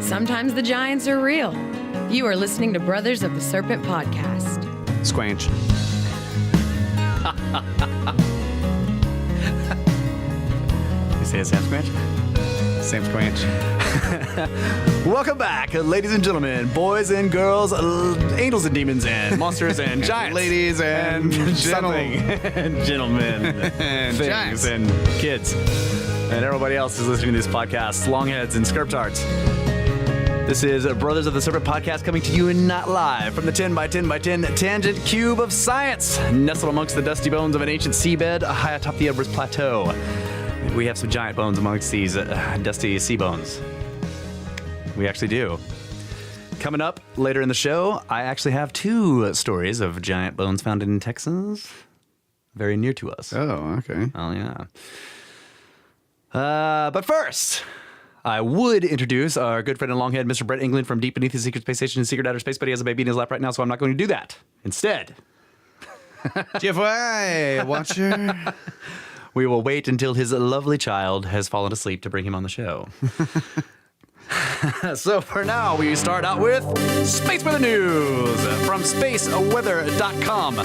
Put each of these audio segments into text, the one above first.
sometimes the giants are real. You are listening to Brothers of the Serpent podcast. Squanch. You say it's Sam Squanch? Sam Squanch. Welcome back, ladies and gentlemen, boys and girls, angels and demons, and monsters and giants. Ladies and something. And gentlemen. And things giants. and kids. And everybody else who's listening to this podcast, longheads and scriptards. This is Brothers of the Serpent podcast coming to you not live from the 10 by 10 by 10 tangent cube of science, nestled amongst the dusty bones of an ancient seabed high atop the Everest Plateau. We have some giant bones amongst these dusty sea bones. We actually do. Coming up later in the show, I actually have two stories of giant bones found in Texas, very near to us. Oh, okay. Oh, yeah. But first, I would introduce our good friend and longhead, Mr. Brett England from deep beneath the secret space station in secret outer space, but he has a baby in his lap right now, so I'm not going to do that. Instead, GFY, watcher. we will wait until his lovely child has fallen asleep to bring him on the show. So for now, we start out with Space Weather News from spaceweather.com.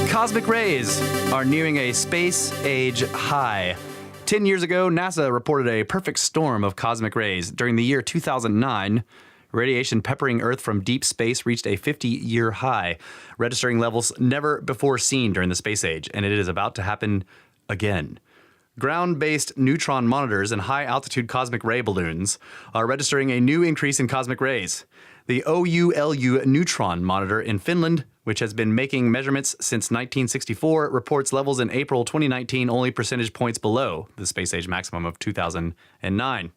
Cosmic rays are nearing a space age high. 10 years ago, NASA reported a perfect storm of cosmic rays. During the year 2009, radiation peppering Earth from deep space reached a 50-year high, registering levels never before seen during the space age, and it is about to happen again. Ground-based neutron monitors and high-altitude cosmic ray balloons are registering a new increase in cosmic rays. The OULU neutron monitor in Finland, which has been making measurements since 1964, reports levels in April 2019 only percentage points below the space age maximum of 2009.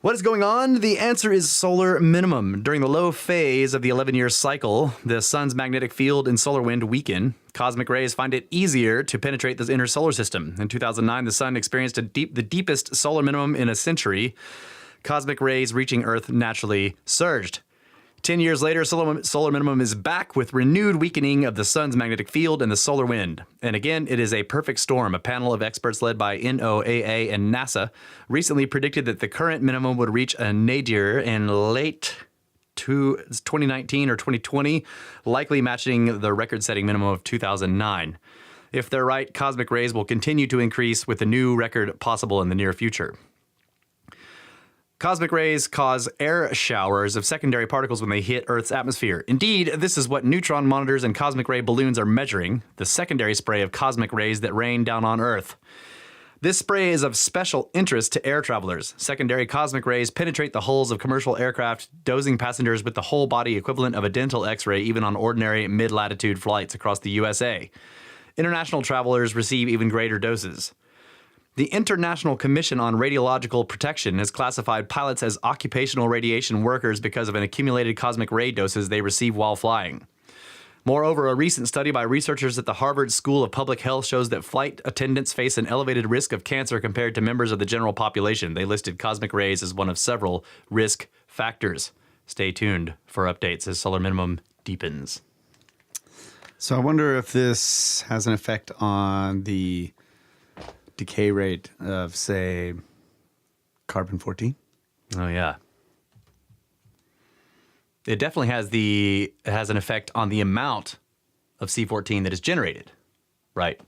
What is going on? The answer is solar minimum. During the low phase of the 11-year cycle, the sun's magnetic field and solar wind weaken. Cosmic rays find it easier to penetrate the inner solar system. In 2009, the sun experienced the deepest solar minimum in a century. Cosmic rays reaching Earth naturally surged. 10 years later, solar minimum is back with renewed weakening of the sun's magnetic field and the solar wind. And again, it is a perfect storm. A panel of experts led by NOAA and NASA recently predicted that the current minimum would reach a nadir in late 2019 or 2020, likely matching the record-setting minimum of 2009. If they're right, cosmic rays will continue to increase with a new record possible in the near future. Cosmic rays cause air showers of secondary particles when they hit Earth's atmosphere. Indeed, this is what neutron monitors and cosmic ray balloons are measuring, the secondary spray of cosmic rays that rain down on Earth. This spray is of special interest to air travelers. Secondary cosmic rays penetrate the hulls of commercial aircraft, dosing passengers with the whole body equivalent of a dental X-ray even on ordinary mid-latitude flights across the USA. International travelers receive even greater doses. The International Commission on Radiological Protection has classified pilots as occupational radiation workers because of an accumulated cosmic ray doses they receive while flying. Moreover, a recent study by researchers at the Harvard School of Public Health shows that flight attendants face an elevated risk of cancer compared to members of the general population. They listed cosmic rays as one of several risk factors. Stay tuned for updates as solar minimum deepens. So I wonder if this has an effect on the decay rate of, say, carbon-14. Oh, yeah. It definitely has an effect on the amount of C14 that is generated, right?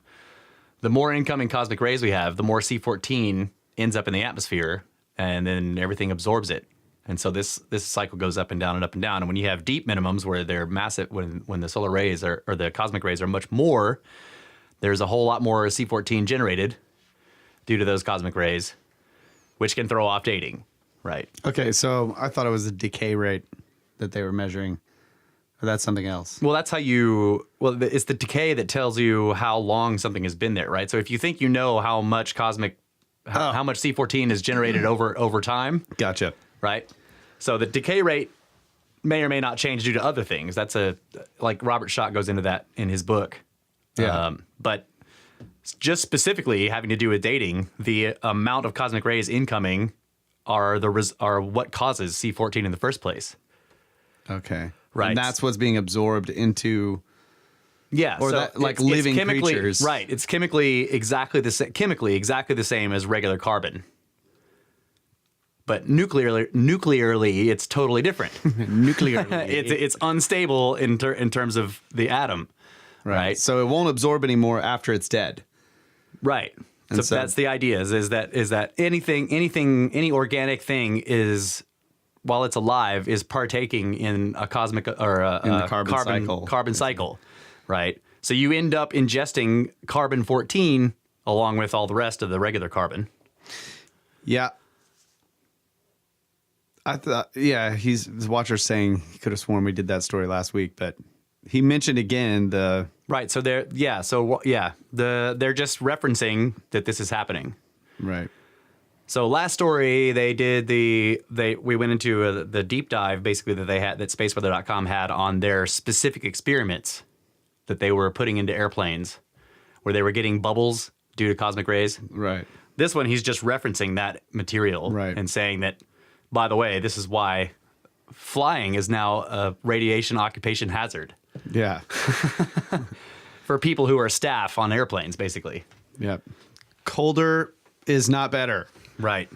The more incoming cosmic rays we have, the more C14 ends up in the atmosphere, and then everything absorbs it. And so this cycle goes up and down and up and down. And when you have deep minimums where they're massive, when the solar rays or the cosmic rays are much more, there's a whole lot more C14 generated due to those cosmic rays, which can throw off dating, right? Okay, so I thought it was the decay rate that they were measuring. Or that's something else. Well, that's how it's the decay that tells you how long something has been there, right? So if you think you know how much how much C14 is generated over time. Gotcha. Right? So the decay rate may or may not change due to other things. That's like Robert Schott goes into that in his book. Yeah. But just specifically having to do with dating, the amount of cosmic rays incoming are what causes C14 in the first place. Okay. Right. And that's what's being absorbed into. Yeah. Or so that, like living creatures. Right. It's chemically exactly the same as regular carbon. but nuclearly, it's totally different. Nuclearly. It's unstable in terms of the atom, right? So it won't absorb anymore after it's dead. Right. And So that's the idea. Is that any organic thing is, while it's alive, is partaking in a cosmic or In the carbon cycle. Carbon cycle, right? So you end up ingesting carbon-14 along with all the rest of the regular carbon. Yeah. I thought, yeah, the watcher's saying he could have sworn we did that story last week, but he mentioned again Right. So they're just referencing that this is happening. Right. So last story we went into the deep dive basically that spaceweather.com had on their specific experiments that they were putting into airplanes where they were getting bubbles due to cosmic rays. Right. This one, he's just referencing that material and saying that, by the way, this is why flying is now a radiation occupation hazard Yeah. for people who are staff on airplanes, basically. Yeah. Colder is not better. Right.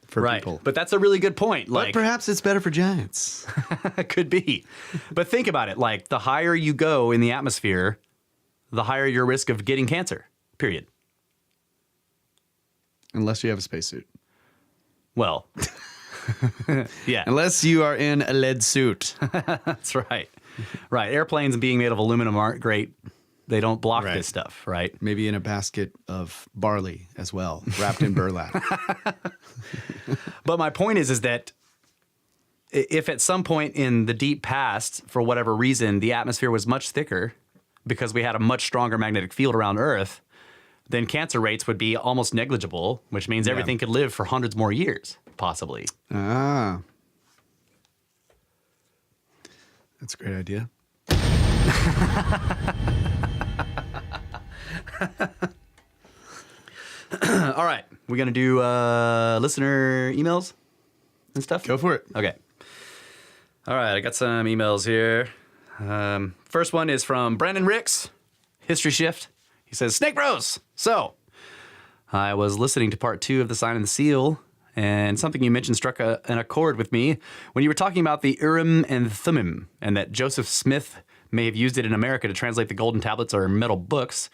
For people. But that's a really good point. But perhaps it's better for giants. Could be. But think about it. Like, the higher you go in the atmosphere, the higher your risk of getting cancer, period. Unless you have a spacesuit. Well, yeah. Unless you are in a lead suit. That's right. Right. Airplanes being made of aluminum aren't great. They don't block Right. this stuff, right? Maybe in a basket of barley as well, wrapped in burlap. But my point is that if at some point in the deep past, for whatever reason, the atmosphere was much thicker because we had a much stronger magnetic field around Earth, then cancer rates would be almost negligible, which means everything could live for hundreds more years, possibly. Ah. That's a great idea. All right. We're going to do listener emails and stuff? Go for it. Okay. All right. I got some emails here. First one is from Brandon Ricks, History Shift. He says, Snake Bros. So, I was listening to part 2 of The Sign and the Seal, and something you mentioned struck an accord with me when you were talking about the Urim and Thummim, and that Joseph Smith may have used it in America to translate the golden tablets or metal books.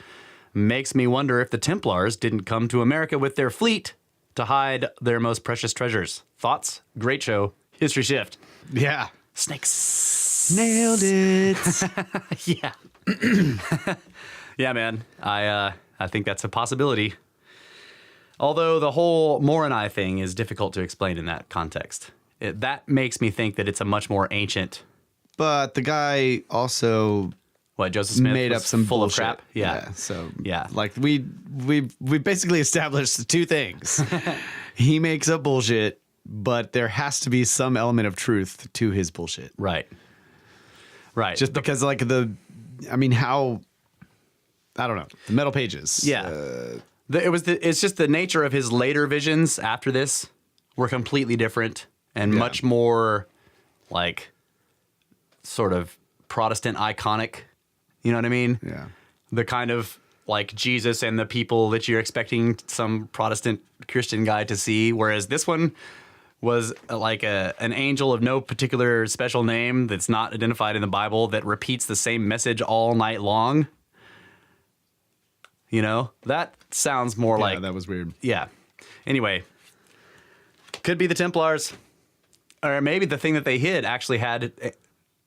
Makes me wonder if the Templars didn't come to America with their fleet to hide their most precious treasures. Thoughts? Great show. History Shift. Yeah. Snakes. Nailed it. Yeah. Yeah, man. I think that's a possibility. Although the whole Moroni thing is difficult to explain in that context. That makes me think that it's a much more ancient... But the guy also Joseph Smith made up was some full bullshit. of crap? Yeah. So Yeah. like we basically established the two things. He makes up bullshit, but there has to be some element of truth to his bullshit. Right. Right. Just because like I don't know, the metal pages. Yeah. It's just the nature of his later visions after this were completely different and much more like sort of Protestant iconic. You know what I mean? Yeah. The kind of like Jesus and the people that you're expecting some Protestant Christian guy to see. Whereas this one was like an angel of no particular special name that's not identified in the Bible that repeats the same message all night long. You know, that sounds more like... Yeah, that was weird. Yeah. Anyway, could be the Templars. Or maybe the thing that they hid actually had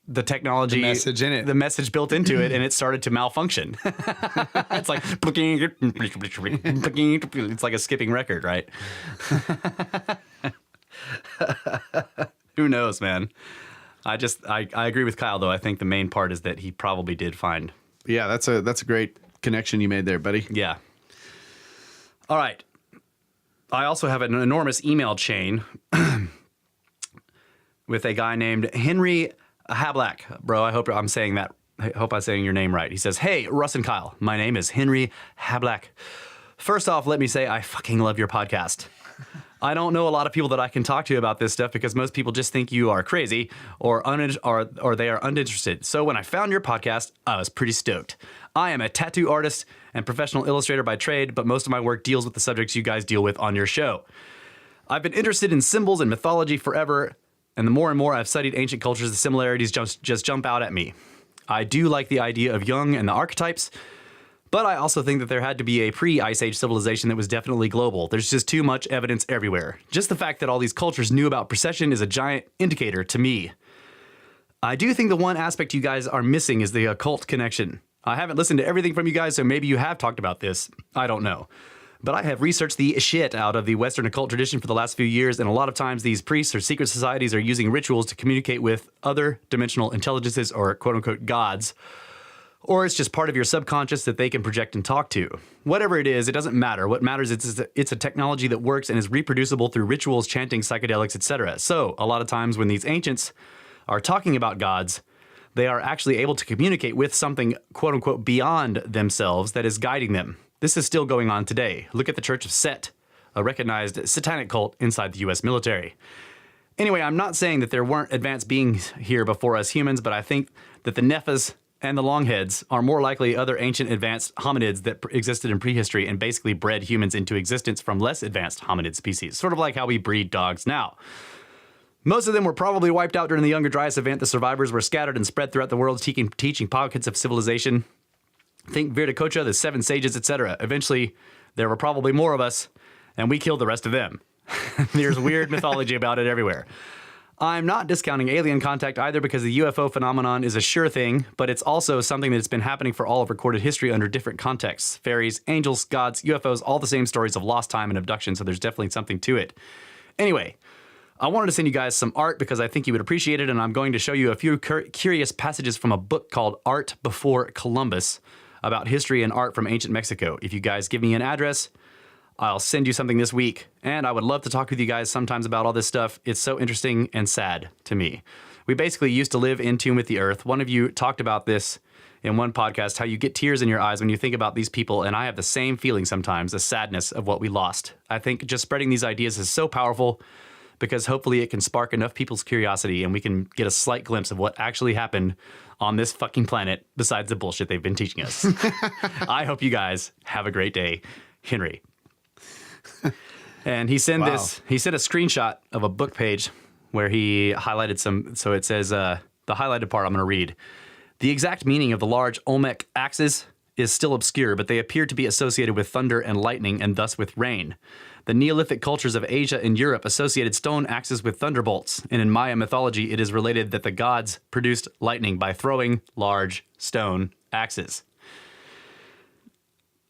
the technology... The message in it. The message built into it, and it started to malfunction. It's like... It's like a skipping record, right? Who knows, man? I agree with Kyle, though. I think the main part is that he probably did find... Yeah, that's a great connection you made there, buddy. Yeah. All right. I also have an enormous email chain with a guy named Henry Hablack. Bro, I hope I'm saying your name right. He says, "Hey, Russ and Kyle, my name is Henry Hablack. First off, let me say I fucking love your podcast. I don't know a lot of people that I can talk to about this stuff because most people just think you are crazy or they are uninterested. So when I found your podcast, I was pretty stoked. I am a tattoo artist and professional illustrator by trade, but most of my work deals with the subjects you guys deal with on your show. I've been interested in symbols and mythology forever, and the more and more I've studied ancient cultures, the similarities just jump out at me. I do like the idea of Jung and the archetypes, but I also think that there had to be a pre-Ice Age civilization that was definitely global. There's just too much evidence everywhere. Just the fact that all these cultures knew about precession is a giant indicator to me. I do think the one aspect you guys are missing is the occult connection. I haven't listened to everything from you guys, so maybe you have talked about this. I don't know. But I have researched the shit out of the Western occult tradition for the last few years, and a lot of times these priests or secret societies are using rituals to communicate with other dimensional intelligences or quote-unquote gods. Or it's just part of your subconscious that they can project and talk to. Whatever it is, it doesn't matter. What matters is it's a technology that works and is reproducible through rituals, chanting, psychedelics, etc. So a lot of times when these ancients are talking about gods, they are actually able to communicate with something quote-unquote beyond themselves that is guiding them. This is still going on today. Look at the Church of Set, a recognized satanic cult inside the U.S. military. Anyway, I'm not saying that there weren't advanced beings here before us humans, but I think that the Nephas and the Longheads are more likely other ancient advanced hominids that existed in prehistory and basically bred humans into existence from less advanced hominid species, sort of like how we breed dogs now. Most of them were probably wiped out during the Younger Dryas event. The survivors were scattered and spread throughout the world, teaching pockets of civilization. Think Viracocha, the Seven Sages, etc. Eventually, there were probably more of us, and we killed the rest of them. There's weird mythology about it everywhere. I'm not discounting alien contact either because the UFO phenomenon is a sure thing, but it's also something that's been happening for all of recorded history under different contexts. Fairies, angels, gods, UFOs, all the same stories of lost time and abduction, so there's definitely something to it. Anyway, I wanted to send you guys some art because I think you would appreciate it, and I'm going to show you a few curious passages from a book called Art Before Columbus about history and art from ancient Mexico. If you guys give me an address, I'll send you something this week, and I would love to talk with you guys sometimes about all this stuff. It's so interesting and sad to me. We basically used to live in tune with the earth. One of you talked about this in one podcast, how you get tears in your eyes when you think about these people, and I have the same feeling sometimes, the sadness of what we lost. I think just spreading these ideas is so powerful because hopefully it can spark enough people's curiosity and we can get a slight glimpse of what actually happened on this fucking planet besides the bullshit they've been teaching us. I hope you guys have a great day. Henry. And he sent he sent a screenshot of a book page where he highlighted some, so it says, the highlighted part I'm going to read. The exact meaning of the large Olmec axes is still obscure, but they appear to be associated with thunder and lightning and thus with rain. The Neolithic cultures of Asia and Europe associated stone axes with thunderbolts, and in Maya mythology, it is related that the gods produced lightning by throwing large stone axes.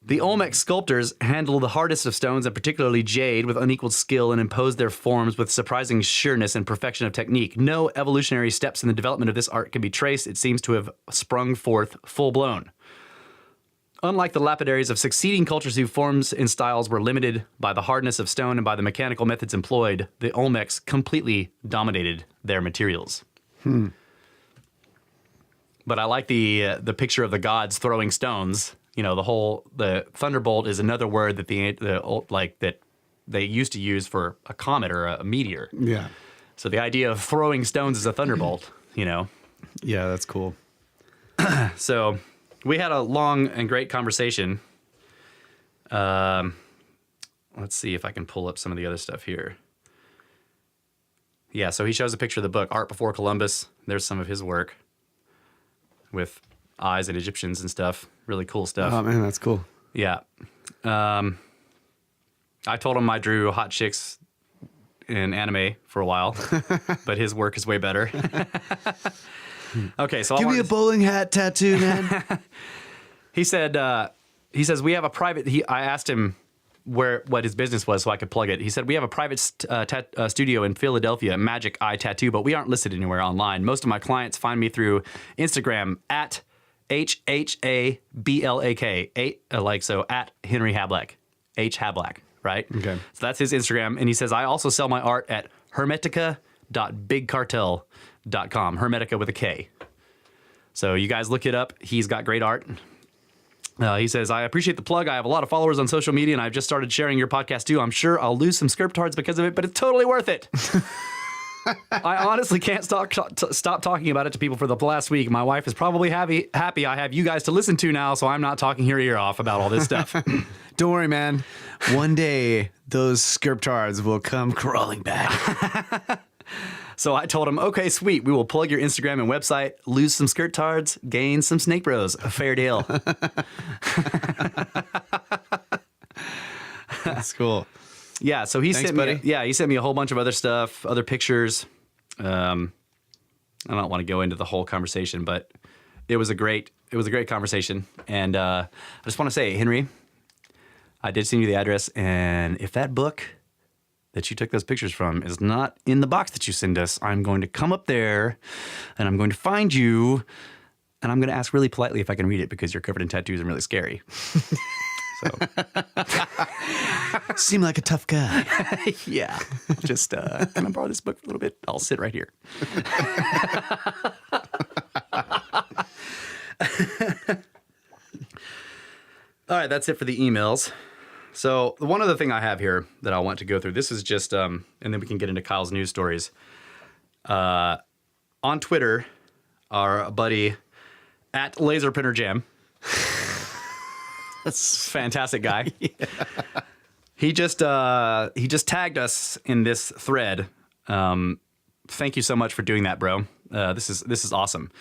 The Olmec sculptors handle the hardest of stones, and particularly jade, with unequaled skill and impose their forms with surprising sureness and perfection of technique. No evolutionary steps in the development of this art can be traced. It seems to have sprung forth full-blown. Unlike the lapidaries of succeeding cultures whose forms and styles were limited by the hardness of stone and by the mechanical methods employed, the Olmecs completely dominated their materials. But I like the picture of the gods throwing stones. You know, the thunderbolt is another word that that they used to use for a comet or a meteor. Yeah. So the idea of throwing stones is a thunderbolt, you know. Yeah, that's cool. So we had a long and great conversation. Let's see if I can pull up some of the other stuff here. Yeah, so he shows a picture of the book, Art Before Columbus. There's some of his work with eyes and Egyptians and stuff. Really cool stuff. Oh, man, that's cool. Yeah. I told him I drew hot chicks in anime for a while, but his work is way better. Okay, so give me a bowling hat tattoo, man. He said, he says, we have a private, I asked him what his business was so I could plug it. He said, we have a private studio in Philadelphia, Magic Eye Tattoo, but we aren't listed anywhere online. Most of my clients find me through Instagram at HHABLAK, at Henry Hablack, H Hablack, right? Okay. So that's his Instagram. And he says, I also sell my art at hermetica.bigcartel.com, Hermetica with a K. So you guys look it up. He's got great art. He says, I appreciate the plug. I have a lot of followers on social media, and I've just started sharing your podcast too. I'm sure I'll lose some script cards because of it, but it's totally worth it. I honestly can't stop talking about it to people for the last week. My wife is probably happy I have you guys to listen to now, so I'm not talking her ear off about all this stuff. Don't worry, man. One day, those scriptards will come crawling back. So I told him, okay, sweet. We will plug your Instagram and website, lose some skirt tards, gain some snake bros. A fair deal. That's cool. Yeah, so he Thanks, sent buddy. me. Yeah, he sent me a whole bunch of other stuff, other pictures. I don't want to go into the whole conversation, but it was a great conversation. And I just want to say, Henry, I did send you the address, and if that book that you took those pictures from is not in the box that you send us, I'm going to come up there, and I'm going to find you, and I'm going to ask really politely if I can read it because you're covered in tattoos and really scary. So, Seem like a tough guy. yeah, just can I borrow this book for a little bit? I'll sit right here. All right, that's it for the emails. So the one other thing I have here that I want to go through, this is just, and then we can get into Kyle's news stories. On Twitter, our buddy at LaserPrinterJam, that's a fantastic guy. Yeah. He just tagged us in this thread. Thank you so much for doing that, bro. This is awesome.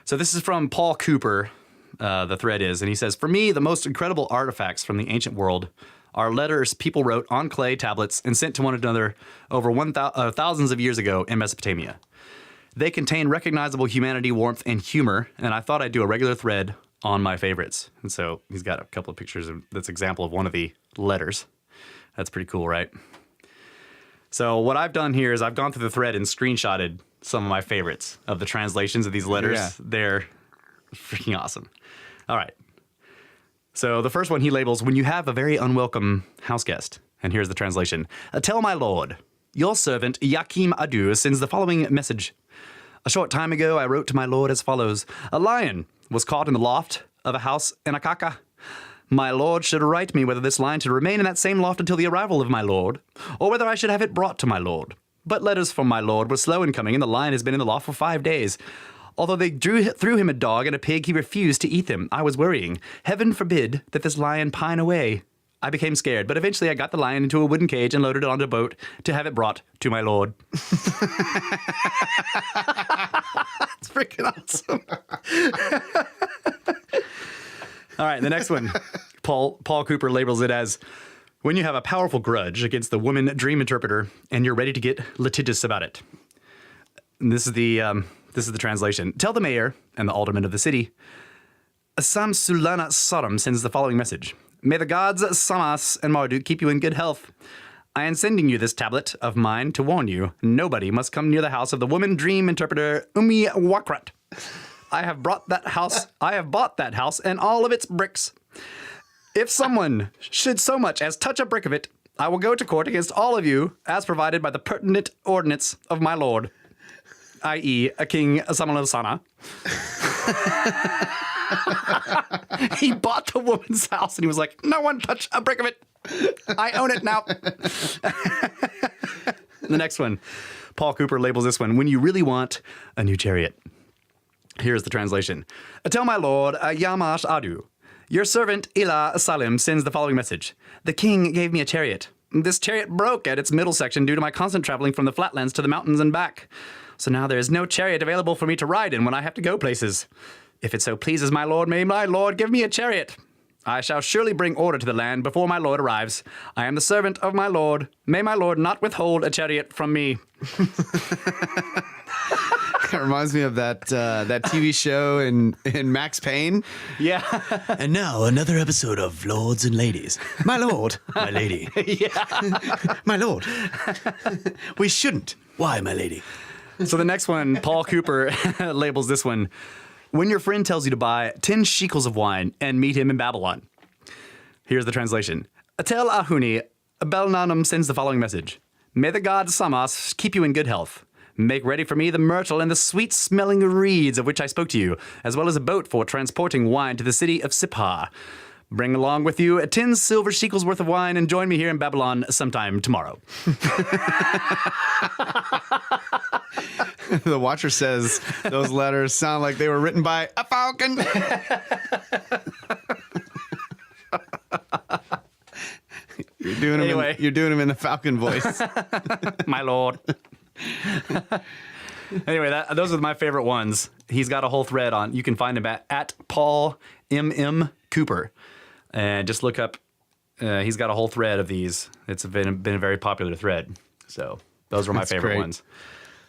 So this is from Paul Cooper. The thread is, and he says, for me, the most incredible artifacts from the ancient world are letters people wrote on clay tablets and sent to one another over thousands of years ago in Mesopotamia. They contain recognizable humanity, warmth, and humor, and I thought I'd do a regular thread on my favorites. And so he's got a couple of pictures of that's example of one of the letters. That's pretty cool, right? So what I've done here is I've gone through the thread and screenshotted some of my favorites of the translations of these letters. Yeah. They're freaking awesome. All right. So the first one he labels, when you have a very unwelcome house guest. And here's the translation. Tell my lord, your servant Yakim Adu sends the following message. A short time ago, I wrote to my lord as follows. A lion was caught in the loft of a house in Akaka. My lord should write me whether this lion should remain in that same loft until the arrival of my lord, or whether I should have it brought to my lord. But letters from my lord were slow in coming, and the lion has been in the loft for 5 days. Although they threw him a dog and a pig, he refused to eat them. I was worrying. Heaven forbid that this lion pine away. I became scared, but eventually I got the lion into a wooden cage and loaded it onto a boat to have it brought to my lord. It's freaking awesome. All right, the next one. Paul Cooper labels it as, when you have a powerful grudge against the woman dream interpreter and you're ready to get litigious about it. And this is the translation. Tell the mayor and the aldermen of the city, Samsulana Sodom sends the following message. May the gods Samas and Marduk keep you in good health. I am sending you this tablet of mine to warn you. Nobody must come near the house of the woman dream interpreter Umi Wakrat. I have bought that house and all of its bricks. If someone should so much as touch a brick of it, I will go to court against all of you as provided by the pertinent ordinance of my lord, i.e. a King Samalasana. He bought the woman's house and he was like, no one touch a brick of it. I own it now. The next one, Paul Cooper labels this one, when you really want a new chariot. Here's the translation. Tell my lord, Yamash Adu, your servant Ila Salim sends the following message. The king gave me a chariot. This chariot broke at its middle section due to my constant traveling from the flatlands to the mountains and back. So now there is no chariot available for me to ride in when I have to go places. If it so pleases my lord, may my lord give me a chariot. I shall surely bring order to the land before my lord arrives. I am the servant of my lord. May my lord not withhold a chariot from me. It reminds me of that TV show in Max Payne. Yeah. And now another episode of Lords and Ladies. My lord, my lady. Yeah. My lord. We shouldn't. Why, my lady? So the next one, Paul Cooper labels this one. When your friend tells you to buy 10 shekels of wine and meet him in Babylon. Here's the translation. Atel Ahuni, Belnanum sends the following message. May the god Samas keep you in good health. Make ready for me the myrtle and the sweet-smelling reeds of which I spoke to you, as well as a boat for transporting wine to the city of Sippah. Bring along with you 10 silver shekels worth of wine and join me here in Babylon sometime tomorrow. The Watcher says those letters sound like they were written by a falcon. You're doing him in the falcon voice. My lord. Anyway, those are my favorite ones. He's got a whole thread on. You can find him at Paul M.M. Cooper. And just look up. He's got a whole thread of these. It's been a very popular thread. So those were my favorite ones.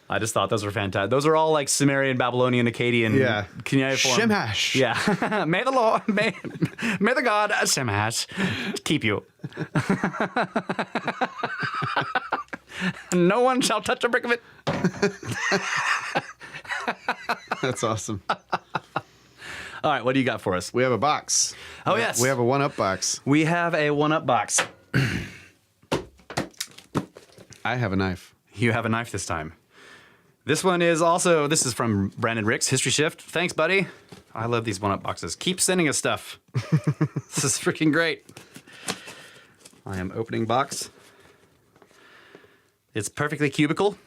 I just thought those were fantastic. Those are all like Sumerian, Babylonian, Akkadian. Yeah. Cuneiform. Shamash. Yeah. May the Lord, may the God Shamash keep you. No one shall touch a brick of it. That's awesome. All right, what do you got for us? We have a box. Oh, yes. We have a 1-Up box. We have a 1-Up box. I have a knife. You have a knife this time. This is from Brandon Ricks, History Shift. Thanks, buddy. I love these 1-Up boxes. Keep sending us stuff. This is freaking great. I am opening box. It's perfectly cubical.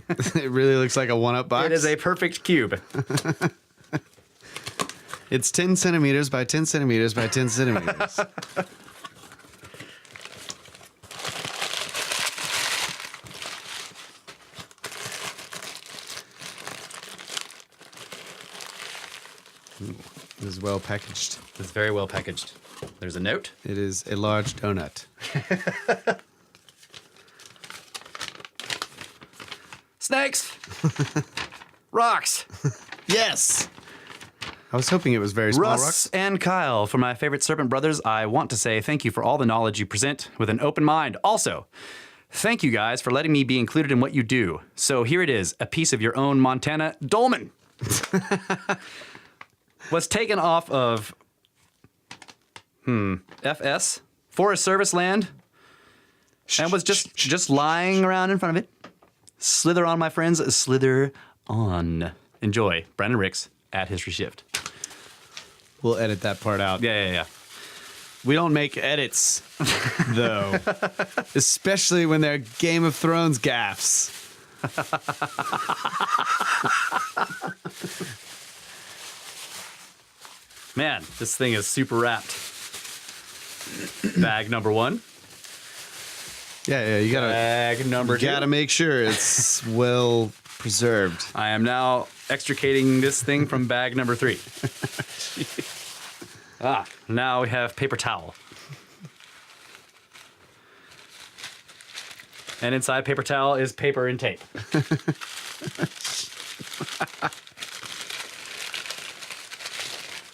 It really looks like a 1-Up box. It is a perfect cube. It's 10 centimeters by 10 centimeters by 10 centimeters. It is well packaged. It's very well packaged. There's a note. It is a large donut. Snakes! Rocks! Yes! I was hoping it was very small Russ rocks. and Kyle, for my favorite Serpent brothers, I want to say thank you for all the knowledge you present with an open mind. Also, thank you guys for letting me be included in what you do. So here it is, a piece of your own Montana dolman. Was taken off of FS, Forest Service land, and was just lying around in front of it. Slither on, my friends, slither on. Enjoy. Brandon Ricks at History Shift. We'll edit that part out. Yeah. We don't make edits, though. Especially when they're Game of Thrones gaffes. Man, this thing is super wrapped. Bag number 1. Yeah, you gotta. Bag number 2. Gotta make sure it's well preserved. I am now extricating this thing from bag number 3. Now we have paper towel. And inside paper towel is paper and tape.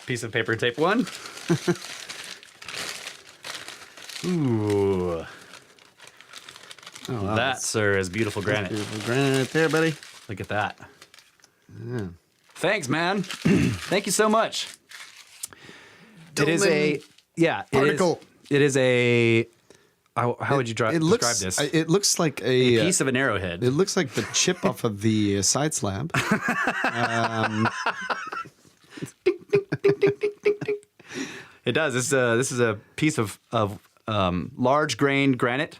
Piece of paper and tape 1. Ooh. Oh, wow, That, sir, is beautiful granite. beautiful granite right there, buddy. Look at that. Yeah. Thanks, man. Thank you so much. It is a particle. It is a. How would you describe this? It looks like A piece of an arrowhead. It looks like the chip off of the side slab. It does. This is a piece of large grained granite.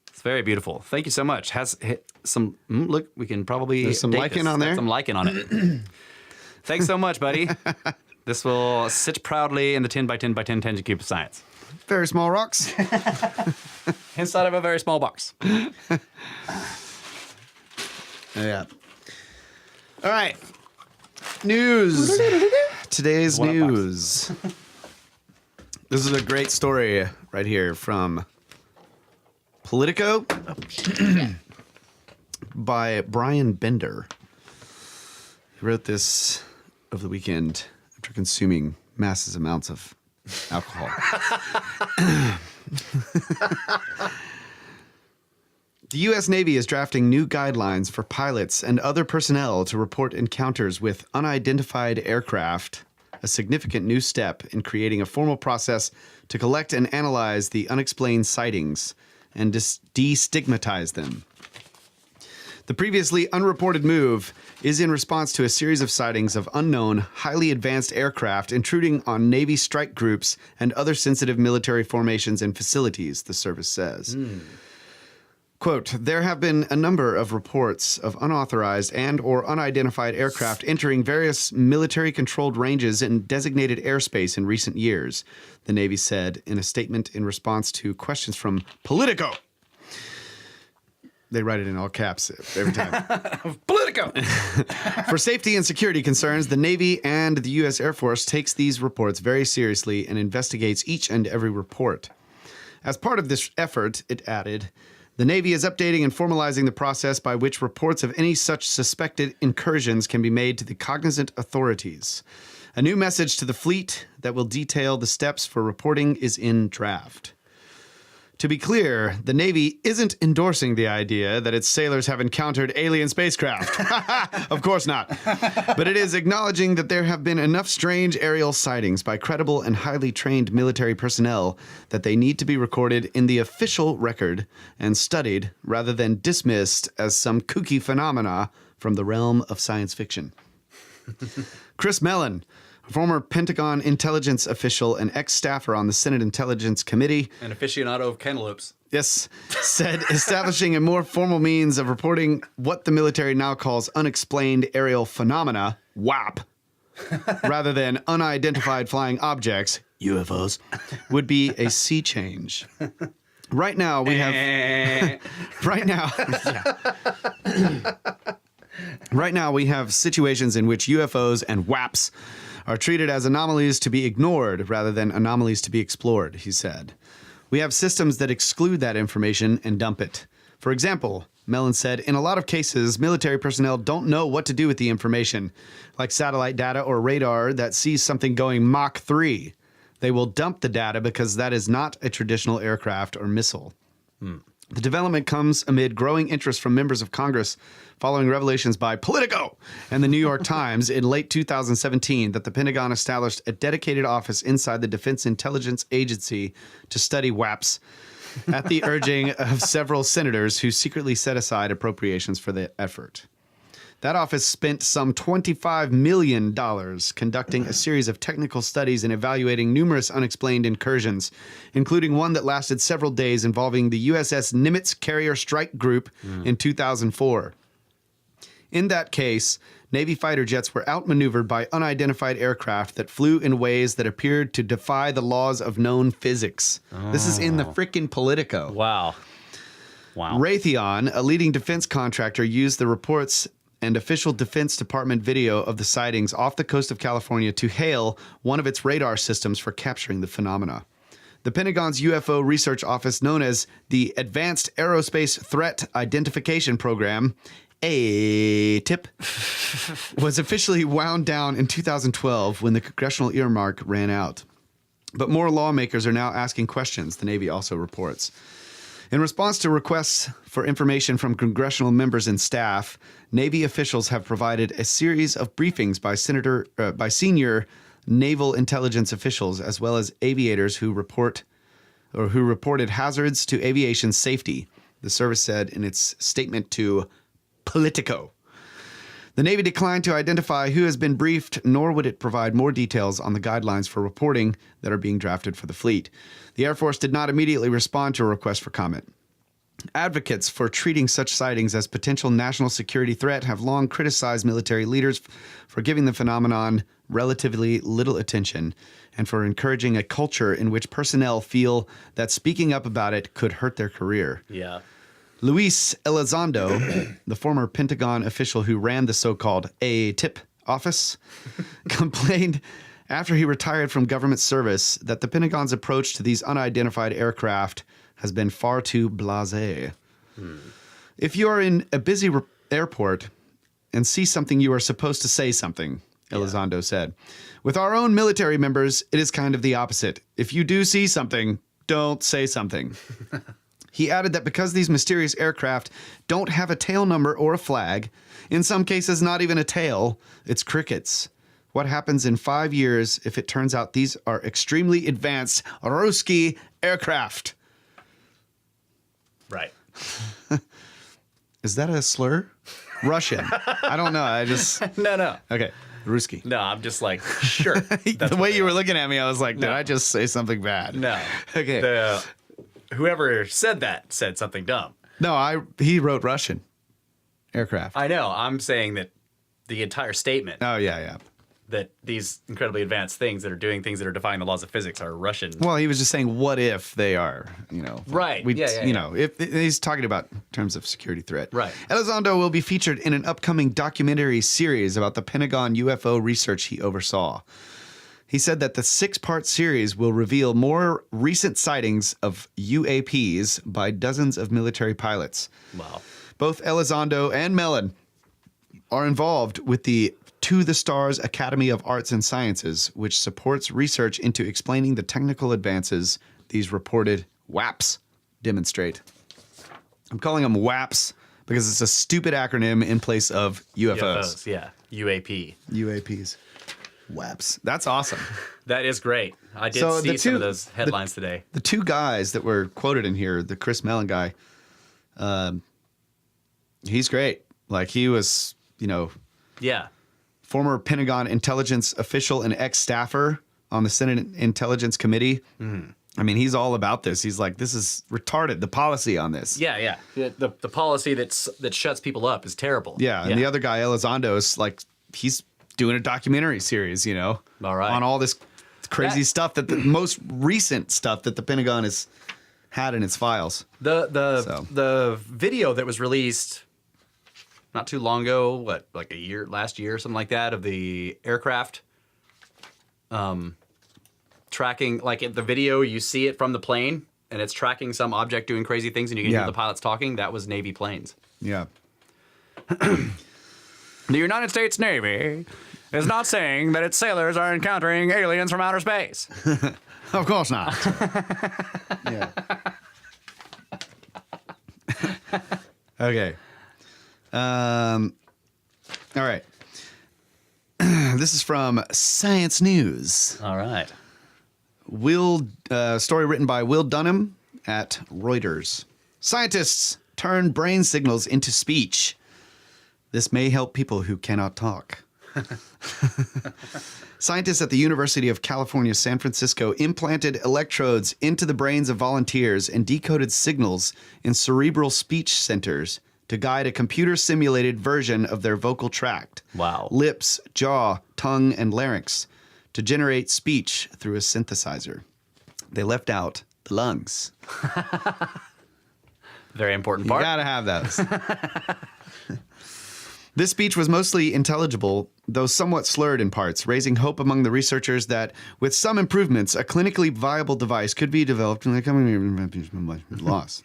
It's very beautiful. Thank you so much. Has some look. We can probably There's some date lichen this. on there. Got some lichen on it. Thanks so much, buddy. This will sit proudly in the 10 by 10 by 10 tangent cube of science. Very small rocks. Inside of a very small box. Yeah. All right. News. Today's news. This is a great story right here from Politico by Brian Bender. He wrote this over the weekend after consuming massive amounts of alcohol. The U.S. Navy is drafting new guidelines for pilots and other personnel to report encounters with unidentified aircraft, a significant new step in creating a formal process to collect and analyze the unexplained sightings and destigmatize them. The previously unreported move is in response to a series of sightings of unknown, highly advanced aircraft intruding on Navy strike groups and other sensitive military formations and facilities, the service says. Quote, there have been a number of reports of unauthorized and or unidentified aircraft entering various military-controlled ranges in designated airspace in recent years, the Navy said in a statement in response to questions from Politico. They write it in all caps every time. Politico! For safety and security concerns, the Navy and the U.S. Air Force takes these reports very seriously and investigates each and every report. As part of this effort, it added, the Navy is updating and formalizing the process by which reports of any such suspected incursions can be made to the cognizant authorities. A new message to the fleet that will detail the steps for reporting is in draft. To be clear, the Navy isn't endorsing the idea that its sailors have encountered alien spacecraft. Of course not. But it is acknowledging that there have been enough strange aerial sightings by credible and highly trained military personnel that they need to be recorded in the official record and studied rather than dismissed as some kooky phenomena from the realm of science fiction. Chris Mellon, former Pentagon intelligence official and ex-staffer on the Senate Intelligence Committee. An aficionado of cantaloupes. Yes, said establishing a more formal means of reporting what the military now calls unexplained aerial phenomena, WAP, rather than unidentified flying objects, UFOs, would be a sea change. Right now, we have... Right now, we have situations in which UFOs and WAPs are treated as anomalies to be ignored rather than anomalies to be explored, he said. We have systems that exclude that information and dump it. For example, Mellon said, in a lot of cases, military personnel don't know what to do with the information, like satellite data or radar that sees something going Mach 3. They will dump the data because that is not a traditional aircraft or missile. The development comes amid growing interest from members of Congress following revelations by Politico and the New York Times in late 2017 that the Pentagon established a dedicated office inside the Defense Intelligence Agency to study WAPs at the urging of several senators who secretly set aside appropriations for the effort. That office spent some $25 million conducting a series of technical studies and evaluating numerous unexplained incursions, including one that lasted several days involving the USS Nimitz Carrier Strike Group in 2004. In that case, Navy fighter jets were outmaneuvered by unidentified aircraft that flew in ways that appeared to defy the laws of known physics. This is in the frickin' Politico. Wow. Raytheon, a leading defense contractor, used the reports and official Defense Department video of the sightings off the coast of California to hail one of its radar systems for capturing the phenomena. The Pentagon's UFO Research Office, known as the Advanced Aerospace Threat Identification Program, ATIP, was officially wound down in 2012 when the congressional earmark ran out. But more lawmakers are now asking questions, the Navy also reports. In response to requests for information from congressional members and staff, Navy officials have provided a series of briefings by senior naval intelligence officials, as well as aviators who reported hazards to aviation safety, the service said in its statement to Politico. The Navy declined to identify who has been briefed, nor would it provide more details on the guidelines for reporting that are being drafted for the fleet. The Air Force did not immediately respond to a request for comment. Advocates for treating such sightings as potential national security threat have long criticized military leaders for giving the phenomenon relatively little attention and for encouraging a culture in which personnel feel that speaking up about it could hurt their career. Yeah. Luis Elizondo, the former Pentagon official who ran the so-called ATIP office, complained after he retired from government service that the Pentagon's approach to these unidentified aircraft has been far too blasé. If you are in a busy airport and see something, you are supposed to say something, Elizondo said. With our own military members, it is kind of the opposite. If you do see something, don't say something. He added that because these mysterious aircraft don't have a tail number or a flag, in some cases not even a tail, it's crickets. What happens in 5 years if it turns out these are extremely advanced Ruski aircraft? Right. Is that a slur? Russian. I don't know. I just... No. Okay. Ruski. No, I'm just like, sure. The way you were looking at me, I was like, did I just say something bad? No. Okay. Whoever said that said something dumb. No, he wrote Russian aircraft. I know. I'm saying that the entire statement Oh, yeah. that these incredibly advanced things that are doing things that are defying the laws of physics are Russian. Well, he was just saying, what if they are, Right. Yeah. If he's talking about in terms of security threat. Right. Elizondo will be featured in an upcoming documentary series about the Pentagon UFO research he oversaw. He said that the 6-part series will reveal more recent sightings of UAPs by dozens of military pilots. Wow. Both Elizondo and Mellon are involved with the To the Stars Academy of Arts and Sciences, which supports research into explaining the technical advances these reported WAPs demonstrate. I'm calling them WAPs because it's a stupid acronym in place of UFOs. Yeah. UAP. UAPs. WAPs. That's awesome. That is great. I did So see the some two- of those headlines today. The 2 guys that were quoted in here, the Chris Mellon guy, he's great. Like he was, Yeah. former Pentagon intelligence official and ex-staffer on the Senate Intelligence Committee. I mean, he's all about this. He's like, this is retarded, the policy on this. Yeah. The policy that shuts people up is terrible. Yeah, and the other guy, Elizondo, is like, he's doing a documentary series, All right. on all this crazy stuff that the most recent stuff that the Pentagon has had in its files. The video that was released not too long ago, last year or something like that, of the aircraft tracking, like in the video you see it from the plane and it's tracking some object doing crazy things and you can hear the pilots talking. That was Navy planes. Yeah. The United States Navy is not saying that its sailors are encountering aliens from outer space. Of course not. Yeah. Okay. All right. This is from Science News. All right. Story written by Will Dunham at Reuters. Scientists turn brain signals into speech. This may help people who cannot talk. Scientists at the University of California, San Francisco implanted electrodes into the brains of volunteers and decoded signals in cerebral speech centers to guide a computer-simulated version of their vocal tract, Wow. lips, jaw, tongue, and larynx, to generate speech through a synthesizer. They left out the lungs. Very important You part. gotta have those. This speech was mostly intelligible, though somewhat slurred in parts, raising hope among the researchers that, with some improvements, a clinically viable device could be developed in the coming loss.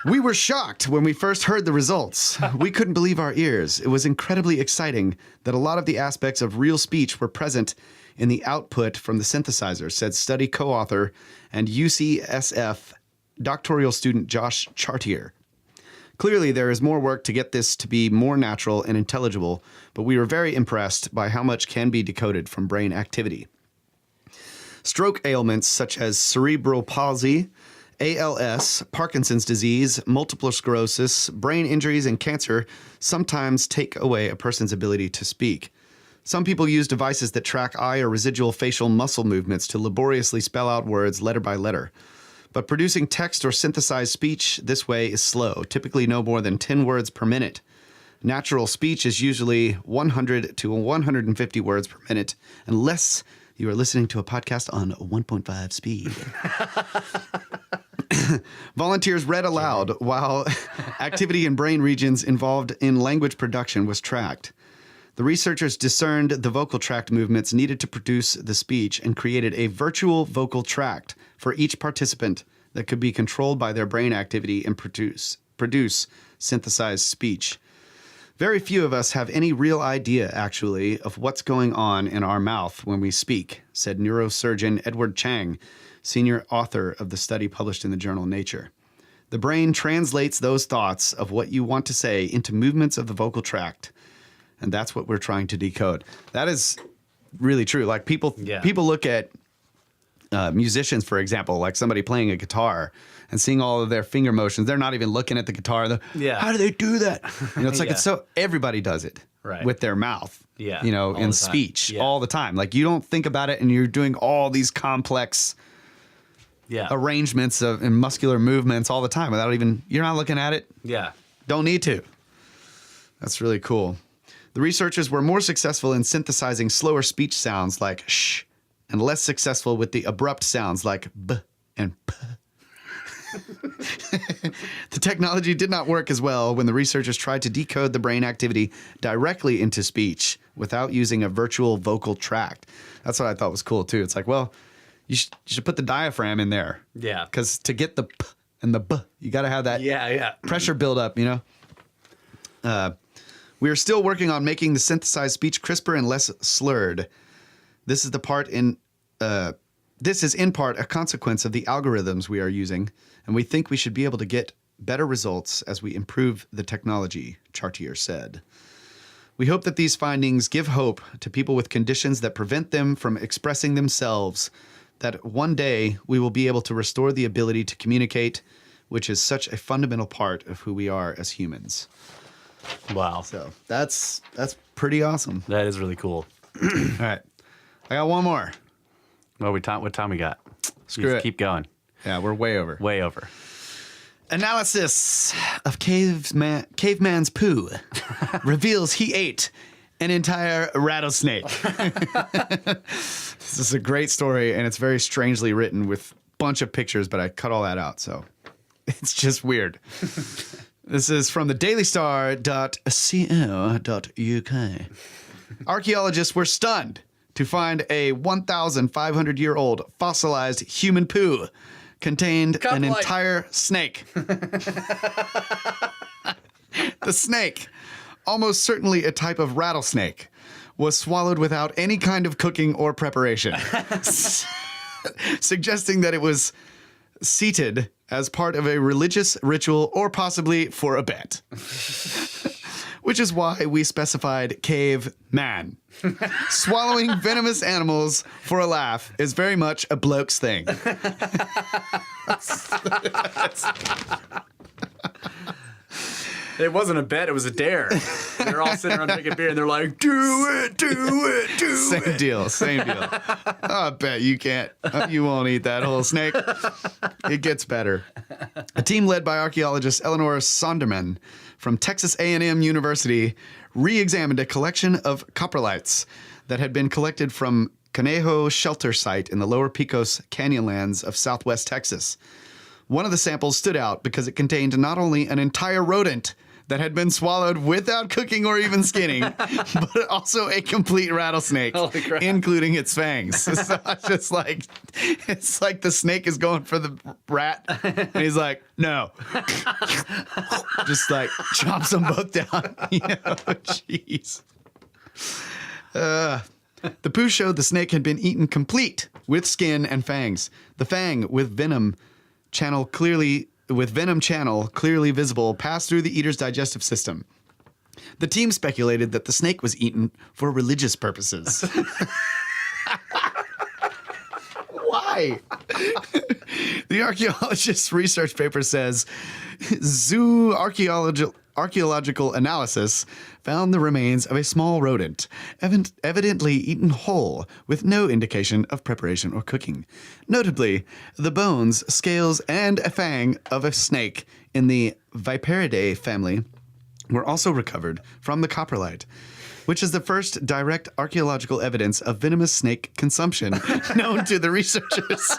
We were shocked when we first heard the results. We couldn't believe our ears. It was incredibly exciting that a lot of the aspects of real speech were present in the output from the synthesizer, said study co-author and UCSF doctoral student Josh Chartier. Clearly, there is more work to get this to be more natural and intelligible, but we were very impressed by how much can be decoded from brain activity. Stroke ailments such as cerebral palsy, ALS, Parkinson's disease, multiple sclerosis, brain injuries, and cancer sometimes take away a person's ability to speak. Some people use devices that track eye or residual facial muscle movements to laboriously spell out words letter by letter. But producing text or synthesized speech this way is slow, typically no more than 10 words per minute. Natural speech is usually 100 to 150 words per minute, unless you are listening to a podcast on 1.5 speed. Volunteers read aloud while activity in brain regions involved in language production was tracked. The researchers discerned the vocal tract movements needed to produce the speech and created a virtual vocal tract for each participant that could be controlled by their brain activity and produce synthesized speech. Very few of us have any real idea, actually, of what's going on in our mouth when we speak, said neurosurgeon Edward Chang, senior author of the study published in the journal Nature. The brain translates those thoughts of what you want to say into movements of the vocal tract, and that's what we're trying to decode. That is really true. Like people look at musicians, for example, like somebody playing a guitar and seeing all of their finger motions. They're not even looking at the guitar. How do they do that? It's like it's so everybody does it with their mouth. In speech all the time. Like you don't think about it, and you're doing all these complex arrangements and muscular movements all the time without even, you're not looking at it. Yeah. Don't need to. That's really cool. The researchers were more successful in synthesizing slower speech sounds like sh, and less successful with the abrupt sounds like b and p. The technology did not work as well when the researchers tried to decode the brain activity directly into speech without using a virtual vocal tract. That's what I thought was cool, too. It's like, well, you should put the diaphragm in there. Yeah. Because to get the p and the b, you got to have that pressure buildup, you know? We are still working on making the synthesized speech crisper and less slurred. This is in part a consequence of the algorithms we are using, and we think we should be able to get better results as we improve the technology, Chartier said. We hope that these findings give hope to people with conditions that prevent them from expressing themselves, that one day we will be able to restore the ability to communicate, which is such a fundamental part of who we are as humans. Wow. So that's pretty awesome. That is really cool. All right. I got one more. Well, what time we got? Screw it. Keep going. Yeah, we're way over. Way over. Analysis of caveman's poo reveals he ate an entire rattlesnake. This is a great story, and it's very strangely written with a bunch of pictures, but I cut all that out, so it's just weird. This is from the dailystar.co.uk. Archaeologists were stunned to find a 1,500-year-old fossilized human poo contained an entire snake. The snake, almost certainly a type of rattlesnake, was swallowed without any kind of cooking or preparation, suggesting that it was seated as part of a religious ritual or possibly for a bet. Which is why we specified caveman. Swallowing venomous animals for a laugh is very much a bloke's thing. It wasn't a bet, it was a dare. They're all sitting around drinking beer and they're like, do it. Same deal. I bet you can't. You won't eat that whole snake. It gets better. A team led by archaeologist Eleanor Sonderman from Texas A&M University re-examined a collection of coprolites that had been collected from Conejo Shelter Site in the lower Pecos Canyonlands of southwest Texas. One of the samples stood out because it contained not only an entire rodent that had been swallowed without cooking or even skinning, but also a complete rattlesnake, including its fangs. So it's just like, it's like the snake is going for the rat, and he's like, no. Just like chomps them both down. You know, jeez. The poo showed the snake had been eaten complete with skin and fangs. The fang with venom channel clearly visible passed through the eater's digestive system. The team speculated that the snake was eaten for religious purposes. Why? The archaeologist's research paper says zoo archaeological analysis found the remains of a small rodent, evidently eaten whole, with no indication of preparation or cooking. Notably, the bones, scales, and a fang of a snake in the Viperidae family were also recovered from the coprolite, which is the first direct archaeological evidence of venomous snake consumption known to the researchers.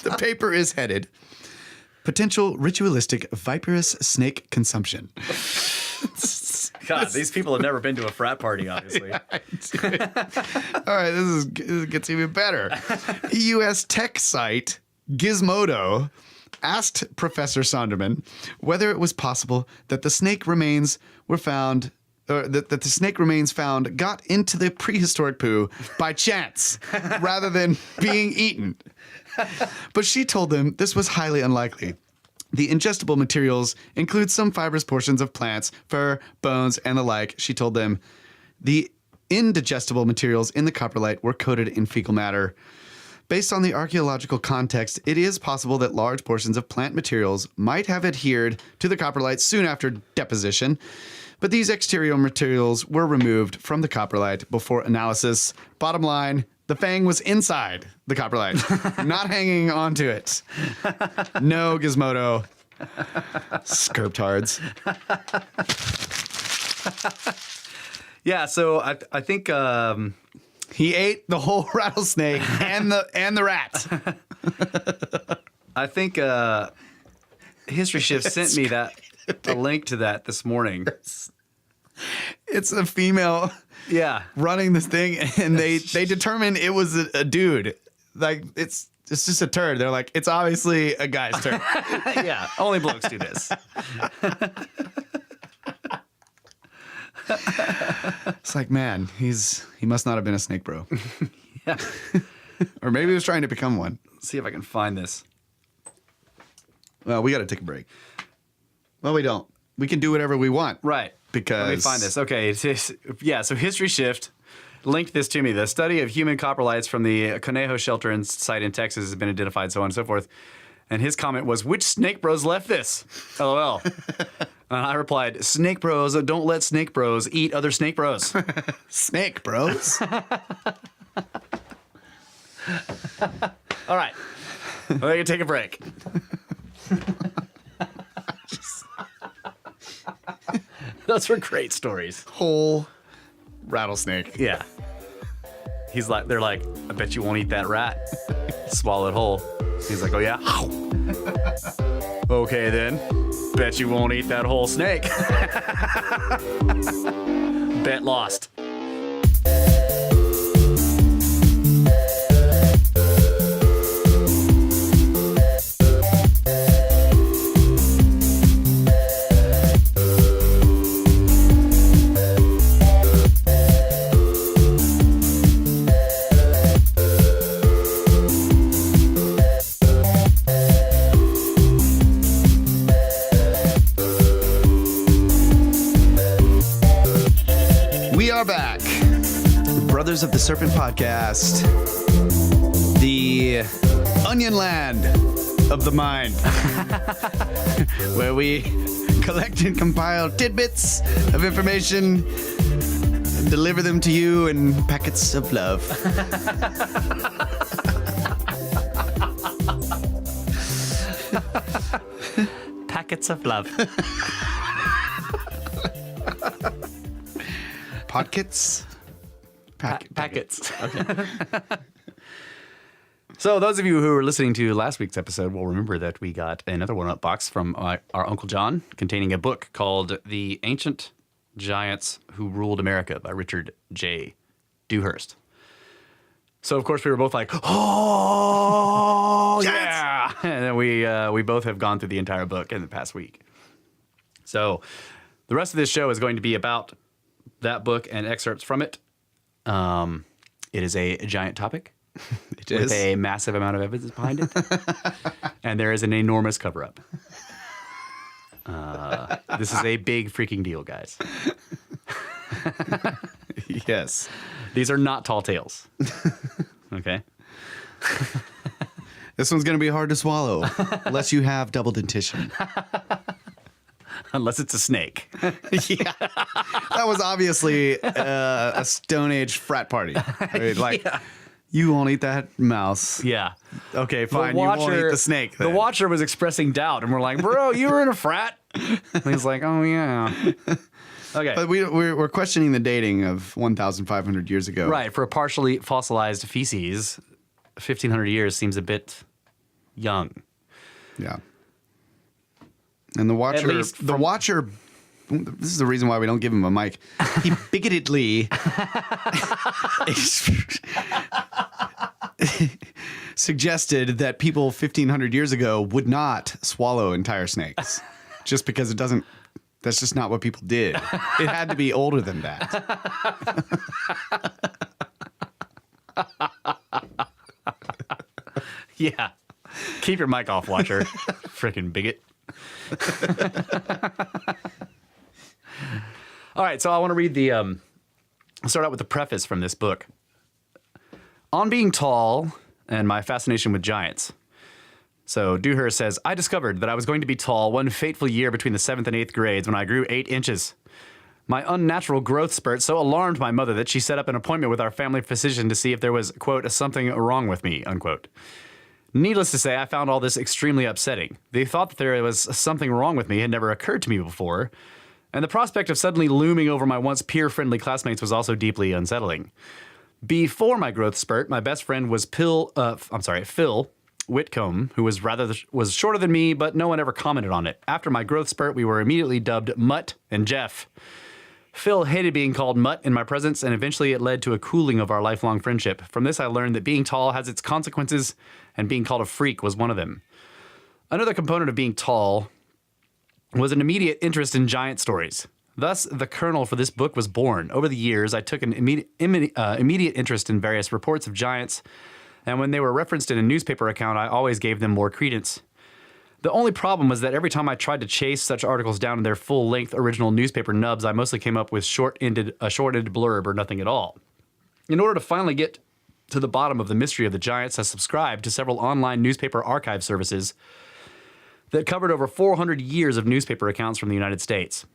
The paper is headed, Potential Ritualistic Viperous Snake Consumption. God, these people have never been to a frat party, obviously. All right, this gets even better. U.S. tech site Gizmodo asked Professor Sonderman whether it was possible that the snake remains were found, or that the snake remains found got into the prehistoric poo by chance rather than being eaten. But she told them this was highly unlikely. The ingestible materials include some fibrous portions of plants, fur, bones, and the like. She told them the indigestible materials in the coprolite were coated in fecal matter. Based on the archaeological context, it is possible that large portions of plant materials might have adhered to the coprolite soon after deposition, but these exterior materials were removed from the coprolite before analysis. Bottom line, The fang was inside the coprolite, not hanging onto it. No, Gizmodo. Skirptards. Yeah, so I think he ate the whole rattlesnake and the rat. I think History Shift sent me a link to that this morning. It's a female running this thing, and they determined it was a dude. Like, it's just a turd. They're like, it's obviously a guy's turd. Yeah, only blokes do this. It's like, man, he must not have been a snake bro. Yeah. Or maybe he was trying to become one. Let's see if I can find this. Well, we got to take a break. Well, we don't. We can do whatever we want. Right. Because... Let me find this. Okay. So History Shift linked this to me. The study of human coprolites from the Conejo shelter site in Texas has been identified, so on and so forth. And his comment was, which snake bros left this? LOL. And I replied, snake bros don't let snake bros eat other snake bros. Snake bros? All right. We're going to take a break. Those were great stories. Whole rattlesnake. Yeah. They're like, I bet you won't eat that rat. Swallow it whole. He's like, oh yeah? Okay then. Bet you won't eat that whole snake. Bet lost. Back. Brothers of the Serpent podcast. The onion land of the mind. Where we collect and compile tidbits of information and deliver them to you in packets of love. Packets of love. Podkits? Packets. Okay. So those of you who were listening to last week's episode will remember that we got another one-up box from our Uncle John containing a book called The Ancient Giants Who Ruled America by Richard J. Dewhurst. So, of course, we were both like, oh, yeah! And then we both have gone through the entire book in the past week. So the rest of this show is going to be about that book and excerpts from it. It is a giant topic. It with is. A massive amount of evidence behind it. And there is an enormous cover-up. This is a big freaking deal, guys. Yes. These are not tall tales. Okay? This one's going to be hard to swallow unless you have double dentition. Unless it's a snake. Yeah. That was obviously a Stone Age frat party. I mean, like, Yeah. you won't eat that mouse. Yeah. Okay, fine. You won't eat the snake then. The watcher was expressing doubt, and we're like, bro, you were in a frat? And he's like, oh, yeah. Okay. But we're questioning the dating of 1,500 years ago. Right. For a partially fossilized feces, 1,500 years seems a bit young. Yeah. And the watcher, this is the reason why we don't give him a mic. He bigotedly suggested that people 1,500 years ago would not swallow entire snakes just because that's just not what people did. It had to be older than that. Yeah. Keep your mic off, watcher. Frickin' bigot. All right, so I want to read start out with the preface from this book. On being tall and my fascination with giants. So Dewhurst says, I discovered that I was going to be tall one fateful year between the 7th and 8th grades when I grew 8 inches. My unnatural growth spurt so alarmed my mother that she set up an appointment with our family physician to see if there was, quote, something wrong with me, unquote. Needless to say, I found all this extremely upsetting. The thought that there was something wrong with me had never occurred to me before, and the prospect of suddenly looming over my once peer-friendly classmates was also deeply unsettling. Before my growth spurt, my best friend was Phil Whitcomb, who was shorter than me, but no one ever commented on it. After my growth spurt, we were immediately dubbed Mutt and Jeff. Phil hated being called Mutt in my presence, and eventually it led to a cooling of our lifelong friendship. From this, I learned that being tall has its consequences, and being called a freak was one of them. Another component of being tall was an immediate interest in giant stories. Thus, the kernel for this book was born. Over the years, I took an immediate interest in various reports of giants, and when they were referenced in a newspaper account, I always gave them more credence. The only problem was that every time I tried to chase such articles down to their full-length original newspaper nubs, I mostly came up with a short-ended blurb or nothing at all. In order to finally get to the bottom of the mystery of the giants, I subscribed to several online newspaper archive services that covered over 400 years of newspaper accounts from the United States.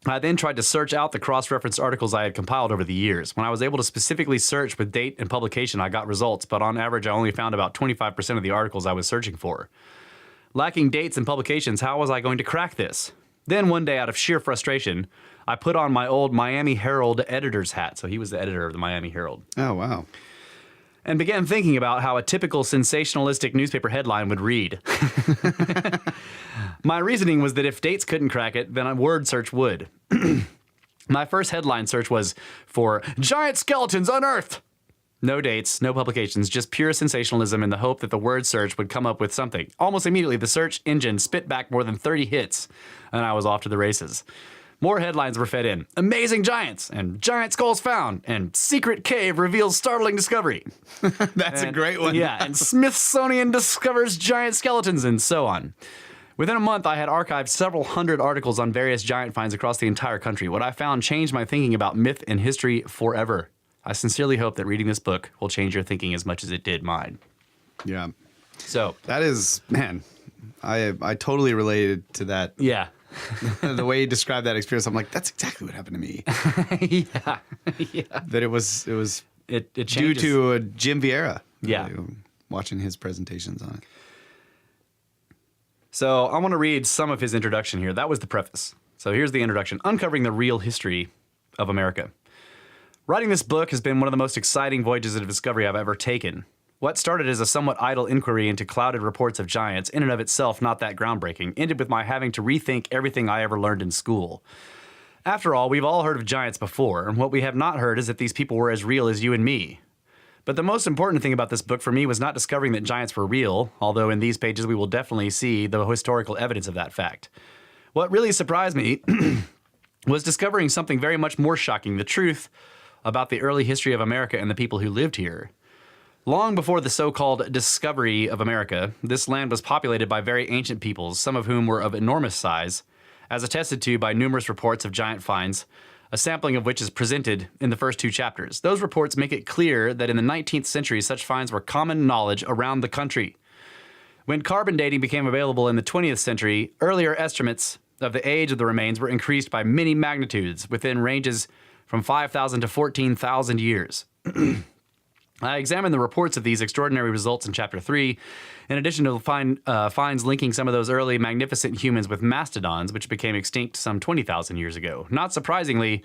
I then tried to search out the cross-referenced articles I had compiled over the years. When I was able to specifically search with date and publication, I got results, but on average, I only found about 25% of the articles I was searching for. Lacking dates and publications, how was I going to crack this? Then one day, out of sheer frustration, I put on my old Miami Herald editor's hat. So he was the editor of the Miami Herald. Oh, wow. And began thinking about how a typical sensationalistic newspaper headline would read. My reasoning was that if dates couldn't crack it, then a word search would. My first headline search was for Giant Skeletons Unearthed. No dates, no publications, just pure sensationalism in the hope that the word search would come up with something. Almost immediately, the search engine spit back more than 30 hits, and I was off to the races. More headlines were fed in. Amazing Giants, and Giant Skulls Found, and Secret Cave Reveals Startling Discovery. That's a great one. Yeah, and Smithsonian Discovers Giant Skeletons, and so on. Within a month, I had archived several hundred articles on various giant finds across the entire country. What I found changed my thinking about myth and history forever. I sincerely hope that reading this book will change your thinking as much as it did mine. Yeah. So that is, man, I totally related to that. Yeah. The way you described that experience, I'm like, that's exactly what happened to me. Yeah. Yeah. That it was It due changes. to Jim Vieira. Yeah. Watching his presentations on it. So I want to read some of his introduction here. That was the preface. So here's the introduction. Uncovering the real history of America. Writing this book has been one of the most exciting voyages of discovery I've ever taken. What started as a somewhat idle inquiry into clouded reports of giants, in and of itself not that groundbreaking, ended with my having to rethink everything I ever learned in school. After all, we've all heard of giants before, and what we have not heard is that these people were as real as you and me. But the most important thing about this book for me was not discovering that giants were real, although in these pages we will definitely see the historical evidence of that fact. What really surprised me was discovering something very much more shocking, the truth about the early history of America and the people who lived here. Long before the so-called discovery of America, this land was populated by very ancient peoples, some of whom were of enormous size, as attested to by numerous reports of giant finds, a sampling of which is presented in the first 2 chapters. Those reports make it clear that in the 19th century, such finds were common knowledge around the country. When carbon dating became available in the 20th century, earlier estimates of the age of the remains were increased by many magnitudes, within ranges from 5,000 to 14,000 years. I examined the reports of these extraordinary results in Chapter 3, in addition to finds linking some of those early magnificent humans with mastodons, which became extinct some 20,000 years ago. Not surprisingly,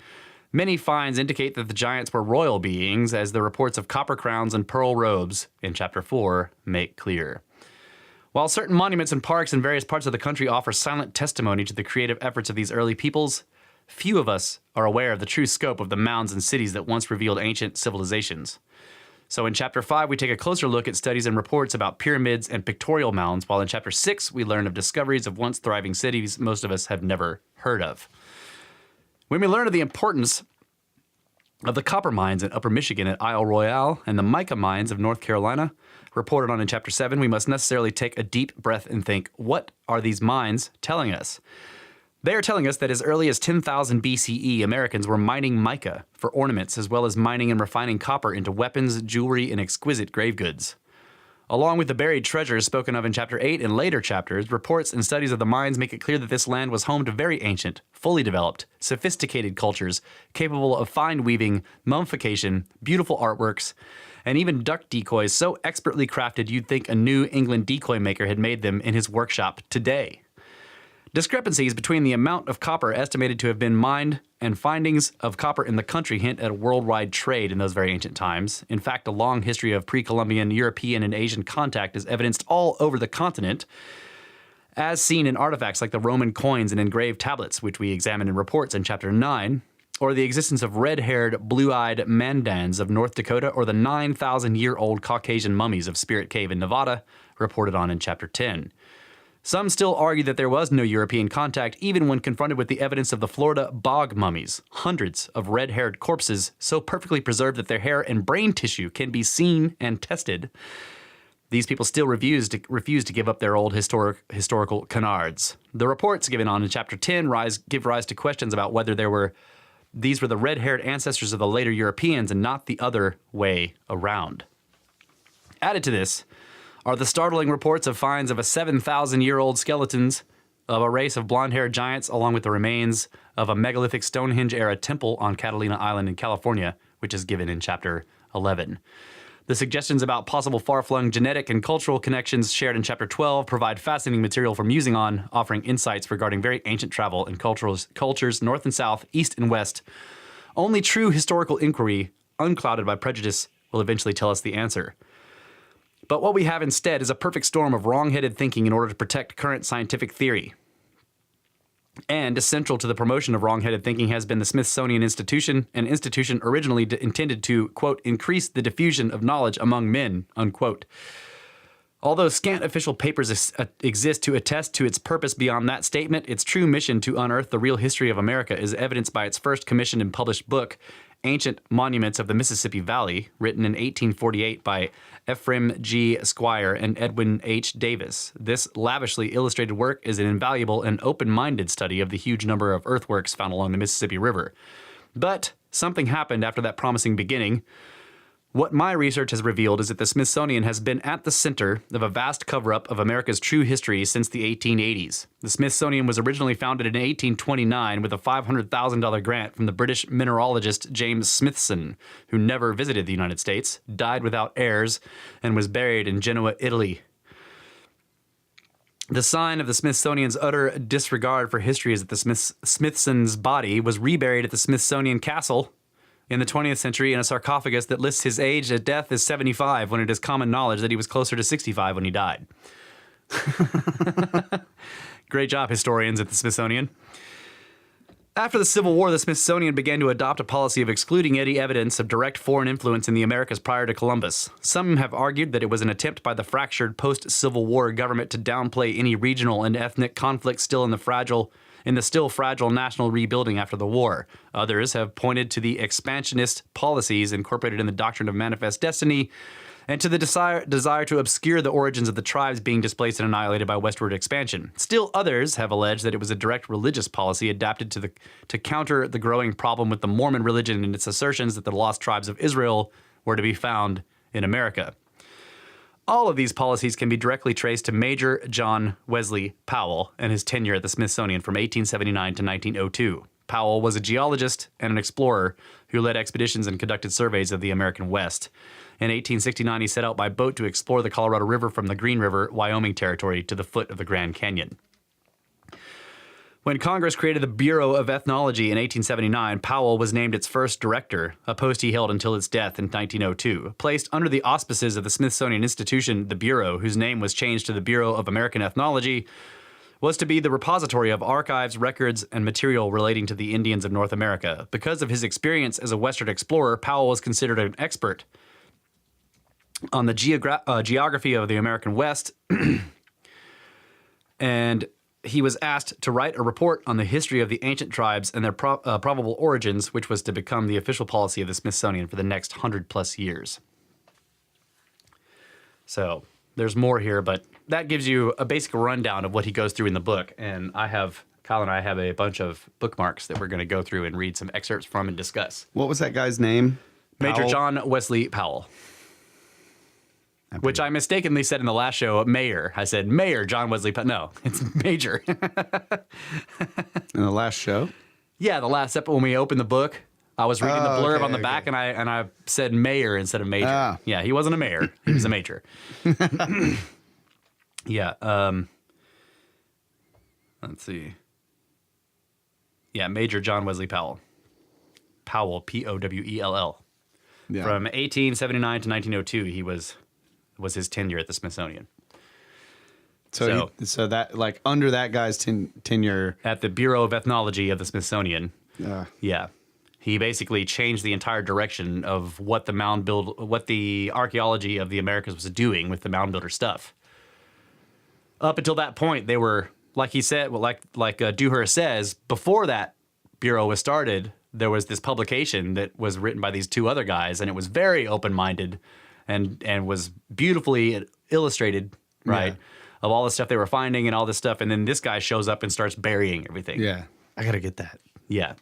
many finds indicate that the giants were royal beings, as the reports of copper crowns and pearl robes in Chapter 4 make clear. While certain monuments and parks in various parts of the country offer silent testimony to the creative efforts of these early peoples, few of us are aware of the true scope of the mounds and cities that once revealed ancient civilizations. So in Chapter 5, we take a closer look at studies and reports about pyramids and pictorial mounds, while in Chapter 6, we learn of discoveries of once thriving cities most of us have never heard of. When we learn of the importance of the copper mines in Upper Michigan at Isle Royale and the mica mines of North Carolina, reported on in Chapter 7, we must necessarily take a deep breath and think, what are these mines telling us? They are telling us that as early as 10,000 BCE, Americans were mining mica for ornaments, as well as mining and refining copper into weapons, jewelry, and exquisite grave goods. Along with the buried treasures spoken of in Chapter 8 and later chapters, reports and studies of the mines make it clear that this land was home to very ancient, fully developed, sophisticated cultures capable of fine weaving, mummification, beautiful artworks, and even duck decoys so expertly crafted you'd think a New England decoy maker had made them in his workshop today. Discrepancies between the amount of copper estimated to have been mined and findings of copper in the country hint at a worldwide trade in those very ancient times. In fact, a long history of pre-Columbian, European, and Asian contact is evidenced all over the continent, as seen in artifacts like the Roman coins and engraved tablets, which we examine in reports in Chapter 9, or the existence of red-haired, blue-eyed Mandans of North Dakota, or the 9,000-year-old Caucasian mummies of Spirit Cave in Nevada, reported on in Chapter 10. Some still argue that there was no European contact, even when confronted with the evidence of the Florida bog mummies, hundreds of red-haired corpses so perfectly preserved that their hair and brain tissue can be seen and tested. These people still refuse to give up their old historical canards. The reports given on in Chapter 10 give rise to questions about whether these were the red-haired ancestors of the later Europeans and not the other way around. Added to this are the startling reports of finds of a 7,000-year-old skeletons of a race of blonde-haired giants, along with the remains of a megalithic Stonehenge-era temple on Catalina Island in California, which is given in Chapter 11. The suggestions about possible far-flung genetic and cultural connections shared in Chapter 12 provide fascinating material for musing on, offering insights regarding very ancient travel and cultures north and south, east and west. Only true historical inquiry, unclouded by prejudice, will eventually tell us the answer. But what we have instead is a perfect storm of wrong-headed thinking in order to protect current scientific theory. And essential to the promotion of wrong-headed thinking has been the Smithsonian Institution, an institution originally intended to, quote, increase the diffusion of knowledge among men, unquote. Although scant official papers exist to attest to its purpose beyond that statement, its true mission to unearth the real history of America is evidenced by its first commissioned and published book, Ancient Monuments of the Mississippi Valley, written in 1848 by Ephraim G. Squire and Edwin H. Davis. This lavishly illustrated work is an invaluable and open-minded study of the huge number of earthworks found along the Mississippi River. But something happened after that promising beginning. What my research has revealed is that the Smithsonian has been at the center of a vast cover-up of America's true history since the 1880s. The Smithsonian was originally founded in 1829 with a $500,000 grant from the British mineralogist James Smithson, who never visited the United States, died without heirs, and was buried in Genoa, Italy. The sign of the Smithsonian's utter disregard for history is that the Smithson's body was reburied at the Smithsonian Castle in the 20th century in a sarcophagus that lists his age at death as 75, when it is common knowledge that he was closer to 65 when he died. Great job, historians at the Smithsonian. After the Civil War, the Smithsonian began to adopt a policy of excluding any evidence of direct foreign influence in the Americas prior to Columbus. Some have argued that it was an attempt by the fractured post-Civil War government to downplay any regional and ethnic conflict still in the still fragile national rebuilding after the war. Others have pointed to the expansionist policies incorporated in the doctrine of manifest destiny and to the desire to obscure the origins of the tribes being displaced and annihilated by westward expansion. Still others have alleged that it was a direct religious policy adapted to counter the growing problem with the Mormon religion and its assertions that the lost tribes of Israel were to be found in America. All of these policies can be directly traced to Major John Wesley Powell and his tenure at the Smithsonian from 1879 to 1902. Powell was a geologist and an explorer who led expeditions and conducted surveys of the American West. In 1869, he set out by boat to explore the Colorado River from the Green River, Wyoming Territory to the foot of the Grand Canyon. When Congress created the Bureau of Ethnology in 1879, Powell was named its first director, a post he held until its death in 1902. Placed under the auspices of the Smithsonian Institution, the Bureau, whose name was changed to the Bureau of American Ethnology, was to be the repository of archives, records, and material relating to the Indians of North America. Because of his experience as a Western explorer, Powell was considered an expert on the geography of the American West, and he was asked to write a report on the history of the ancient tribes and their probable origins, which was to become the official policy of the Smithsonian for the next 100+ years. So there's more here, but that gives you a basic rundown of what he goes through in the book. And Kyle and I have a bunch of bookmarks that we're going to go through and read some excerpts from and discuss. What was that guy's name? Major Powell? John Wesley Powell. Which I mistakenly said in the last show, Mayor. I said Mayor John Wesley Powell. No, it's Major. In the last show? Yeah, the last episode when we opened the book, I was reading the blurb on the back, and I said Mayor instead of Major. Ah. Yeah, he wasn't a mayor; he was a major. Yeah. Let's see. Yeah, Major John Wesley Powell. Powell, Powell. Yeah. From 1879 to 1902, he was his tenure at the Smithsonian. So that, like, under that guy's tenure At the Bureau of Ethnology of the Smithsonian. Yeah. He basically changed the entire direction of what the archaeology of the Americas was doing with the mound builder stuff. Up until that point, they were, like he said, well, like Dewhurst says, before that bureau was started, there was this publication that was written by these two other guys, and it was very open-minded and was beautifully illustrated, right, of all the stuff they were finding and all this stuff. And then this guy shows up and starts burying everything. Yeah. I got to get that. Yeah.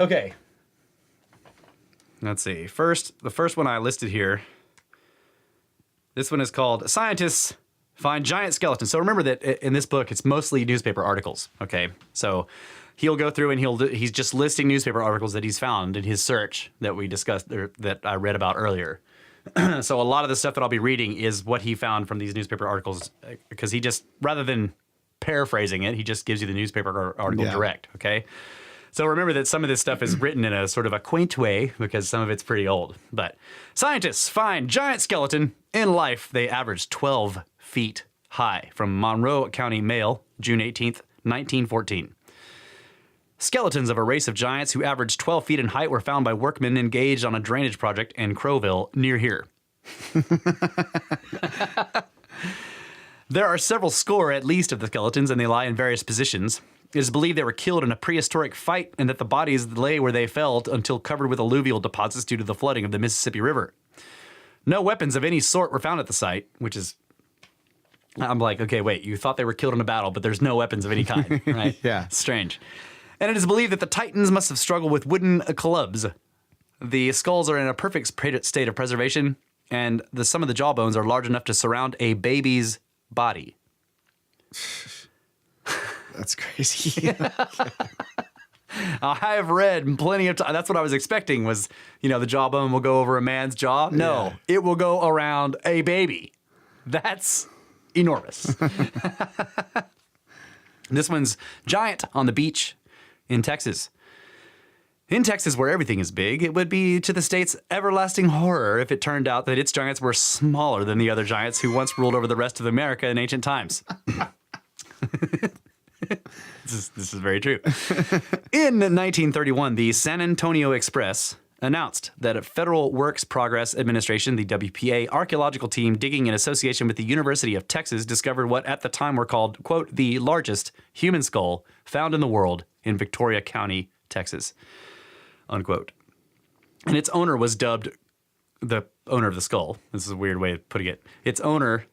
Okay. Let's see. The first one I listed here, this one is called Scientists Find Giant Skeletons. So remember that in this book, it's mostly newspaper articles, okay? So he'll go through and he's just listing newspaper articles that he's found in his search that we discussed, or that I read about earlier. So a lot of the stuff that I'll be reading is what he found from these newspaper articles, because he just, rather than paraphrasing it, he just gives you the newspaper article direct, okay? So remember that some of this stuff is written in a sort of a quaint way because some of it's pretty old. But scientists find giant skeleton in life. They averaged 12 feet high. From Monroe County Mail, June 18th, 1914. Skeletons of a race of giants who averaged 12 feet in height were found by workmen engaged on a drainage project in Crowville, near here. There are several score at least of the skeletons, and they lie in various positions. It is believed they were killed in a prehistoric fight and that the bodies lay where they fell until covered with alluvial deposits due to the flooding of the Mississippi River. No weapons of any sort were found at the site, which is... I'm like, okay, wait, you thought they were killed in a battle, but there's no weapons of any kind, right? Yeah. Strange. And it is believed that the Titans must have struggled with wooden clubs. The skulls are in a perfect state of preservation, and some of the jawbones are large enough to surround a baby's body. That's crazy. I have read plenty of times. That's what I was expecting was, the jawbone will go over a man's jaw. No, It will go around a baby. That's enormous. This one's giant on the beach in Texas. In Texas, where everything is big, it would be to the state's everlasting horror if it turned out that its giants were smaller than the other giants who once ruled over the rest of America in ancient times. This is very true. In 1931, the San Antonio Express announced that a Federal Works Progress Administration, the WPA, archaeological team digging in association with the University of Texas discovered what at the time were called, quote, the largest human skull found in the world in Victoria County, Texas, unquote. And its owner was dubbed the owner of the skull. This is a weird way of putting it. Its owner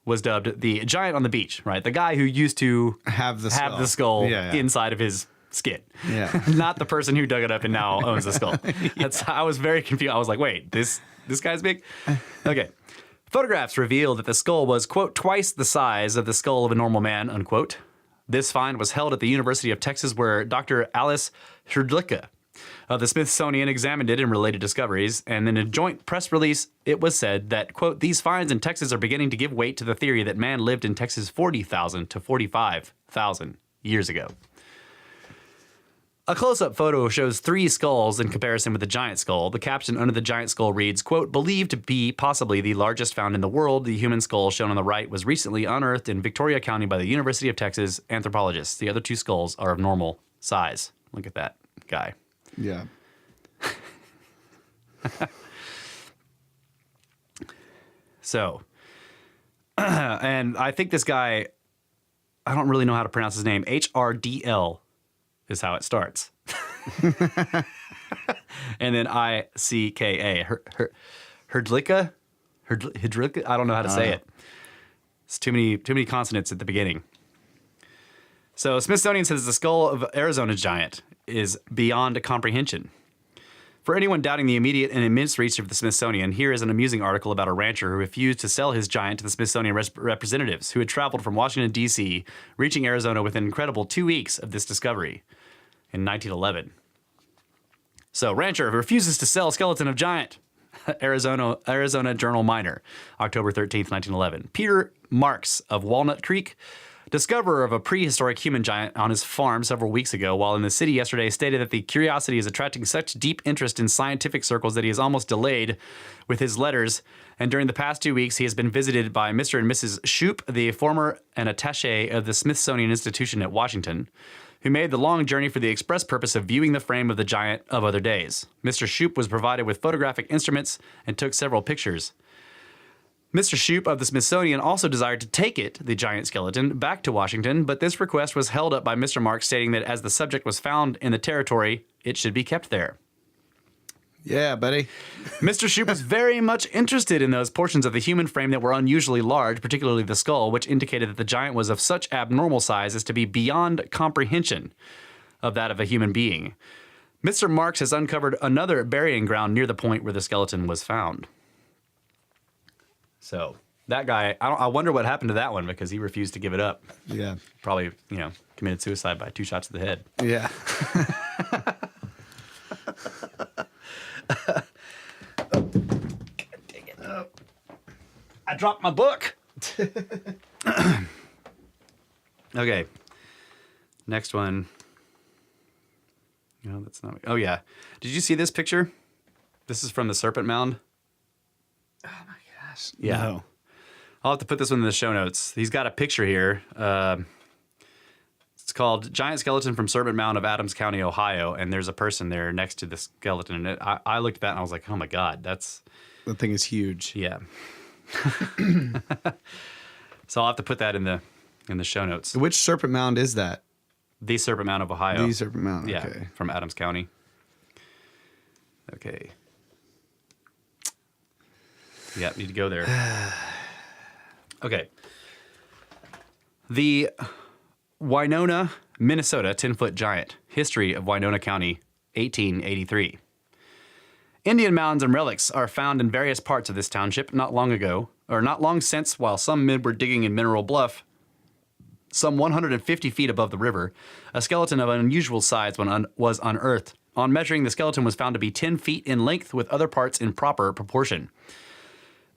was dubbed the giant on the beach, right? The guy who used to have the skull inside of his skin. Yeah. Not the person who dug it up and now owns the skull. I was very confused. I was like, wait, this guy's big? Okay. Photographs revealed that the skull was, quote, twice the size of the skull of a normal man, unquote. This find was held at the University of Texas, where Dr. Alice Hrdlicka of the Smithsonian examined it and related discoveries, and in a joint press release, it was said that, quote, these finds in Texas are beginning to give weight to the theory that man lived in Texas 40,000 to 45,000 years ago. A close-up photo shows 3 skulls in comparison with the giant skull. The caption under the giant skull reads, quote, believed to be possibly the largest found in the world. The human skull shown on the right was recently unearthed in Victoria County by the University of Texas anthropologists. The other 2 skulls are of normal size. Look at that guy. Yeah. So, and I think this guy, I don't really know how to pronounce his name. HRDL is how it starts. And then ICKA. Hrdlicka? Hrdlicka? I don't know how to say it. It's too many consonants at the beginning. So Smithsonian says the skull of Arizona's giant is beyond comprehension. For anyone doubting the immediate and immense reach of the Smithsonian, here is an amusing article about a rancher who refused to sell his giant to the Smithsonian representatives, who had traveled from Washington, D.C., reaching Arizona within an incredible 2 weeks of this discovery in 1911. So, rancher refuses to sell skeleton of giant. Arizona Journal Miner, October 13th, 1911. Peter Marks of Walnut Creek, discoverer of a prehistoric human giant on his farm several weeks ago, while in the city yesterday, stated that the curiosity is attracting such deep interest in scientific circles that he is almost delayed with his letters. And during the past 2 weeks, he has been visited by Mr. and Mrs. Shoup, the former and attaché of the Smithsonian Institution at Washington, who made the long journey for the express purpose of viewing the frame of the giant of other days. Mr. Shoup was provided with photographic instruments and took several pictures. Mr. Shoup of the Smithsonian also desired to take it, the giant skeleton, back to Washington, but this request was held up by Mr. Marks, stating that as the subject was found in the territory, it should be kept there. Yeah, buddy. Mr. Shoup was very much interested in those portions of the human frame that were unusually large, particularly the skull, which indicated that the giant was of such abnormal size as to be beyond comprehension of that of a human being. Mr. Marks has uncovered another burying ground near the point where the skeleton was found. So that guy, I wonder what happened to that one, because he refused to give it up. Yeah. Probably, committed suicide by 2 shots to the head. Yeah. I dropped my book. Okay. Next one. No, that's not. Oh, yeah. Did you see this picture? This is from the Serpent Mound. Oh, my gosh. Yeah. No. I'll have to put this one in the show notes. He's got a picture here. It's called Giant Skeleton from Serpent Mound of Adams County, Ohio. And there's a person there next to the skeleton. And I looked at that and I was like, oh, my God, that thing is huge. Yeah. So I'll have to put that in the show notes. Which Serpent Mound is that? The Serpent Mound of Ohio. The Serpent Mound, Yeah, okay. from Adams County. Okay. Yeah, need to go there. Okay. The Winona, Minnesota 10-foot giant. History of Winona County, 1883. Indian mounds and relics are found in various parts of this township not long since, while some men were digging in Mineral Bluff, some 150 feet above the river, a skeleton of unusual size was unearthed. On measuring, the skeleton was found to be 10 feet in length with other parts in proper proportion.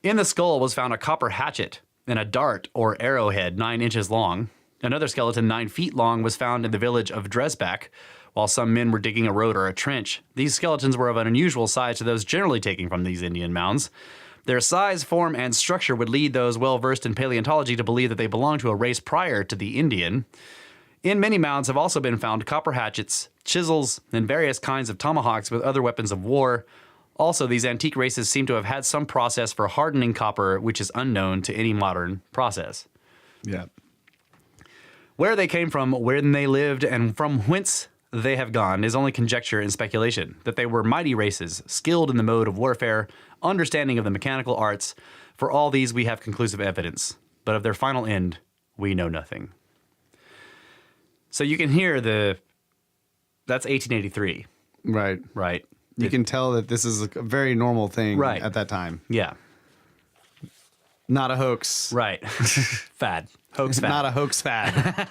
In the skull was found a copper hatchet and a dart or arrowhead 9 inches long. Another skeleton 9 feet long was found in the village of Dresbach, while some men were digging a road or a trench. These skeletons were of an unusual size to those generally taken from these Indian mounds. Their size, form, and structure would lead those well-versed in paleontology to believe that they belonged to a race prior to the Indian. In many mounds have also been found copper hatchets, chisels, and various kinds of tomahawks with other weapons of war. Also, these antique races seem to have had some process for hardening copper, which is unknown to any modern process. Yeah. Where they came from, when they lived, and from whence they have gone is only conjecture and speculation. That they were mighty races, skilled in the mode of warfare, understanding of the mechanical arts. For all these we have conclusive evidence, but of their final end we know nothing. So you can hear that's 1883. Right. Right. You can tell that this is a very normal thing Right. at that time. Yeah. Not a hoax. Right. Fad. Hoax fad. Not a hoax fad.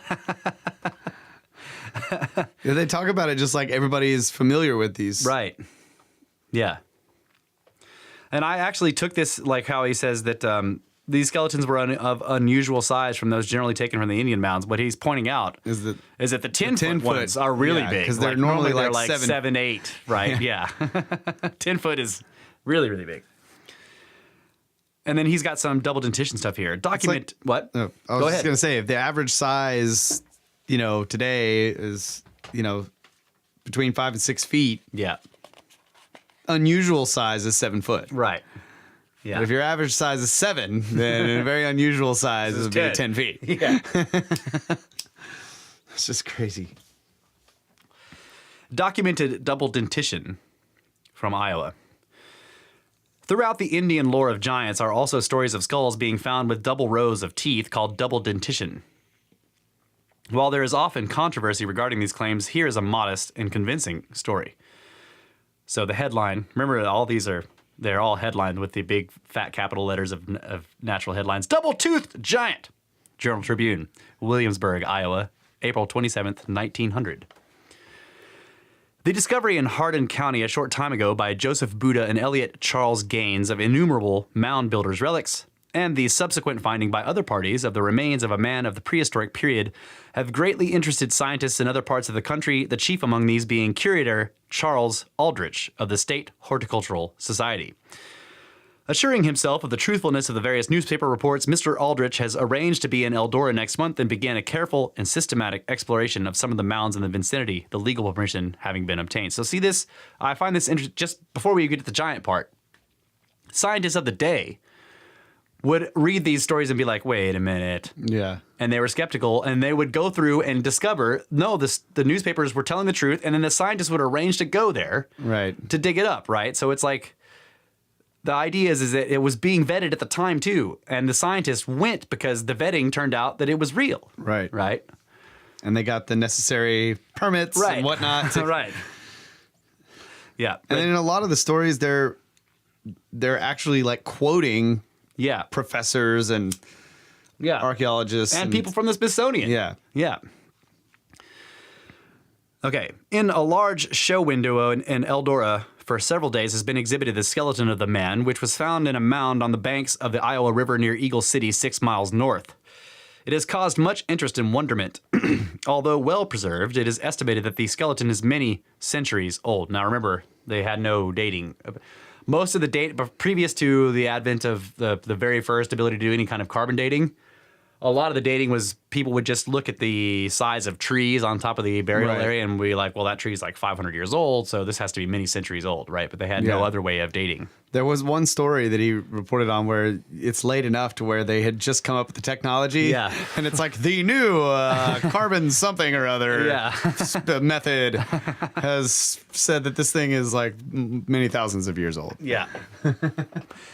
Yeah, they talk about it just like everybody is familiar with these. Right. Yeah. And I actually took this, like how he says that these skeletons were of unusual size from those generally taken from the Indian mounds. What he's pointing out is that the 10-foot ones are really big. Because they're normally like 7, 8, right? Yeah. 10 foot is really, really big. And then he's got some double dentition stuff here. Document what? I was just going to say, if the average size, today is, between 5 and 6 feet. Yeah. Unusual size is 7 foot. Right. Yeah. But if your average size is 7, then a very unusual size would be 10 feet. Yeah. It's just crazy. Documented double dentition from Iowa. Throughout the Indian lore of giants are also stories of skulls being found with double rows of teeth called double dentition. While there is often controversy regarding these claims, here is a modest and convincing story. So the headline, remember all these they're all headlined with the big fat capital letters of natural headlines. Double-toothed giant. Journal Tribune, Williamsburg, Iowa, April 27th, 1900. The discovery in Hardin County a short time ago by Joseph Buda and Elliot Charles Gaines of innumerable mound builders' relics, and the subsequent finding by other parties of the remains of a man of the prehistoric period have greatly interested scientists in other parts of the country, the chief among these being curator Charles Aldrich of the State Horticultural Society. Assuring himself of the truthfulness of the various newspaper reports, Mr. Aldrich has arranged to be in Eldora next month and began a careful and systematic exploration of some of the mounds in the vicinity, the legal permission having been obtained. So see this, I find this interesting, just before we get to the giant part. Scientists of the day would read these stories and be like, wait a minute. Yeah. And they were skeptical, and they would go through and discover, no, the newspapers were telling the truth, and then the scientists would arrange to go there to dig it up, right? So it's like, the idea is that it was being vetted at the time, too, and the scientists went because the vetting turned out that it was real. Right. Right? And they got the necessary permits and whatnot. Right. Yeah. And then in a lot of the stories, they're actually like quoting professors and archaeologists. And people from the Smithsonian. Yeah. Yeah. Okay. In a large show window in Eldora for several days has been exhibited the skeleton of the man, which was found in a mound on the banks of the Iowa River near Eagle City, 6 miles north. It has caused much interest and wonderment. Although well preserved, it is estimated that the skeleton is many centuries old. Now remember, they had no dating. Most of the date, previous to the advent of the very first ability to do any kind of carbon dating, a lot of the dating was people would just look at the size of trees on top of the burial area and be like, well, that tree's like 500 years old, so this has to be many centuries old, right? But they had no other way of dating. There was one story that he reported on where it's late enough to where they had just come up with the technology. Yeah. And it's like the new carbon something or other method has said that this thing is like many thousands of years old. Yeah.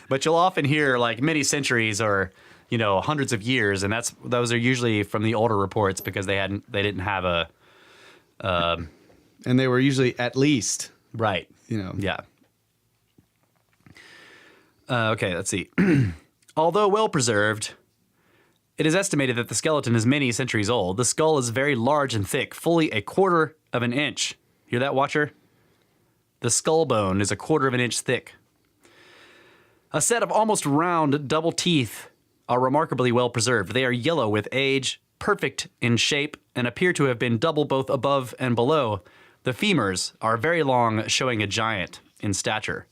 But you'll often hear like many centuries or hundreds of years, and those are usually from the older reports because they didn't have a and they were usually at least right. Yeah. Okay, let's see. Although well preserved, it is estimated that the skeleton is many centuries old. The skull is very large and thick, fully 1/4 of an inch. Hear that, watcher? The skull bone is 1/4 of an inch thick. A set of almost round double teeth are remarkably well preserved. They are yellow with age, perfect in shape, and appear to have been double both above and below. The femurs are very long, showing a giant in stature.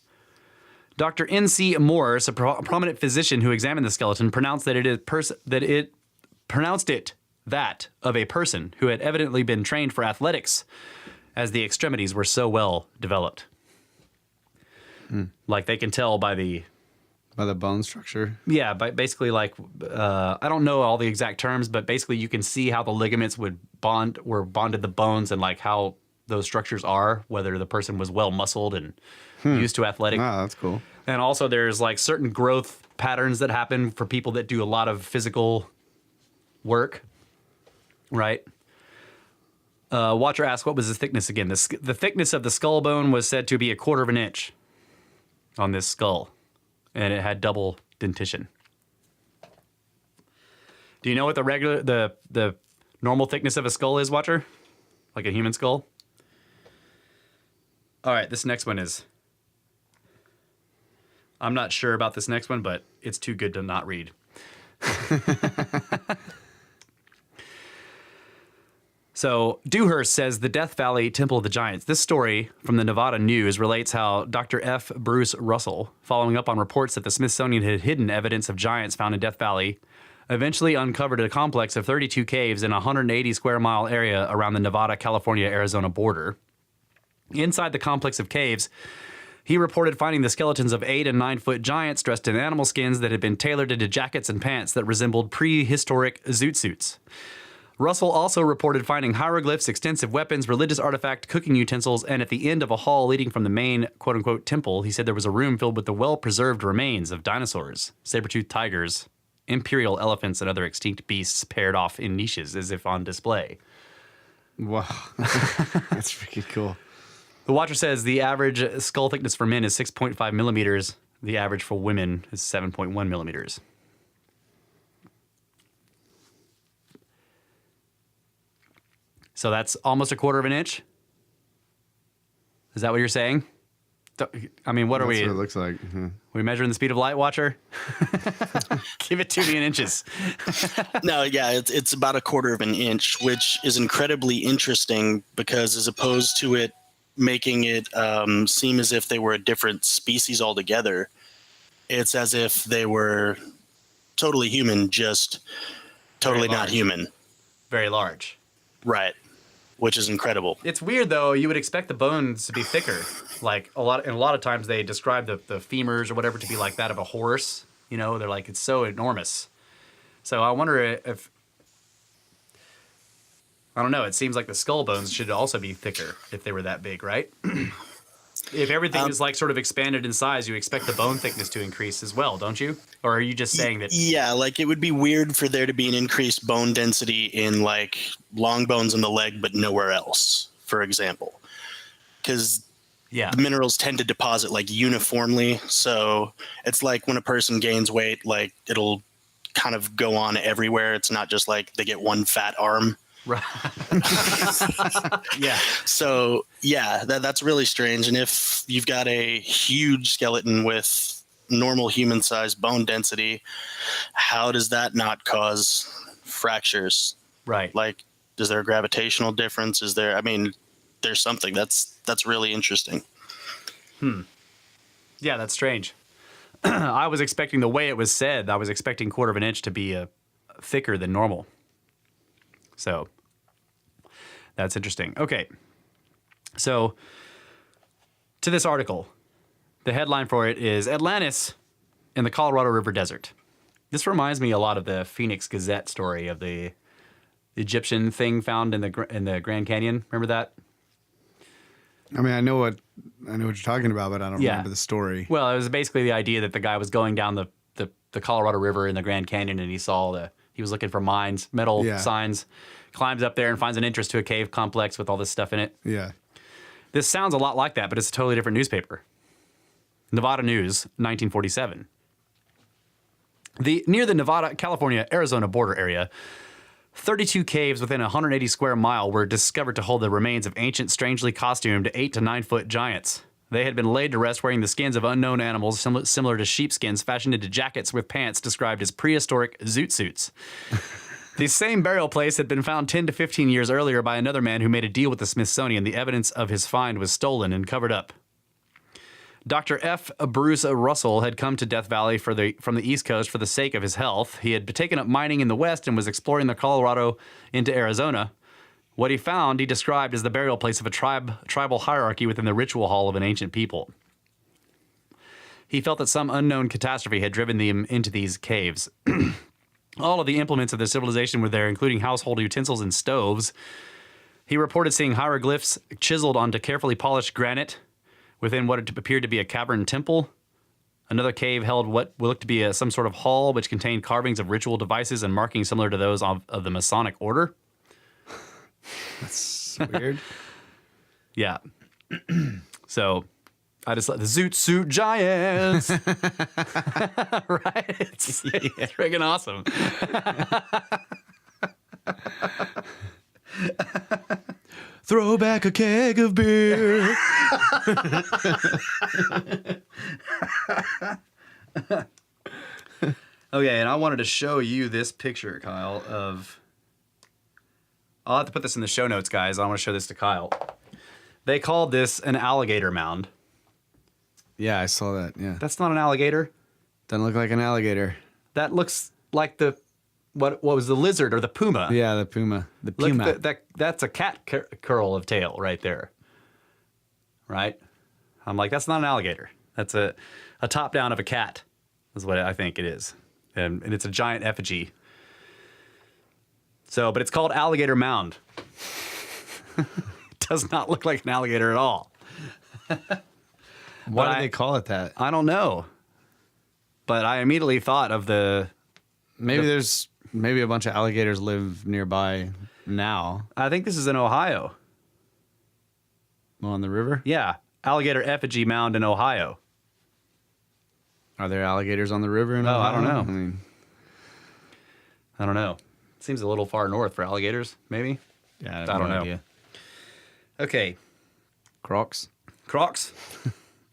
Dr. N.C. Morse, a prominent physician who examined the skeleton, pronounced that that of a person who had evidently been trained for athletics, as the extremities were so well developed. Like they can tell by the bone structure? Yeah, but basically like, I don't know all the exact terms, but basically you can see how the ligaments were bonded the bones and like how those structures are, whether the person was well muscled and used to athletic. Wow, that's cool. And also there's like certain growth patterns that happen for people that do a lot of physical work, right? Watcher asked, what was the thickness again? The thickness of the skull bone was said to be 1/4 of an inch on this skull. And it had double dentition. Do you know what the normal thickness of a skull is, watcher? Like a human skull? All right, this next one is... I'm not sure about this next one, but it's too good to not read. So, Dewhurst says the Death Valley Temple of the Giants. This story from the Nevada News relates how Dr. F. Bruce Russell, following up on reports that the Smithsonian had hidden evidence of giants found in Death Valley, eventually uncovered a complex of 32 caves in a 180 square mile area around the Nevada-California-Arizona border. Inside the complex of caves, he reported finding the skeletons of 8 and 9 foot giants dressed in animal skins that had been tailored into jackets and pants that resembled prehistoric zoot suits. Russell also reported finding hieroglyphs, extensive weapons, religious artifacts, cooking utensils, and at the end of a hall leading from the main quote-unquote temple, he said there was a room filled with the well-preserved remains of dinosaurs, saber-toothed tigers, imperial elephants, and other extinct beasts paired off in niches as if on display. Wow. That's freaking cool. The Watcher says the average skull thickness for men is 6.5 millimeters. The average for women is 7.1 millimeters. So that's almost a quarter of an inch? Is that what you're saying? I mean, what are we? That's what it looks like. Are we measuring the speed of light, Watcher? Give it to me in inches. No, yeah, it's about a quarter of an inch, which is incredibly interesting because as opposed to it making it seem as if they were a different species altogether, it's as if they were totally human, just totally not human. Very large. Right. Which is incredible. It's weird though. You would expect the bones to be thicker. Like a lot of times they describe the femurs or whatever to be like that of a horse. You know, they're like, it's so enormous. So I wonder if, I don't know. It seems like the skull bones should also be thicker if they were that big, right? If everything is like sort of expanded in size, you expect the bone thickness to increase as well, don't you? Or are you just saying that? Yeah, like it would be weird for there to be an increased bone density in like long bones in the leg, but nowhere else, for example. Because the minerals tend to deposit like uniformly. So it's like when a person gains weight, like it'll kind of go on everywhere. It's not just like they get one fat arm. Right. Yeah. So yeah, that's really strange. And if you've got a huge skeleton with normal human-sized bone density, how does that not cause fractures? Right. Like, is there a gravitational difference? Is there? I mean, there's something that's really interesting. Yeah, that's strange. I was expecting the way it was said. I was expecting quarter of an inch to be thicker than normal. So that's interesting. Okay. So to this article, the headline for it is Atlantis in the Colorado River Desert. This reminds me a lot of the Phoenix Gazette story of the Egyptian thing found in the Grand Canyon. Remember that? I mean, I know what you're talking about, but I don't remember the story. Well, it was basically the idea that the guy was going down the Colorado River in the Grand Canyon and he was looking for mines, metal signs, climbs up there and finds an entrance to a cave complex with all this stuff in it. Yeah. This sounds a lot like that, but it's a totally different newspaper. Nevada News, 1947. Near the Nevada-California-Arizona border area, 32 caves within a 180 square mile were discovered to hold the remains of ancient, strangely costumed 8 to 9 foot giants. They had been laid to rest wearing the skins of unknown animals similar to sheepskins fashioned into jackets with pants described as prehistoric zoot suits. The same burial place had been found 10 to 15 years earlier by another man who made a deal with the Smithsonian. The evidence of his find was stolen and covered up. Dr. F. Bruce Russell had come to Death Valley from the East Coast for the sake of his health. He had taken up mining in the West and was exploring the Colorado into Arizona. What he found, he described as the burial place of a tribal hierarchy within the ritual hall of an ancient people. He felt that some unknown catastrophe had driven them into these caves. All of the implements of the civilization were there, including household utensils and stoves. He reported seeing hieroglyphs chiseled onto carefully polished granite within what appeared to be a cavern temple. Another cave held what looked to be some sort of hall, which contained carvings of ritual devices and markings similar to those of the Masonic order. That's weird. Yeah. So I just like the Zoot Suit Giants. Right? It's friggin' awesome. Throw back a keg of beer. Okay, and I wanted to show you this picture, Kyle, of... I'll have to put this in the show notes, guys. I want to show this to Kyle. They called this an alligator mound. Yeah, I saw that. Yeah. That's not an alligator. Doesn't look like an alligator. That looks like what was the lizard or the puma? Yeah, the puma. The puma. That's a cat curl of tail right there. Right? I'm like, that's not an alligator. That's a top down of a cat is what I think it is. And it's a giant effigy. So, but it's called Alligator Mound. It does not look like an alligator at all. Why do they call it that? I don't know. But I immediately thought of maybe a bunch of alligators live nearby now. I think this is in Ohio. On the river? Yeah. Alligator effigy mound in Ohio. Are there alligators on the river in Ohio? I don't know. I mean, I don't know. Seems a little far north for alligators, maybe? yeah, I don't know. idea. Okay. Crocs? Crocs?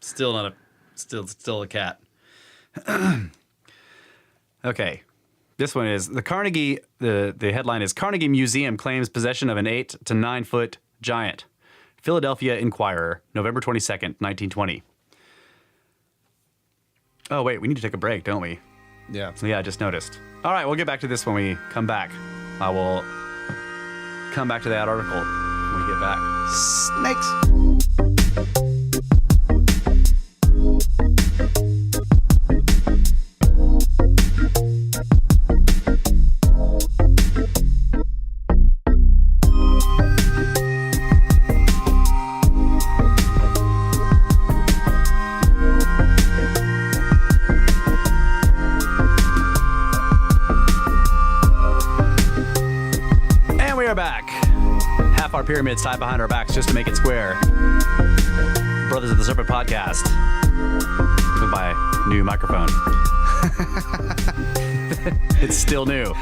Still not a still a cat. Okay. This one is the Carnegie the headline is Carnegie Museum claims possession of an 8 to 9 foot giant. Philadelphia Inquirer, November 22nd, 1920. Oh wait, we need to take a break, don't we? Yeah. Yeah, I just noticed. All right, we'll get back to this when we come back. I will come back to that article when we get back. Snakes. Back. Half our pyramids tied behind our backs just to make it square. Brothers of the Serpent podcast. With my new microphone. It's still new.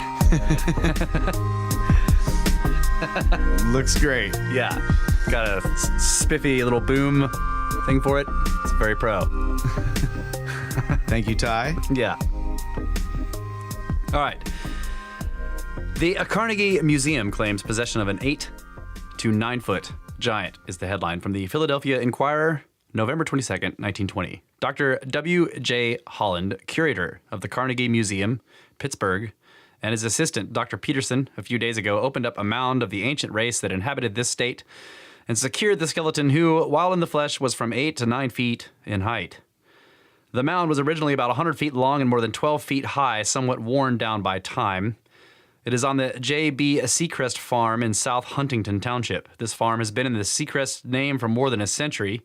Looks great. Yeah. Got a spiffy little boom thing for it. It's very pro. Thank you, Ty. Yeah. All right. The Carnegie Museum claims possession of an 8 to 9 foot giant is the headline from the Philadelphia Inquirer, November 22nd, 1920. Dr. W.J. Holland, curator of the Carnegie Museum, Pittsburgh, and his assistant, Dr. Peterson, a few days ago opened up a mound of the ancient race that inhabited this state and secured the skeleton who, while in the flesh, was from 8 to 9 feet in height. The mound was originally about 100 feet long and more than 12 feet high, somewhat worn down by time. It is on the J.B. Seacrest Farm in South Huntington Township. This farm has been in the Seacrest name for more than a century.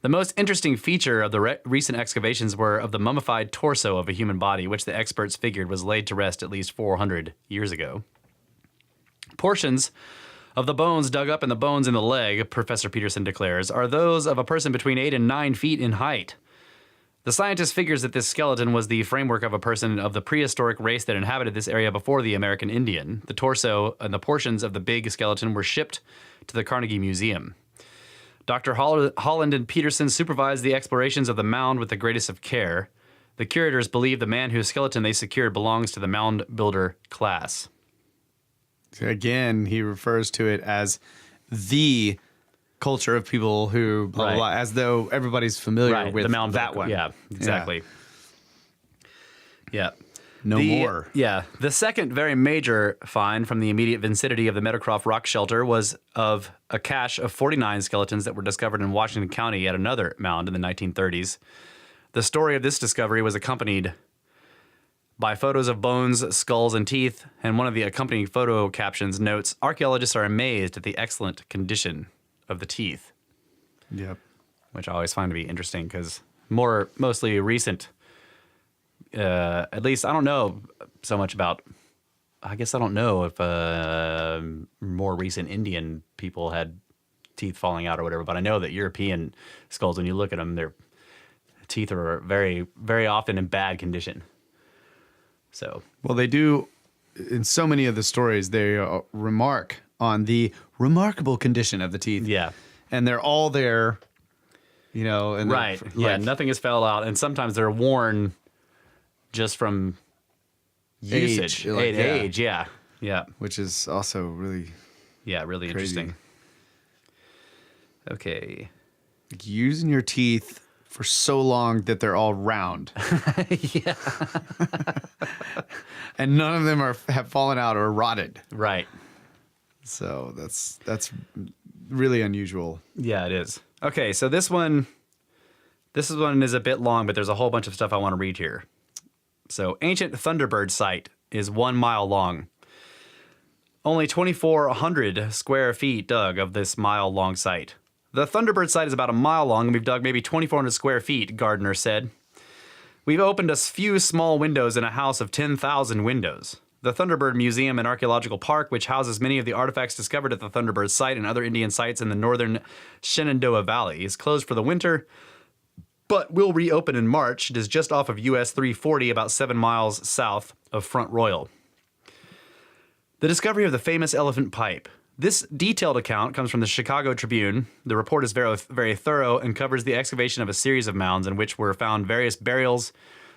The most interesting feature of the recent excavations were of the mummified torso of a human body, which the experts figured was laid to rest at least 400 years ago. Portions of the bones dug up in the bones in the leg, Professor Peterson declares, are those of a person between 8 and 9 feet in height. The scientist figures that this skeleton was the framework of a person of the prehistoric race that inhabited this area before the American Indian. The torso and the portions of the big skeleton were shipped to the Carnegie Museum. Dr. Holland and Peterson supervised the explorations of the mound with the greatest of care. The curators believe the man whose skeleton they secured belongs to the mound builder class. Again, he refers to it as the culture of people who blah, blah, blah, as though everybody's familiar with the mound that one. Yeah, exactly. Yeah. No more. Yeah. The second very major find from the immediate vicinity of the Meadowcroft Rock Shelter was of a cache of 49 skeletons that were discovered in Washington County at another mound in the 1930s. The story of this discovery was accompanied by photos of bones, skulls, and teeth, and one of the accompanying photo captions notes, archaeologists are amazed at the excellent condition of the teeth. Yep. Which I always find to be interesting because mostly recent, at least I don't know so much about, I guess I don't know if more recent Indian people had teeth falling out or whatever, but I know that European skulls, when you look at them, their teeth are very, very often in bad condition. So, well, they do, in so many of the stories, they remark on the remarkable condition of the teeth. Yeah. And they're all there, you know. And right. Yeah, nothing has fell out. And sometimes they're worn just from usage. Age, yeah. Yeah. Which is also really... Yeah, really crazy. Interesting. Okay. Like using your teeth for so long that they're all round. Yeah. And none of them have fallen out or rotted. Right. So that's really unusual. Yeah, it is. Okay, so this one is a bit long, but there's a whole bunch of stuff I want to read here. So, ancient Thunderbird site is 1 mile long. Only 2,400 square feet dug of this mile-long site. The Thunderbird site is about a mile long, and we've dug maybe 2,400 square feet, Gardner said. We've opened a few small windows in a house of 10,000 windows. The Thunderbird Museum and Archaeological Park, which houses many of the artifacts discovered at the Thunderbird site and other Indian sites in the northern Shenandoah Valley, is closed for the winter, but will reopen in March. It is just off of US 340, about 7 miles south of Front Royal. The discovery of the famous elephant pipe. This detailed account comes from the Chicago Tribune. The report is very, very thorough and covers the excavation of a series of mounds in which were found various burials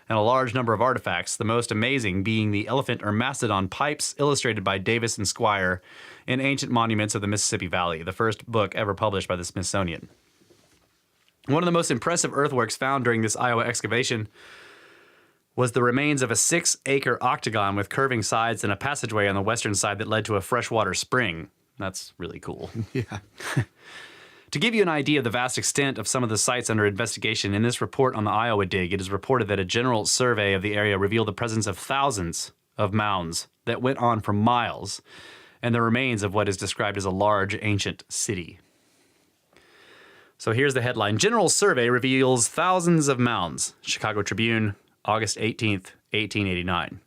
and a large number of artifacts, the most amazing being the elephant or mastodon pipes illustrated by Davis and Squire in Ancient Monuments of the Mississippi Valley, the first book ever published by the Smithsonian. One of the most impressive earthworks found during this Iowa excavation was the remains of a 6-acre octagon with curving sides and a passageway on the western side that led to a freshwater spring. That's really cool. Yeah. To give you an idea of the vast extent of some of the sites under investigation, in this report on the Iowa dig, it is reported that a general survey of the area revealed the presence of thousands of mounds that went on for miles, and the remains of what is described as a large ancient city. So here's the headline. General survey reveals thousands of mounds. Chicago Tribune, August 18th, 1889.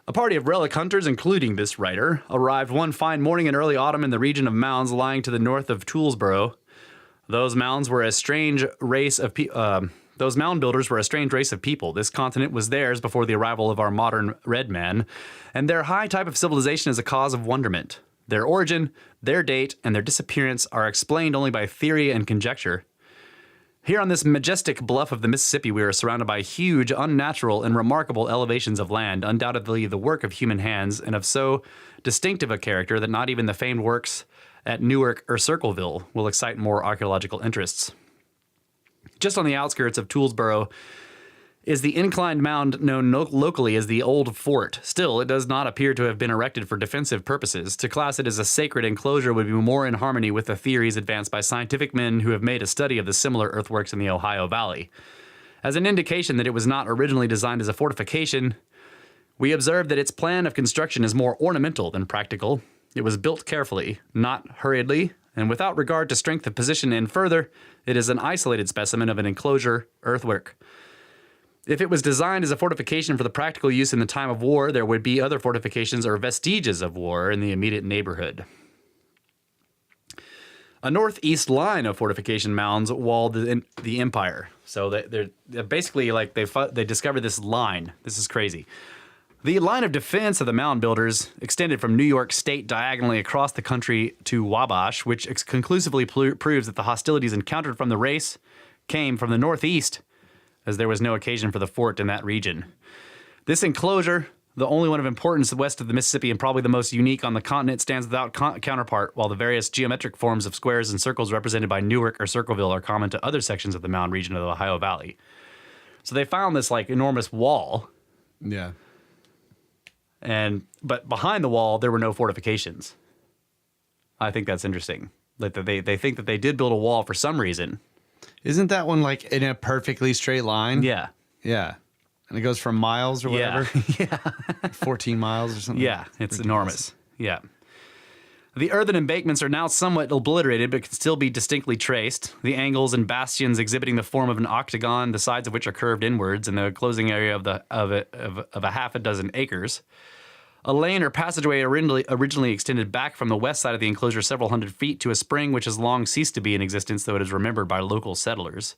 A party of relic hunters, including this writer, arrived one fine morning in early autumn in the region of mounds lying to the north of Toolsboro. Those mounds were a strange race of those mound builders were a strange race of people. This continent was theirs before the arrival of our modern red man, and their high type of civilization is a cause of wonderment. Their origin, their date, and their disappearance are explained only by theory and conjecture. Here on this majestic bluff of the Mississippi, we are surrounded by huge, unnatural, and remarkable elevations of land, undoubtedly the work of human hands, and of so distinctive a character that not even the famed works at Newark or Circleville will excite more archaeological interests. Just on the outskirts of Toolsboro is the inclined mound known locally as the Old Fort. Still, it does not appear to have been erected for defensive purposes. To class it as a sacred enclosure would be more in harmony with the theories advanced by scientific men who have made a study of the similar earthworks in the Ohio Valley. As an indication that it was not originally designed as a fortification, we observe that its plan of construction is more ornamental than practical. It was built carefully, not hurriedly, and without regard to strength of position, and further, it is an isolated specimen of an enclosure earthwork. If it was designed as a fortification for the practical use in the time of war, there would be other fortifications or vestiges of war in the immediate neighborhood. A northeast line of fortification mounds walled the empire. So they're basically like they discovered this line. This is crazy. The line of defense of the mound builders extended from New York State diagonally across the country to Wabash, which conclusively proves that the hostilities encountered from the race came from the northeast, as there was no occasion for the fort in that region. This enclosure, the only one of importance west of the Mississippi and probably the most unique on the continent, stands without counterpart, while the various geometric forms of squares and circles represented by Newark or Circleville are common to other sections of the mound region of the Ohio Valley. So they found this like enormous wall. Yeah. But behind the wall, there were no fortifications. I think that's interesting. Like they think that they did build a wall for some reason. Isn't that one like in a perfectly straight line? Yeah. Yeah. And it goes from miles or whatever? Yeah. 14 miles or something? Yeah, it's enormous. Yeah. The earthen embankments are now somewhat obliterated, but can still be distinctly traced. The angles and bastions exhibiting the form of an octagon, the sides of which are curved inwards, and the closing area of a half a dozen acres. A lane or passageway originally extended back from the west side of the enclosure several hundred feet to a spring which has long ceased to be in existence, though it is remembered by local settlers.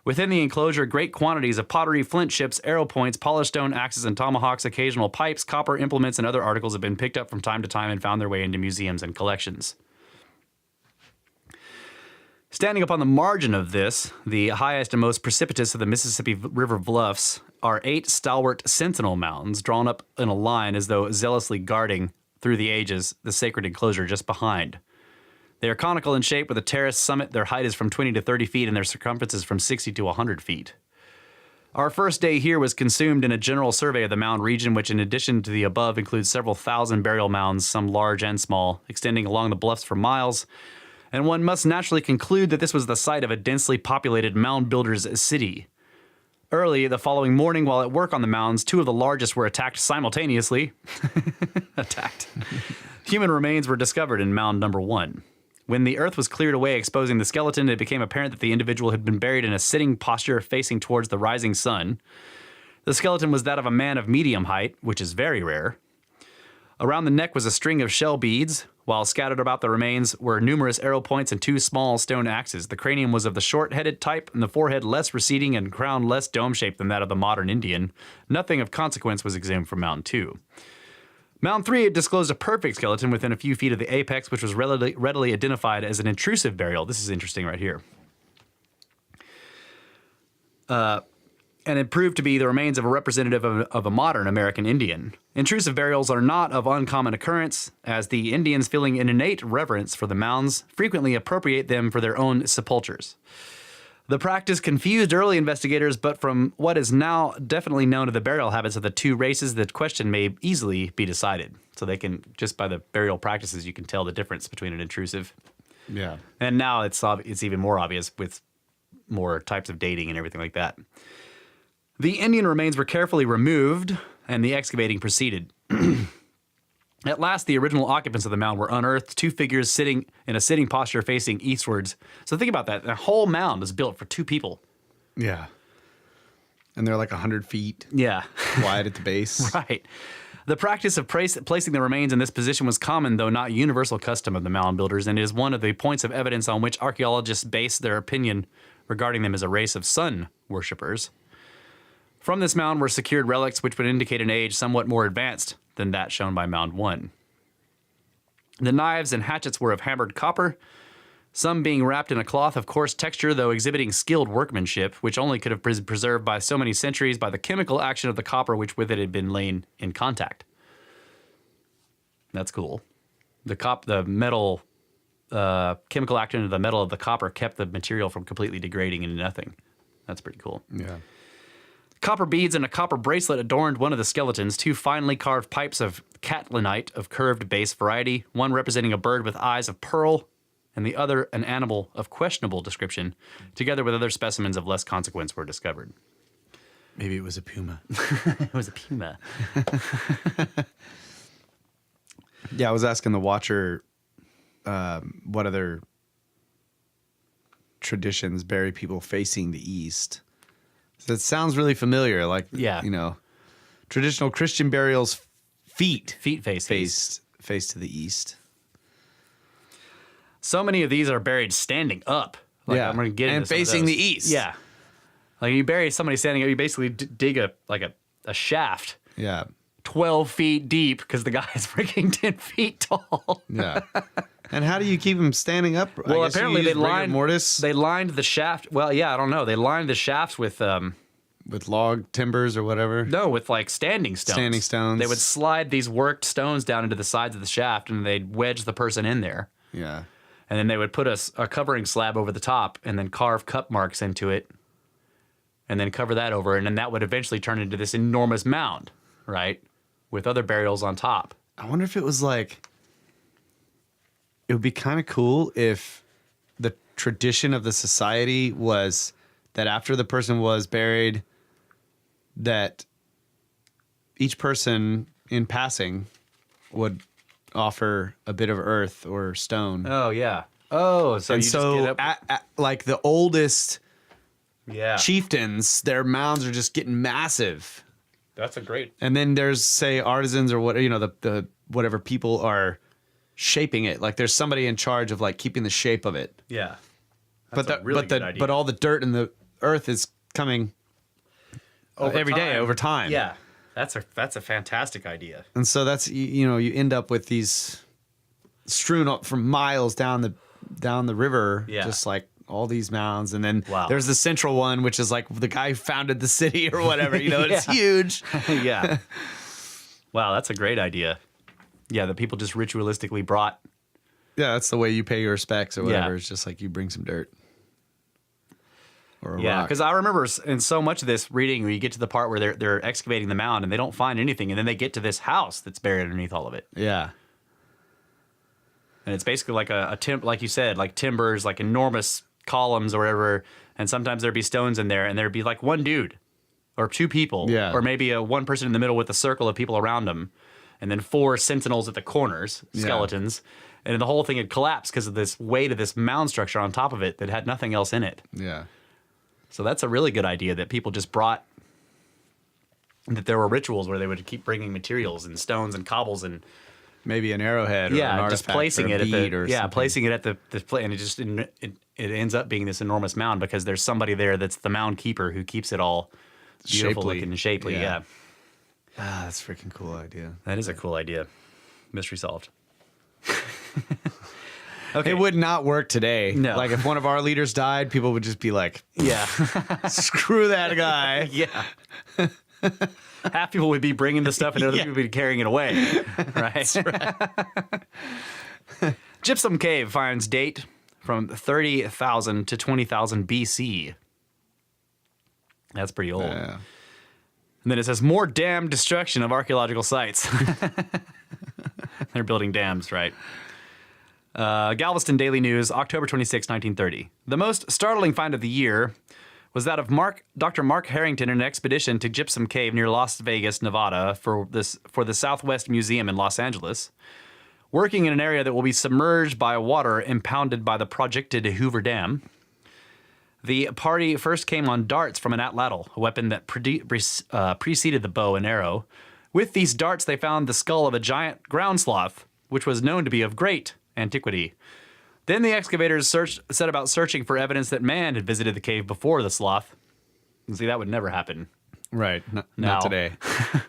Within the enclosure, great quantities of pottery, flint chips, arrow points, polished stone, axes, and tomahawks, occasional pipes, copper implements, and other articles have been picked up from time to time and found their way into museums and collections. Standing up on the margin of this, the highest and most precipitous of the Mississippi River bluffs, are 8 stalwart sentinel mounds drawn up in a line as though zealously guarding, through the ages, the sacred enclosure just behind. They are conical in shape with a terraced summit. Their height is from 20 to 30 feet and their circumference is from 60 to 100 feet. Our first day here was consumed in a general survey of the mound region, which in addition to the above includes several thousand burial mounds, some large and small, extending along the bluffs for miles, and one must naturally conclude that this was the site of a densely populated mound builders' city. Early the following morning, while at work on the mounds, 2 of the largest were attacked simultaneously. Human remains were discovered in mound number 1. When the earth was cleared away, exposing the skeleton, it became apparent that the individual had been buried in a sitting posture facing towards the rising sun. The skeleton was that of a man of medium height, which is very rare. Around the neck was a string of shell beads, while scattered about the remains were numerous arrow points and 2 small stone axes. The cranium was of the short-headed type, and the forehead less receding and crown less dome-shaped than that of the modern Indian. Nothing of consequence was exhumed from Mound 2. Mound 3 had disclosed a perfect skeleton within a few feet of the apex, which was readily identified as an intrusive burial. This is interesting right here. And it proved to be the remains of a representative of a modern American Indian. Intrusive burials are not of uncommon occurrence, as the Indians, feeling an innate reverence for the mounds, frequently appropriate them for their own sepultures. The practice confused early investigators, but from what is now definitely known of the burial habits of the two races, the question may easily be decided. So they can, just by the burial practices, you can tell the difference between an intrusive. Yeah. And now it's even more obvious with more types of dating and everything like that. The Indian remains were carefully removed, and the excavating proceeded. At last, the original occupants of the mound were unearthed, 2 figures sitting in a sitting posture facing eastwards. So think about that. The whole mound was built for 2 people. Yeah. And they're like 100 feet wide at the base. Right. The practice of placing the remains in this position was common, though not universal custom of the mound builders, and is one of the points of evidence on which archaeologists base their opinion regarding them as a race of sun worshippers. From this mound were secured relics which would indicate an age somewhat more advanced than that shown by Mound 1. The knives and hatchets were of hammered copper, some being wrapped in a cloth of coarse texture, though exhibiting skilled workmanship, which only could have been preserved by so many centuries by the chemical action of the copper which with it had been lain in contact. That's cool. The metal, chemical action of the metal of the copper kept the material from completely degrading into nothing. That's pretty cool. Yeah. Copper beads and a copper bracelet adorned one of the skeletons, 2 finely carved pipes of catlinite of curved base variety, one representing a bird with eyes of pearl, and the other an animal of questionable description, together with other specimens of less consequence, were discovered. Maybe it was a puma. It was a puma. Yeah, I was asking the watcher what other traditions bury people facing the east. So it sounds really familiar, like, you know, traditional Christian burials, feet face to the east. So many of these are buried standing up. Like, I'm going to get into and facing the east. Yeah. Like, you bury somebody standing up, you basically dig a shaft. Yeah. 12 feet deep because the guy is freaking 10 feet tall. Yeah. And how do you keep him standing up? Well, apparently they lined mortise. They lined the shaft. Well, yeah, I don't know. They lined the shafts with log timbers or whatever. No, with like standing stones. Standing stones. They would slide these worked stones down into the sides of the shaft, and they'd wedge the person in there. Yeah. And then they would put a covering slab over the top, and then carve cup marks into it, and then cover that over, and then that would eventually turn into this enormous mound, right, with other burials on top. I wonder if it was like. It would be kind of cool if the tradition of the society was that after the person was buried, that each person in passing would offer a bit of earth or stone. Oh, yeah. Oh, so and you so just get up. like the oldest Yeah. chieftains, their mounds are just getting massive. That's a great. And then there's, say, artisans or what, you know, the whatever people are shaping it. Like there's somebody in charge of like keeping the shape of it. Yeah. But all the dirt and the earth is coming every day over time. Yeah. That's a fantastic idea. And so that's, you know, you end up with these strewn up from miles down the river, just like all these mounds. And then there's the central one, which is like the guy who founded the city or whatever, you know, it's huge. Yeah. Wow, that's a great idea. Yeah, that people just ritualistically brought. Yeah, that's the way you pay your respects or whatever. It's just like you bring some dirt. Or a rock. Because I remember in so much of this reading where you get to the part where they're excavating the mound and they don't find anything, and then they get to this house that's buried underneath all of it. Yeah. And it's basically like like you said, like timbers, like enormous columns or whatever, and sometimes there'd be stones in there, and there'd be like one dude or 2 people, or maybe one person in the middle with a circle of people around him, and then 4 sentinels at the corners, skeletons, and the whole thing had collapsed because of this weight of this mound structure on top of it that had nothing else in it. Yeah. So that's a really good idea that people just brought that there were rituals where they would keep bringing materials and stones and cobbles and maybe an arrowhead or an artifact just placing or a it at bead the or something. placing it at the and it ends up being this enormous mound because there's somebody there that's the mound keeper who keeps it all beautiful looking and shapely. Yeah. Ah, that's a freaking cool idea. That is a cool idea. Mystery solved. Okay. It would not work today. No. Like if one of our leaders died, people would just be like, Yeah. screw that guy. Yeah. Half people would be bringing the stuff and other people would be carrying it away. Right? Gypsum Cave finds date from 30,000 to 20,000 BC. That's pretty old. Yeah. And then it says more dam destruction of archaeological sites. They're building dams, right? Galveston Daily News, October 26, 1930. The most startling find of the year was that of Dr. Mark Harrington in an expedition to Gypsum Cave near Las Vegas, Nevada, for the Southwest Museum in Los Angeles, working in an area that will be submerged by water impounded by the projected Hoover Dam. The party first came on darts from an atlatl, a weapon that preceded the bow and arrow. With these darts, they found the skull of a giant ground sloth, which was known to be of great antiquity. Then the excavators set about searching for evidence that man had visited the cave before the sloth. See, that would never happen. Right. Now. Not today.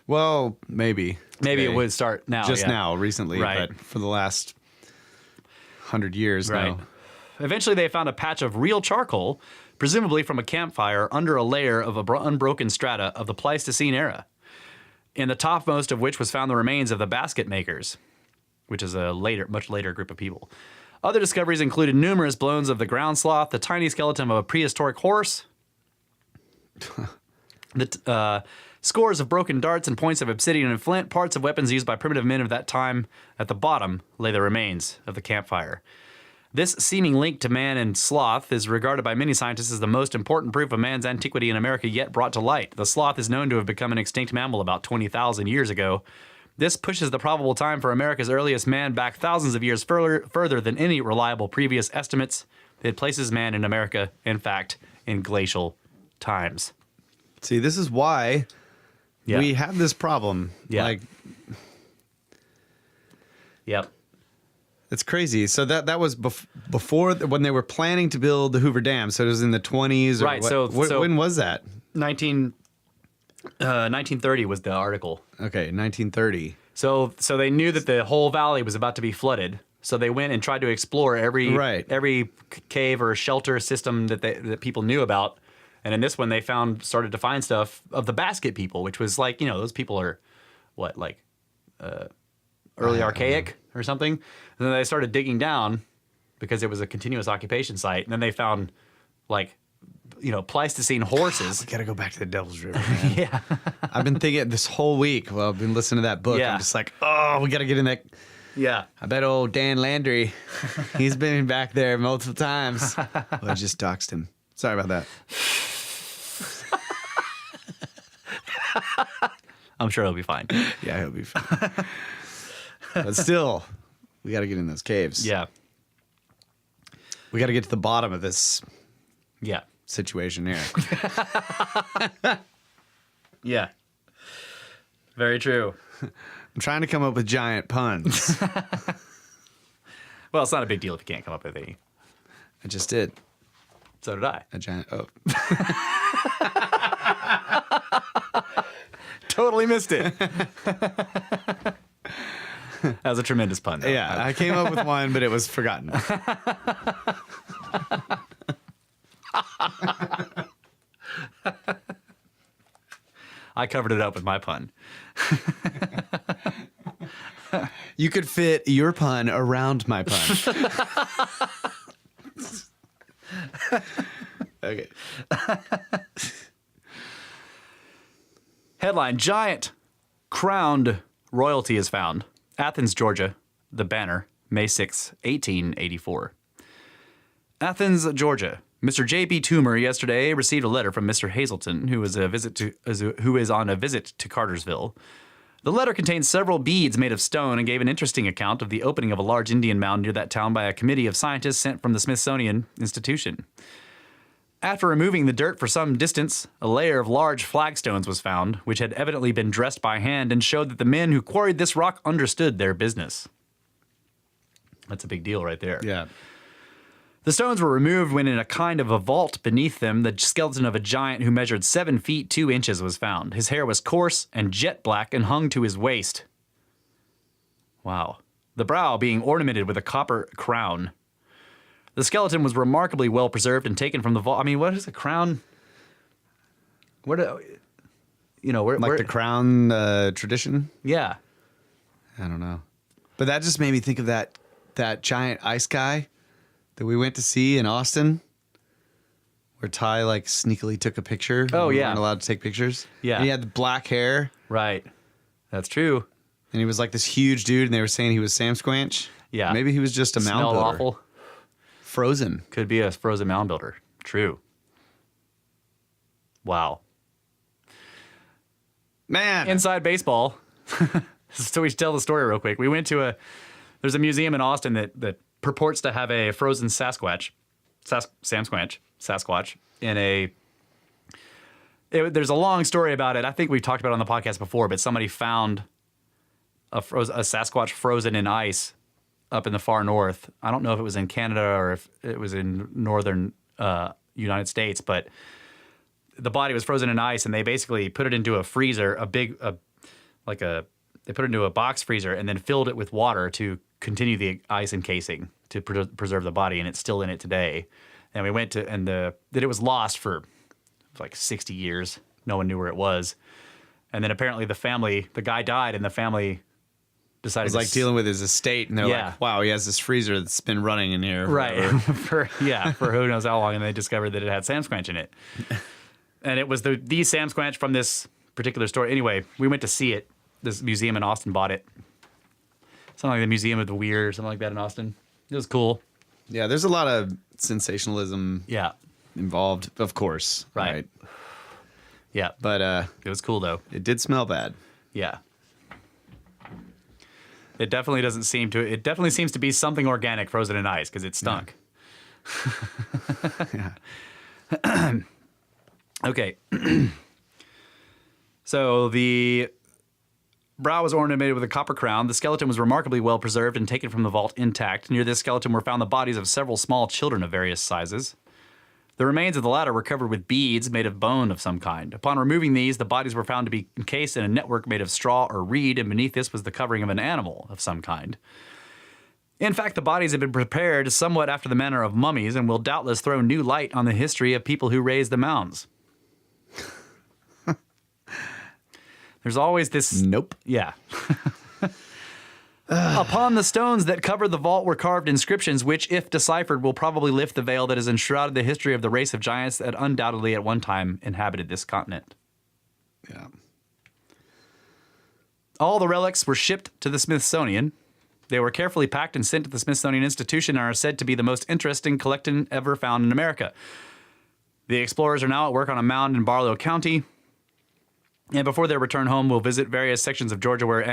Well, maybe. Maybe today. it would start now. Just now, recently. Right. But for the last 100 years Right. now. Eventually, they found a patch of real charcoal, presumably from a campfire, under a layer of unbroken strata of the Pleistocene era, in the topmost of which was found the remains of the basket makers, which is a much later group of people. Other discoveries included numerous bones of the ground sloth, the tiny skeleton of a prehistoric horse, scores of broken darts and points of obsidian and flint, parts of weapons used by primitive men of that time. At the bottom lay the remains of the campfire. This seeming link to man and sloth is regarded by many scientists as the most important proof of man's antiquity in America yet brought to light. The sloth is known to have become an extinct mammal about 20,000 years ago. This pushes the probable time for America's earliest man back thousands of years further than any reliable previous estimates. It places man in America, in fact, in glacial times. See, this is why we have this problem. Yeah. Like, Yep. it's crazy. So that was before when they were planning to build the Hoover Dam. So it was in the 20s. Or Right, what- so when was that? 1930 was the article. Okay, 1930. So they knew that the whole valley was about to be flooded. So they went and tried to explore every cave or shelter system that people knew about. And in this one, they started to find stuff of the basket people, which was like, those people are what, like early archaic or something. And then they started digging down because it was a continuous occupation site. And then they found like, Pleistocene horses. We got to go back to the Devil's River, man. Yeah. I've been thinking this whole week while I've been listening to that book. Yeah. I'm just like, we got to get in that. Yeah. I bet old Dan Landry, he's been back there multiple times. Well, I just doxed him. Sorry about that. I'm sure he'll be fine. Yeah, he'll be fine. But still, we got to get in those caves. Yeah. We got to get to the bottom of this Yeah. situation here. Yeah. Very true. I'm trying to come up with giant puns. Well, it's not a big deal if you can't come up with any. I just did. So did I. A giant. Oh. Totally missed it. That was a tremendous pun, though. Yeah, I came up with one, but it was forgotten. I covered it up with my pun. You could fit your pun around my pun. Okay. Headline: Giant crowned royalty is found. Athens, Georgia. The banner, May 6, 1884. Athens, Georgia. Mr. J.B. Toomer yesterday received a letter from Mr. Hazelton, who is on a visit to Cartersville. The letter contains several beads made of stone and gave an interesting account of the opening of a large Indian mound near that town by a committee of scientists sent from the Smithsonian Institution. After removing the dirt for some distance, a layer of large flagstones was found, which had evidently been dressed by hand and showed that the men who quarried this rock understood their business. That's a big deal right there. Yeah. The stones were removed when in a kind of a vault beneath them, the skeleton of a giant who measured 7 feet 2 inches was found. His hair was coarse and jet black and hung to his waist. Wow. The brow being ornamented with a copper crown. The skeleton was remarkably well preserved and taken from the vault. I mean, what is a crown? Where do, where the crown tradition? Yeah. I don't know. But that just made me think of that giant ice guy that we went to see in Austin, where Ty like sneakily took a picture. Oh, we yeah. weren't allowed to take pictures. Yeah. And he had the black hair. Right. That's true. And he was like this huge dude, and they were saying he was Sam Squanch. Yeah. Maybe he was just a mound Smelled builder. awful. Frozen. Could be a frozen mound builder. True. Wow. Man. Inside baseball. So we should tell the story real quick. We went to there's a museum in Austin that purports to have a frozen Sasquatch, Sasquatch in there's a long story about it. I think we've talked about it on the podcast before, but somebody found a Sasquatch frozen in ice up in the far north. I don't know if it was in Canada or if it was in northern United States, but the body was frozen in ice, and they basically put it into a freezer, they put it into a box freezer and then filled it with water to continue the ice encasing to preserve the body, and it's still in it today. And we went to, it was lost for like 60 years. No one knew where it was. And then apparently the guy died, and the family decided It was like dealing with his estate, and they're like, wow, he has this freezer that's been running in here. Right. for who knows how long, and they discovered that it had Sam Squanch in it. And it was the Sam Squanch from this particular story. Anyway, we went to see it. This museum in Austin bought it. Something like the Museum of the Weird or something like that in Austin. It was cool. Yeah, there's a lot of sensationalism involved, of course. Right. Yeah. But it was cool, though. It did smell bad. Yeah. It definitely seems to be something organic frozen in ice, because it stunk. Yeah. Okay. So the brow was ornamented with a copper crown. The skeleton was remarkably well preserved and taken from the vault intact. Near this skeleton were found the bodies of several small children of various sizes. The remains of the latter were covered with beads made of bone of some kind. Upon removing these, the bodies were found to be encased in a network made of straw or reed, and beneath this was the covering of an animal of some kind. In fact, the bodies have been prepared somewhat after the manner of mummies, and will doubtless throw new light on the history of people who raised the mounds. There's always this... Nope. Yeah. Upon the stones that covered the vault were carved inscriptions which, if deciphered, will probably lift the veil that has enshrouded the history of the race of giants that undoubtedly at one time inhabited this continent. Yeah. All the relics were shipped to the Smithsonian. They were carefully packed and sent to the Smithsonian Institution and are said to be the most interesting collection ever found in America. The explorers are now at work on a mound in Barlow County. And before their return home, we'll visit various sections of Georgia where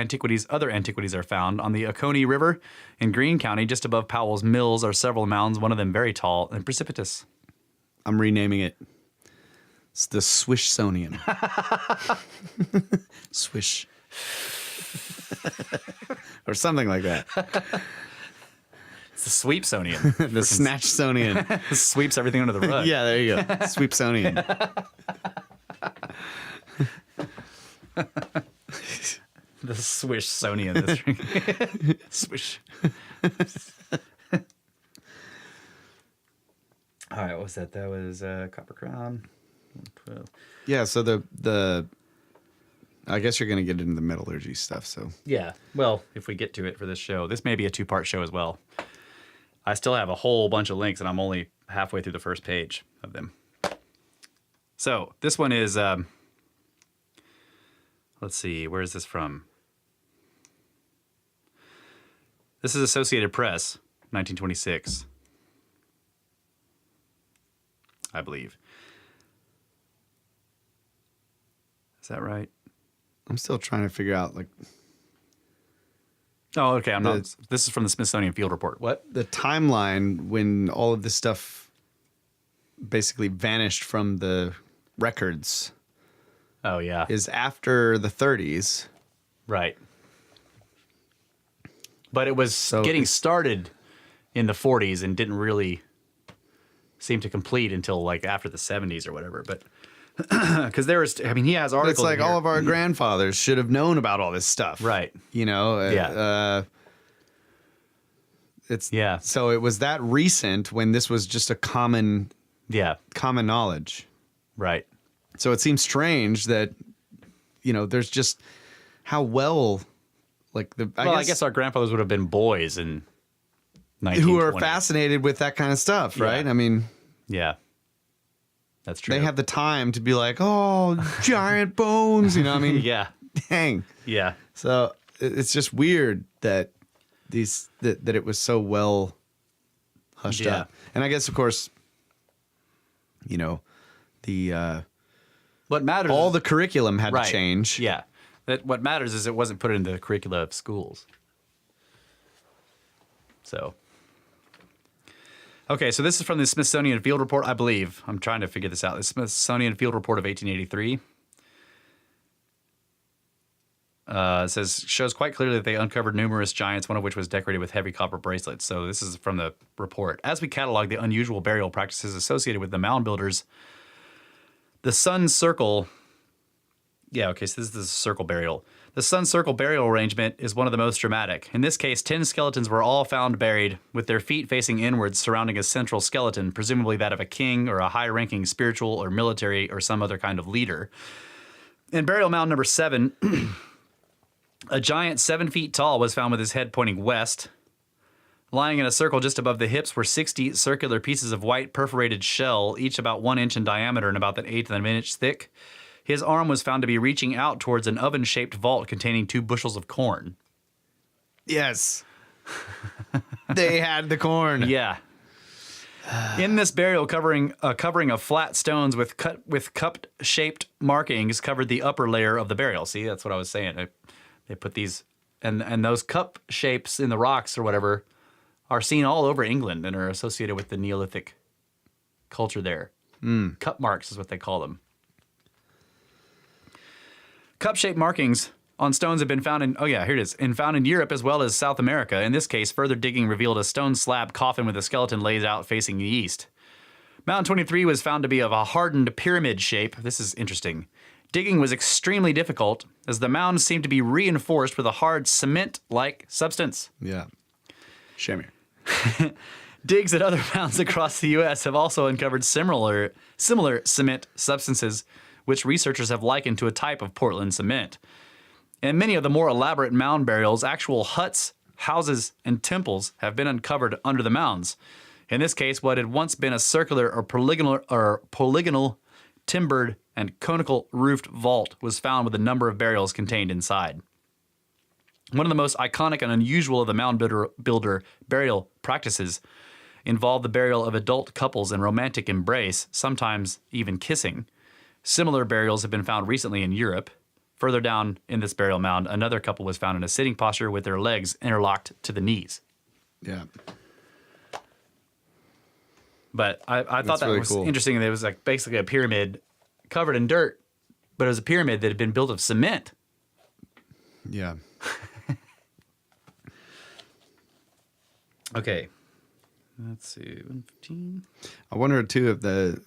other antiquities are found. On the Oconee River in Greene County, just above Powell's Mills, are several mounds, one of them very tall and precipitous. I'm renaming it. It's the Swishsonian. Swish. Or something like that. It's the Sweepsonian. The Snatchsonian. Sweeps everything under the rug. Yeah, there you go. Sweepsonian. The Swishsonian. Swish. All right, what was that? That was Copper Crown. Yeah, so the I guess you're going to get into the metallurgy stuff, so. Yeah, well, if we get to it for this show. This may be a two-part show as well. I still have a whole bunch of links, and I'm only halfway through the first page of them. So, this one is, let's see, where is this from? This is Associated Press, 1926, I believe. Is that right? I'm still trying to figure out, like... Oh, okay, this is from the Smithsonian Field Report. What? The timeline when all of this stuff basically vanished from the records. Oh, yeah. Is after the 30s. Right. But it was getting started in the 40s and didn't really seem to complete until like after the 70s or whatever. But because there was, I mean, he has articles. It's like all of our grandfathers should have known about all this stuff. Right. You know? So it was that recent when this was just a common knowledge. Right. So it seems strange that, you know, there's just how well, like I guess our grandfathers would have been boys in 1920. who are fascinated with that kind of stuff, right? Yeah. I mean, yeah, that's true. They have the time to be like, oh, giant bones, you know? I mean, yeah, dang, yeah. So it's just weird that that it was so well hushed up, and I guess of course, you know, what matters. All the curriculum had to change. Yeah. What matters is it wasn't put into the curricula of schools. So. Okay, so this is from the Smithsonian Field Report, I believe. I'm trying to figure this out. The Smithsonian Field Report of 1883. It says, shows quite clearly that they uncovered numerous giants, one of which was decorated with heavy copper bracelets. So this is from the report. As we catalog the unusual burial practices associated with the mound builders, the sun circle... Yeah, okay, so this is the circle burial. The sun circle burial arrangement is one of the most dramatic. In this case, 10 skeletons were all found buried, with their feet facing inwards surrounding a central skeleton, presumably that of a king or a high-ranking spiritual or military or some other kind of leader. In burial mound number 7, a giant 7 feet tall was found with his head pointing west. Lying in a circle just above the hips were 60 circular pieces of white perforated shell, each about 1 inch in diameter and about an eighth of an inch thick. His arm was found to be reaching out towards an oven-shaped vault containing 2 bushels of corn. Yes. They had the corn. Yeah. In this burial, covering of flat stones with cup-shaped markings covered the upper layer of the burial. See, that's what I was saying. They put these, and those cup shapes in the rocks or whatever are seen all over England and are associated with the Neolithic culture there. Cup marks is what they call them. Cup-shaped markings on stones have been found found in Europe as well as South America. In this case, further digging revealed a stone slab coffin with a skeleton laid out facing the east. Mound 23 was found to be of a hardened pyramid shape. This is interesting. Digging was extremely difficult, as the mound seemed to be reinforced with a hard cement-like substance. Yeah. Shame here. Digs at other mounds across the U.S. have also uncovered similar cement substances, which researchers have likened to a type of Portland cement. In many of the more elaborate mound burials, actual huts, houses, and temples have been uncovered under the mounds. In this case, what had once been a circular or polygonal timbered and conical roofed vault was found with a number of burials contained inside. One of the most iconic and unusual of the mound builder burial practices involved the burial of adult couples in romantic embrace, sometimes even kissing. Similar burials have been found recently in Europe. Further down in this burial mound, another couple was found in a sitting posture with their legs interlocked to the knees. Yeah. But I thought that really was cool. Interesting. It was like basically a pyramid covered in dirt, but it was a pyramid that had been built of cement. Yeah. Okay. Let's see. 115. I wonder too if there's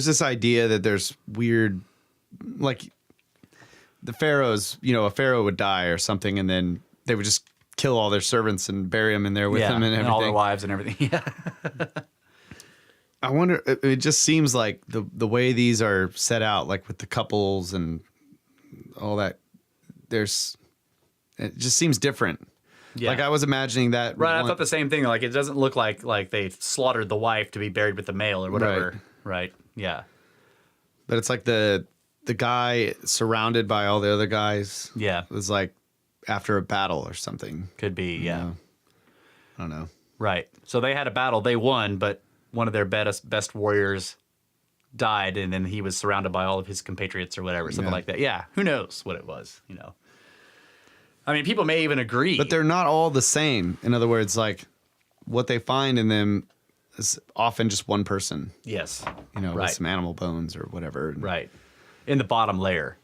this idea that there's weird, like the pharaohs, a pharaoh would die or something, and then they would just kill all their servants and bury them in there with them and everything. And all their wives and everything. Yeah. I wonder, it just seems like the way these are set out, like with the couples and all that, it just seems different. Yeah. Like I was imagining that. Right, I thought the same thing. Like it doesn't look like they slaughtered the wife to be buried with the male or whatever. Right. Yeah. But it's like the guy surrounded by all the other guys. Yeah. Was like after a battle or something. Could be, yeah. I don't know. Right. So they had a battle, they won, but one of their best warriors died, and then he was surrounded by all of his compatriots or whatever, something like that. Yeah. Who knows what it was, I mean, people may even agree. But they're not all the same. In other words, like what they find in them, is often just one person. Yes. With some animal bones or whatever. Right. In the bottom layer.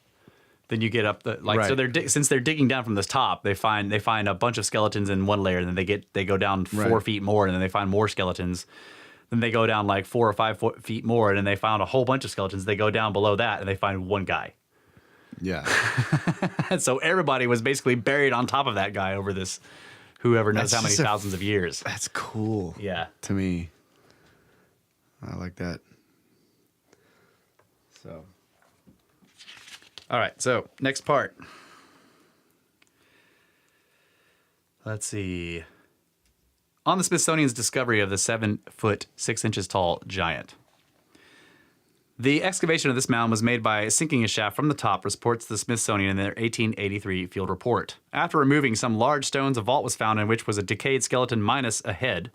Then you get up so since they're digging down from the top, they find a bunch of skeletons in one layer, and then they go down 4 feet more, and then they find more skeletons. Then they go down like 4 or 5 feet more, and then they found a whole bunch of skeletons. They go down below that, and they find one guy. Yeah. And so everybody was basically buried on top of that guy over this, whoever knows how many thousands of years. That's cool. Yeah. To me. I like that. So. All right. So next part. Let's see. On the Smithsonian's discovery of the 7 foot 6 inches tall giant. The excavation of this mound was made by sinking a shaft from the top, reports the Smithsonian in their 1883 field report. After removing some large stones, a vault was found in which was a decayed skeleton minus a head.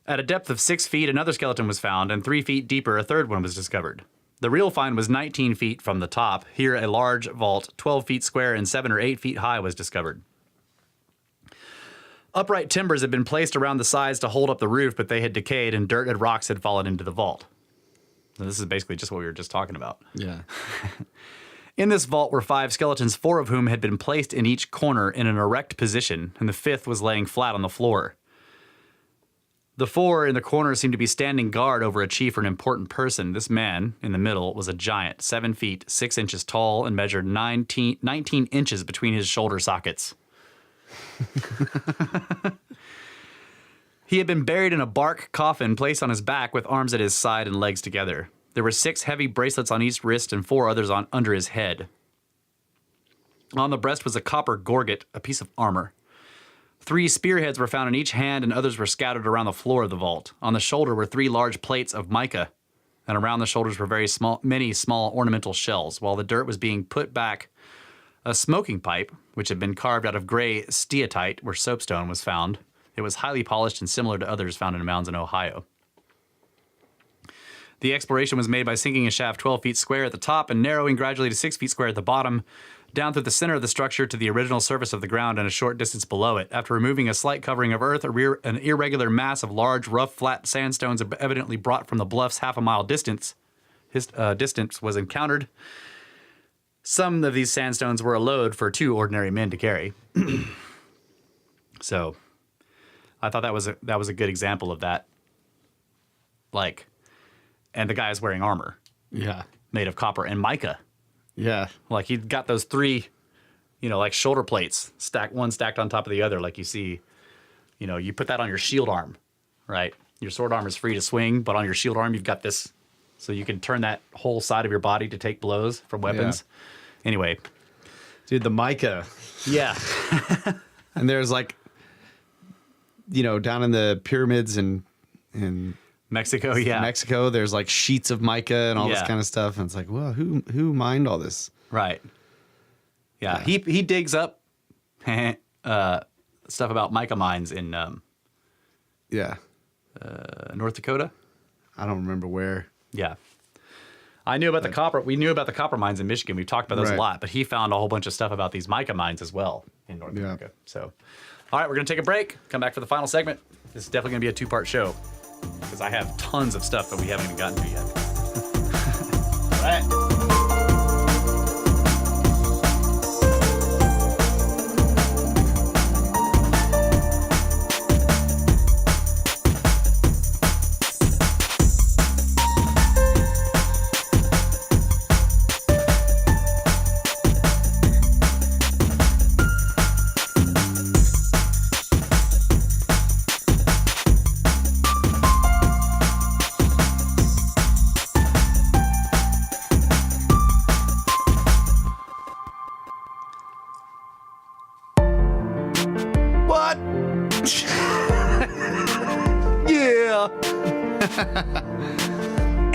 At a depth of 6 feet, another skeleton was found, and 3 feet deeper, a third one was discovered. The real find was 19 feet from the top. Here, a large vault, 12 feet square and 7 or 8 feet high, was discovered. Upright timbers had been placed around the sides to hold up the roof, but they had decayed and dirt and rocks had fallen into the vault. So this is basically just what we were just talking about. Yeah. In this vault were 5 skeletons, 4 of whom had been placed in each corner in an erect position, and the 5th was laying flat on the floor. The 4 in the corner seemed to be standing guard over a chief or an important person. This man, in the middle, was a giant, 7 feet, 6 inches tall, and measured 19 inches between his shoulder sockets. He had been buried in a bark coffin placed on his back with arms at his side and legs together. There were 6 heavy bracelets on each wrist and 4 others under his head. On the breast was a copper gorget, a piece of armor. 3 spearheads were found in each hand, and others were scattered around the floor of the vault. On the shoulder were 3 large plates of mica, and around the shoulders were many small ornamental shells. While the dirt was being put back, a smoking pipe, which had been carved out of gray steatite, where soapstone was found. It was highly polished and similar to others found in mounds in Ohio. The exploration was made by sinking a shaft 12 feet square at the top and narrowing gradually to 6 feet square at the bottom, down through the center of the structure to the original surface of the ground and a short distance below it. After removing a slight covering of earth, an irregular mass of large, rough, flat sandstones evidently brought from the bluffs half a mile distance was encountered. Some of these sandstones were a load for 2 ordinary men to carry. So I thought that was a good example of that. And the guy is wearing armor. Yeah. Made of copper and mica. Yeah. He got those 3, shoulder plates, stacked on top of the other, like you see. You put that on your shield arm, right? Your sword arm is free to swing, but on your shield arm, you've got this, so you can turn that whole side of your body to take blows from weapons. Yeah. Anyway. Dude, the mica. Yeah. And there's down in the pyramids in Mexico, yeah. Mexico, there's sheets of mica and all this kind of stuff. And it's like, well, who mined all this? Right. Yeah. He digs up stuff about mica mines in North Dakota. I don't remember where. Yeah. I knew about the copper. We knew about the copper mines in Michigan. We've talked about those a lot, but he found a whole bunch of stuff about these mica mines as well in North America. So, all right, we're going to take a break. Come back for the final segment. This is definitely going to be a 2-part show because I have tons of stuff that we haven't even gotten to yet. All right.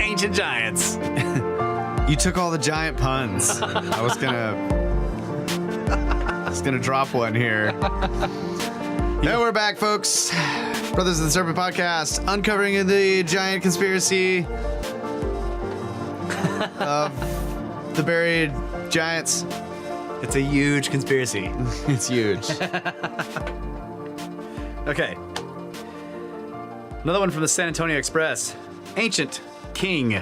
Ancient giants. You took all the giant puns. I was gonna drop one here. Now we're back, folks. Brothers of the Serpent podcast, uncovering the giant conspiracy of the buried giants. It's a huge conspiracy. It's huge. Okay. Another one from the San Antonio Express. Ancient king.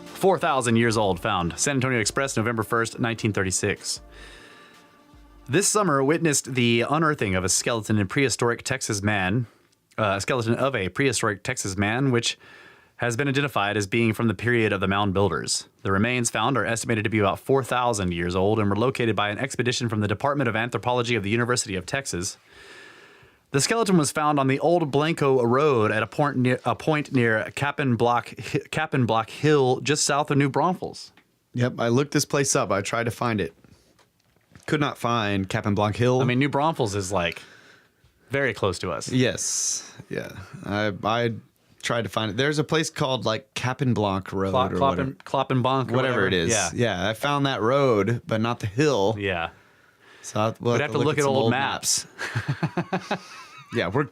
4,000 years old found. San Antonio Express, November 1st, 1936. This summer witnessed the unearthing of a skeleton in prehistoric Texas man. A skeleton of a prehistoric Texas man, which has been identified as being from the period of the Mound Builders. The remains found are estimated to be about 4,000 years old and were located by an expedition from the Department of Anthropology of the University of Texas. The skeleton was found on the old Blanco Road at a point near Cap'n Block Hill, just south of New Braunfels. Yep, I looked this place up. I tried to find it. Could not find Cap'n Block Hill. I mean, New Braunfels is like very close to us. Yes, yeah. I tried to find it. There's a place called like Cap'n Block Road or Kloppenbonk or whatever it is. Yeah, I found that road, but not the hill. Yeah. So we'd have to look at old maps. Yeah, we're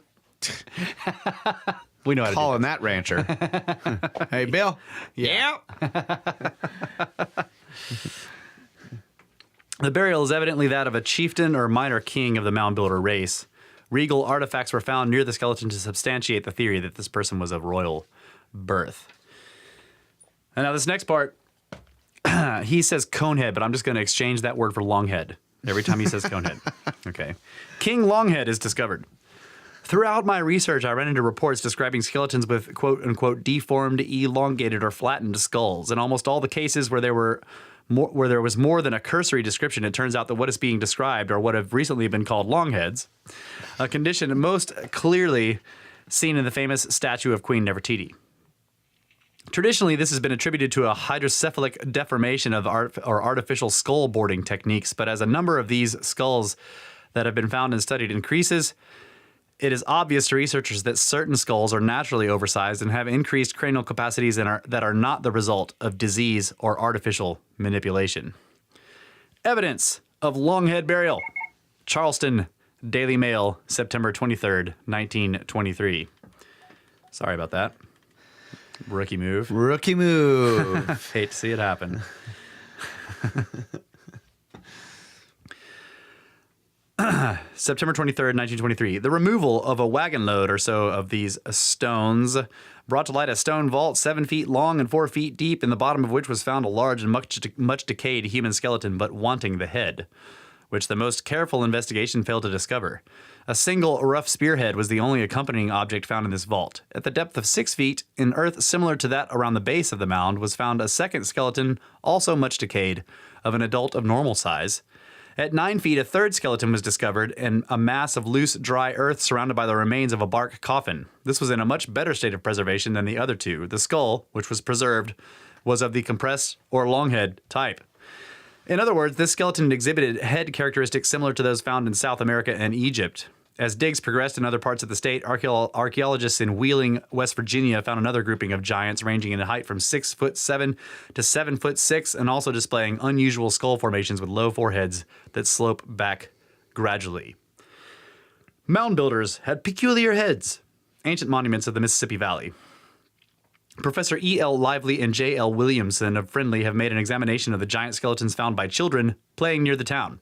we know how to calling that rancher. Hey, Bill. Yeah. The burial is evidently that of a chieftain or minor king of the Mound Builder race. Regal artifacts were found near the skeleton to substantiate the theory that this person was of royal birth. And now this next part, he says conehead, but I'm just going to exchange that word for longhead every time he says conehead. Okay. King Longhead is discovered. Throughout my research, I ran into reports describing skeletons with quote-unquote deformed, elongated, or flattened skulls. In almost all the cases where there was more than a cursory description, it turns out that what is being described are what have recently been called longheads, a condition most clearly seen in the famous statue of Queen Nefertiti. Traditionally, this has been attributed to a hydrocephalic deformation of artificial skull boarding techniques, but as a number of these skulls that have been found and studied increases, it is obvious to researchers that certain skulls are naturally oversized and have increased cranial capacities that are not the result of disease or artificial manipulation. Evidence of longhead burial. Charleston Daily Mail, September 23rd, 1923. Sorry about that. Rookie move. Hate to see it happen. September 23rd, 1923. The removal of a wagon load or so of these stones brought to light a stone vault 7 feet long and 4 feet deep, in the bottom of which was found a large and much decayed human skeleton, but wanting the head, which the most careful investigation failed to discover. A single rough spearhead was the only accompanying object found in this vault. At the depth of 6 feet, in earth similar to that around the base of the mound, was found a second skeleton, also much decayed, of an adult of normal size. At 9 feet, a third skeleton was discovered in a mass of loose, dry earth surrounded by the remains of a bark coffin. This was in a much better state of preservation than the other two. The skull, which was preserved, was of the compressed or longhead type. In other words, this skeleton exhibited head characteristics similar to those found in South America and Egypt. As digs progressed in other parts of the state, archaeologists in Wheeling, West Virginia, found another grouping of giants ranging in height from 6'7" to 7'6", and also displaying unusual skull formations with low foreheads that slope back gradually. Mound builders had peculiar heads. Ancient monuments of the Mississippi Valley. Professor E.L. Lively and J.L. Williamson of Friendly have made an examination of the giant skeletons found by children playing near the town.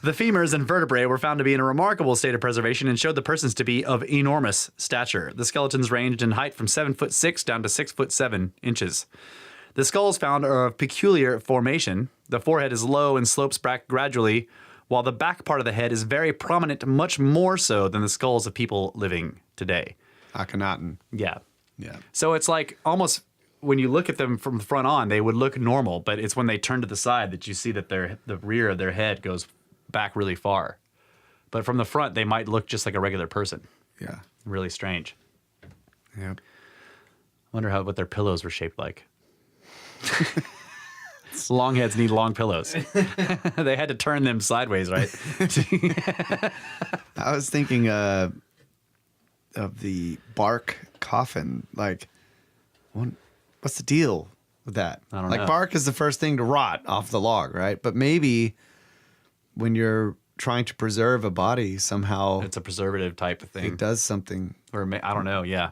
The femurs and vertebrae were found to be in a remarkable state of preservation and showed the persons to be of enormous stature. The skeletons ranged in height from 7'6" down to 6'7" inches. The skulls found are of peculiar formation. The forehead is low and slopes back gradually, while the back part of the head is very prominent, much more so than the skulls of people living today. Akhenaten. Yeah. Yeah. So it's like almost when you look at them from the front on, they would look normal, but it's when they turn to the side that you see that the rear of their head goes back really far. But from the front, they might look just like a regular person. Yeah. Really strange. Yep. Wonder what their pillows were shaped like. Long heads need long pillows. They had to turn them sideways, right? I was thinking of the bark coffin. Like, what's the deal with that? I don't know. Like, bark is the first thing to rot off the log, right? But maybe when you're trying to preserve a body, somehow it's a preservative type of thing. It does something. Or I don't know. Yeah.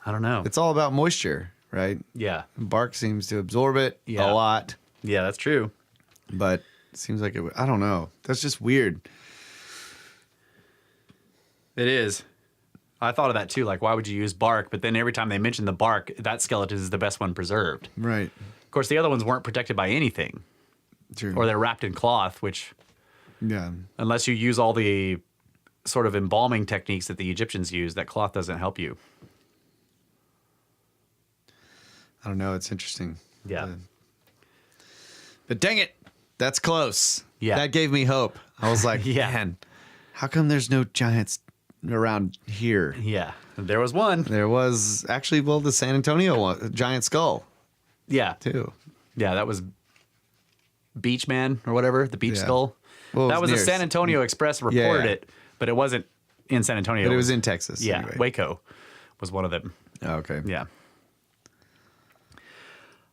I don't know. It's all about moisture, right? Yeah. Bark seems to absorb it a lot. Yeah, that's true. But it seems like I don't know. That's just weird. It is. I thought of that too. Like, why would you use bark? But then every time they mention the bark, that skeleton is the best one preserved. Right. Of course, the other ones weren't protected by anything. True. Or they're wrapped in cloth, which, unless you use all the sort of embalming techniques that the Egyptians used, that cloth doesn't help you. I don't know. It's interesting. Yeah. But dang it, that's close. Yeah. That gave me hope. I was like, man, how come there's no giants around here? Yeah. There was one. There was actually, the San Antonio one, giant skull. Yeah. Too. Yeah, that was Beach Man or whatever, the beach skull. Well, that was the San Antonio Express reported it, but it wasn't in San Antonio. But it was in Texas. Yeah, anyway. Waco was one of them. Oh, okay. Yeah.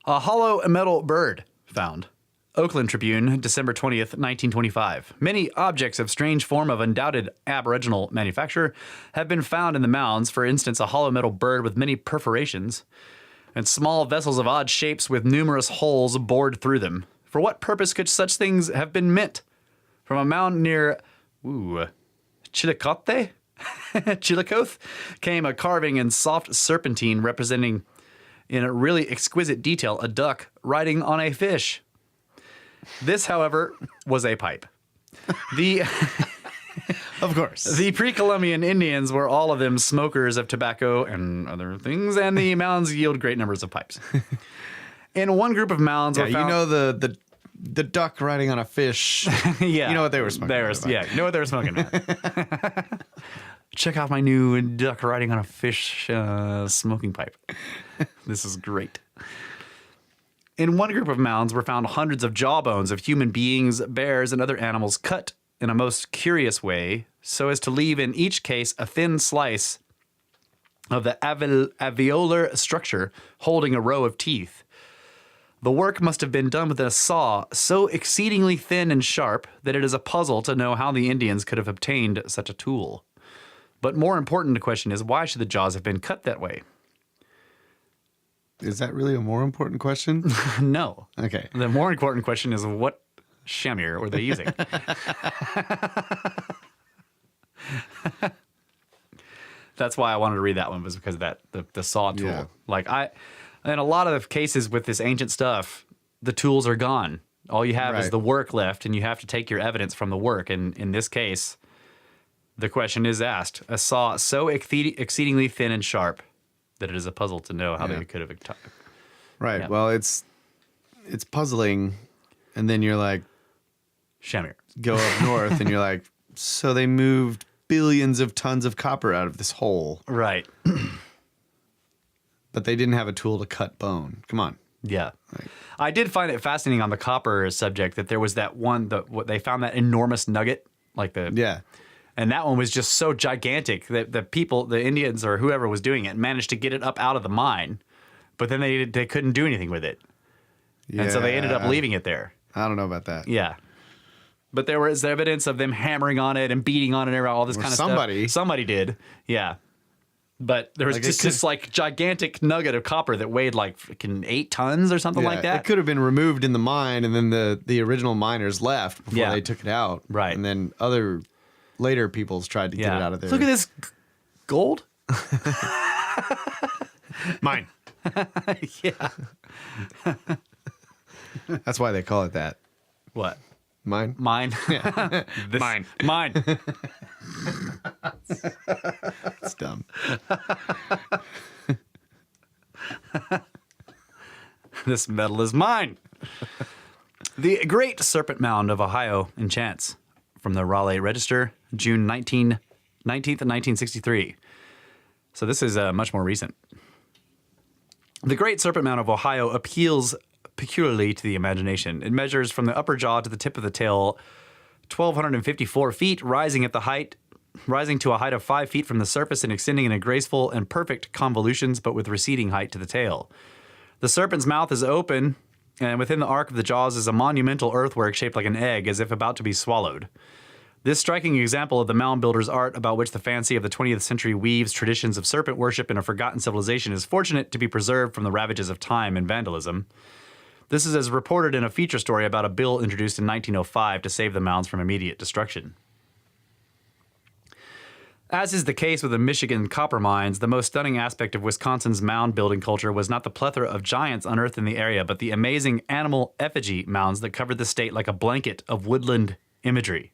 A hollow metal bird found. Oakland Tribune, December 20th, 1925. Many objects of strange form of undoubted aboriginal manufacture have been found in the mounds. For instance, a hollow metal bird with many perforations and small vessels of odd shapes with numerous holes bored through them. For what purpose could such things have been meant? From a mound near Chillicothe came a carving in soft serpentine representing in a really exquisite detail a duck riding on a fish. This, however, was a pipe. Of course. The pre-Columbian Indians were all of them smokers of tobacco and other things, and the mounds yield great numbers of pipes. In one group of mounds were found... you know the duck riding on a fish. Yeah. You know what they were smoking. You know what they were smoking, man. Check out my new duck riding on a fish smoking pipe. This is great. In one group of mounds were found hundreds of jawbones of human beings, bears, and other animals cut in a most curious way so as to leave in each case a thin slice of the alveolar structure holding a row of teeth. The work must have been done with a saw so exceedingly thin and sharp that it is a puzzle to know how the Indians could have obtained such a tool. But more important the question is, why should the jaws have been cut that way? Is that really a more important question? No. Okay. The more important question is, what shamir were they using? That's why I wanted to read that one, was because of that, the saw tool. Yeah. Like in a lot of cases with this ancient stuff, the tools are gone. All you have is the work left, and you have to take your evidence from the work. And in this case, the question is asked: a saw so exceedingly thin and sharp that it is a puzzle to know how they could have. Right. Yeah. Well, it's puzzling, and then you're like, shamir. Go up north, and you're like, so they moved billions of tons of copper out of this hole. Right. But they didn't have a tool to cut bone. Come on. Yeah. Right. I did find it fascinating on the copper subject that there was that one, they found that enormous nugget, like and that one was just so gigantic that the people, the Indians or whoever was doing it, managed to get it up out of the mine, but then they couldn't do anything with it. Yeah. And so they ended up leaving it there. I don't know about that. Yeah. But there was evidence of them hammering on it and beating on it and all this kind of stuff. Somebody did. Yeah. But there was just this like gigantic nugget of copper that weighed like freaking 8 tons or something like that. It could have been removed in the mine, and then the original miners left before they took it out. Right. And then other later peoples tried to get it out of there. Look at this gold. Mine. Yeah. That's why they call it that. What? Mine? Mine. Yeah. Mine. Mine. It's dumb. This metal is mine. The Great Serpent Mound of Ohio enchants, from the Raleigh Register, June 19th, 1963. So this is much more recent. The Great Serpent Mound of Ohio appeals peculiarly to the imagination. It measures from the upper jaw to the tip of the tail 1,254 feet, rising to a height of 5 feet from the surface and extending in a graceful and perfect convolutions, but with receding height to the tail. The serpent's mouth is open, and within the arc of the jaws is a monumental earthwork shaped like an egg, as if about to be swallowed. This striking example of the mound builder's art, about which the fancy of the 20th century weaves traditions of serpent worship in a forgotten civilization, is fortunate to be preserved from the ravages of time and vandalism. This is as reported in a feature story about a bill introduced in 1905 to save the mounds from immediate destruction. As is the case with the Michigan copper mines, the most stunning aspect of Wisconsin's mound building culture was not the plethora of giants unearthed in the area, but the amazing animal effigy mounds that covered the state like a blanket of woodland imagery.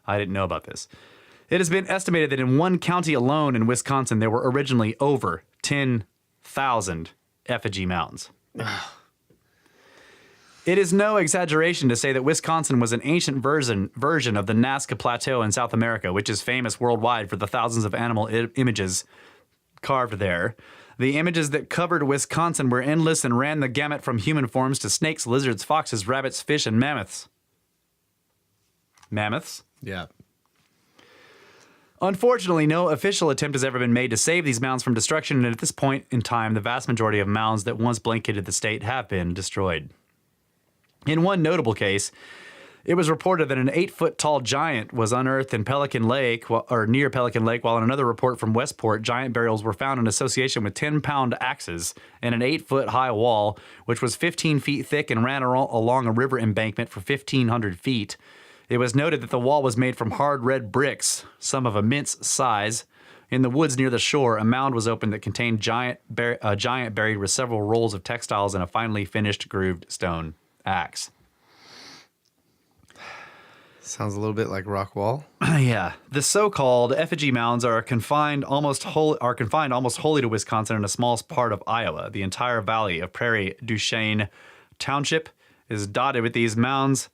I didn't know about this. It has been estimated that in one county alone in Wisconsin, there were originally over 10,000 effigy mounds. It is no exaggeration to say that Wisconsin was an ancient version of the Nazca Plateau in South America, which is famous worldwide for the thousands of animal images carved there. The images that covered Wisconsin were endless and ran the gamut from human forms to snakes, lizards, foxes, rabbits, fish, and mammoths. Mammoths? Yeah. Unfortunately, no official attempt has ever been made to save these mounds from destruction, and at this point in time, the vast majority of mounds that once blanketed the state have been destroyed. In one notable case, it was reported that an 8-foot-tall giant was unearthed in Pelican Lake, or near Pelican Lake, while in another report from Westport, giant burials were found in association with 10-pound axes and an 8-foot-high wall, which was 15 feet thick and ran along a river embankment for 1,500 feet. It was noted that the wall was made from hard red bricks, some of immense size. In the woods near the shore, a mound was opened that contained a giant buried with several rolls of textiles and a finely finished grooved stone axe. Sounds a little bit like rock wall. Yeah. The so-called effigy mounds are confined almost wholly to Wisconsin and a small part of Iowa. The entire valley of Prairie du Chien Township is dotted with these mounds,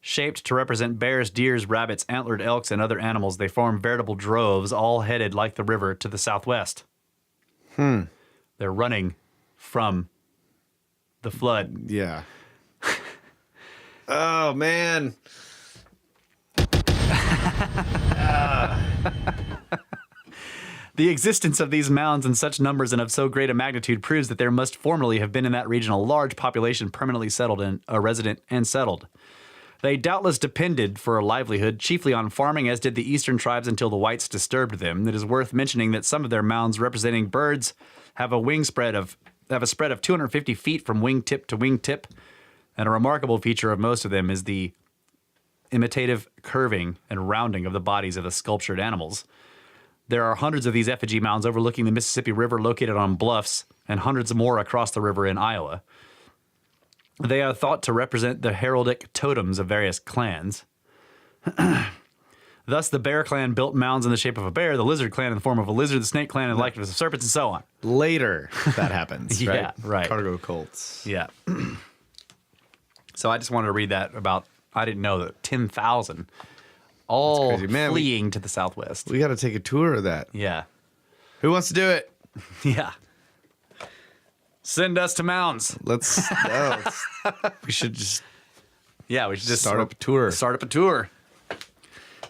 shaped to represent bears, deers, rabbits, antlered elks, and other animals. They form veritable droves, all headed like the river to the southwest. They're running from the flood. Yeah. Oh, man. The existence of these mounds in such numbers and of so great a magnitude proves that there must formerly have been in that region a large population permanently settled and resident and settled. They doubtless depended for a livelihood chiefly on farming, as did the eastern tribes until the whites disturbed them. It is worth mentioning that some of their mounds representing birds have a spread of 250 feet from wingtip to wingtip, and a remarkable feature of most of them is the imitative curving and rounding of the bodies of the sculptured animals. There are hundreds of these effigy mounds overlooking the Mississippi River located on bluffs, and hundreds more across the river in Iowa. They are thought to represent the heraldic totems of various clans. Thus, the Bear Clan built mounds in the shape of a bear, the Lizard Clan in the form of a lizard, the Snake Clan in the likeness of serpents, and so on. Later, that happens, right? Yeah, right. Cargo cults. Yeah. So I just wanted to read that about, I didn't know that 10,000 all fleeing to the southwest. We got to take a tour of that. Yeah. Who wants to do it? Yeah. Send us to mounds. We should just we should just start up a tour. Start up a tour.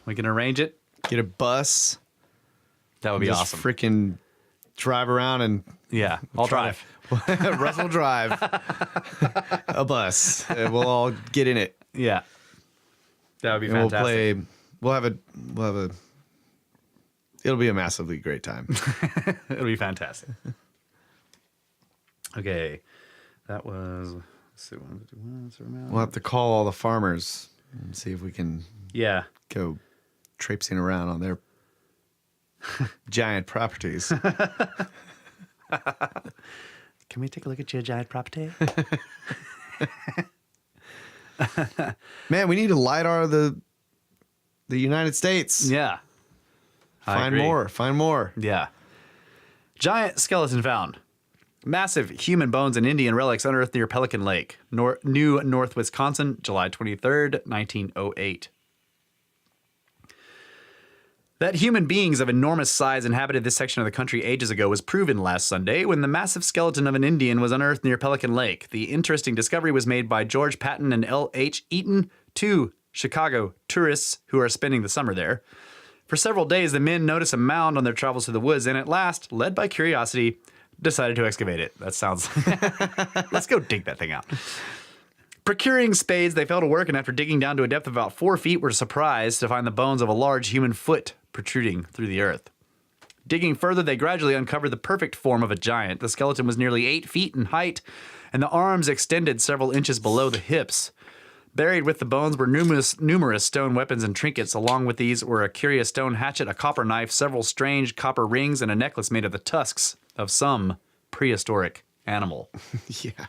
We can arrange it. Get a bus. That would be just awesome. Freaking drive around and I'll drive. Russ will drive a bus. And we'll all get in it. Yeah. That would be fantastic. We'll have a. It'll be a massively great time. It'll be fantastic. Okay, that was. Let's see, we'll have to call all the farmers and see if we can. Yeah. Go traipsing around on their giant properties. Can we take a look at your giant property? Man, we need to LiDAR the United States. Yeah. Find more. Yeah. Giant skeleton found. Massive human bones and Indian relics unearthed near Pelican Lake, New North Wisconsin, July 23rd, 1908. That human beings of enormous size inhabited this section of the country ages ago was proven last Sunday when the massive skeleton of an Indian was unearthed near Pelican Lake. The interesting discovery was made by George Patton and L.H. Eaton, two Chicago tourists who are spending the summer there. For several days, the men noticed a mound on their travels through the woods and at last, led by curiosity, decided to excavate it. That sounds... Let's go dig that thing out. Procuring spades, they fell to work, and after digging down to a depth of about 4 feet, were surprised to find the bones of a large human foot protruding through the earth. Digging further, they gradually uncovered the perfect form of a giant. The skeleton was nearly 8 feet in height, and the arms extended several inches below the hips. Buried with the bones were numerous stone weapons and trinkets. Along with these were a curious stone hatchet, a copper knife, several strange copper rings, and a necklace made of the tusks of some prehistoric animal. Yeah.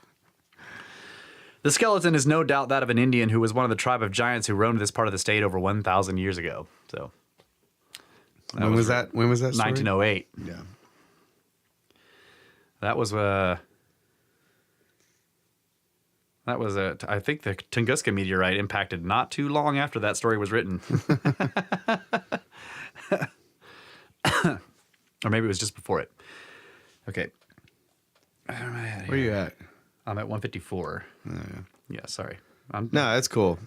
The skeleton is no doubt that of an Indian who was one of the tribe of giants who roamed this part of the state over 1,000 years ago. So, When was that? When was that story? 1908. Yeah. That was I think the Tunguska meteorite impacted not too long after that story was written. Or maybe it was just before it. Okay. Where am I at here? Where are you at? I'm at 154. Oh, yeah. Yeah, sorry. No, that's cool.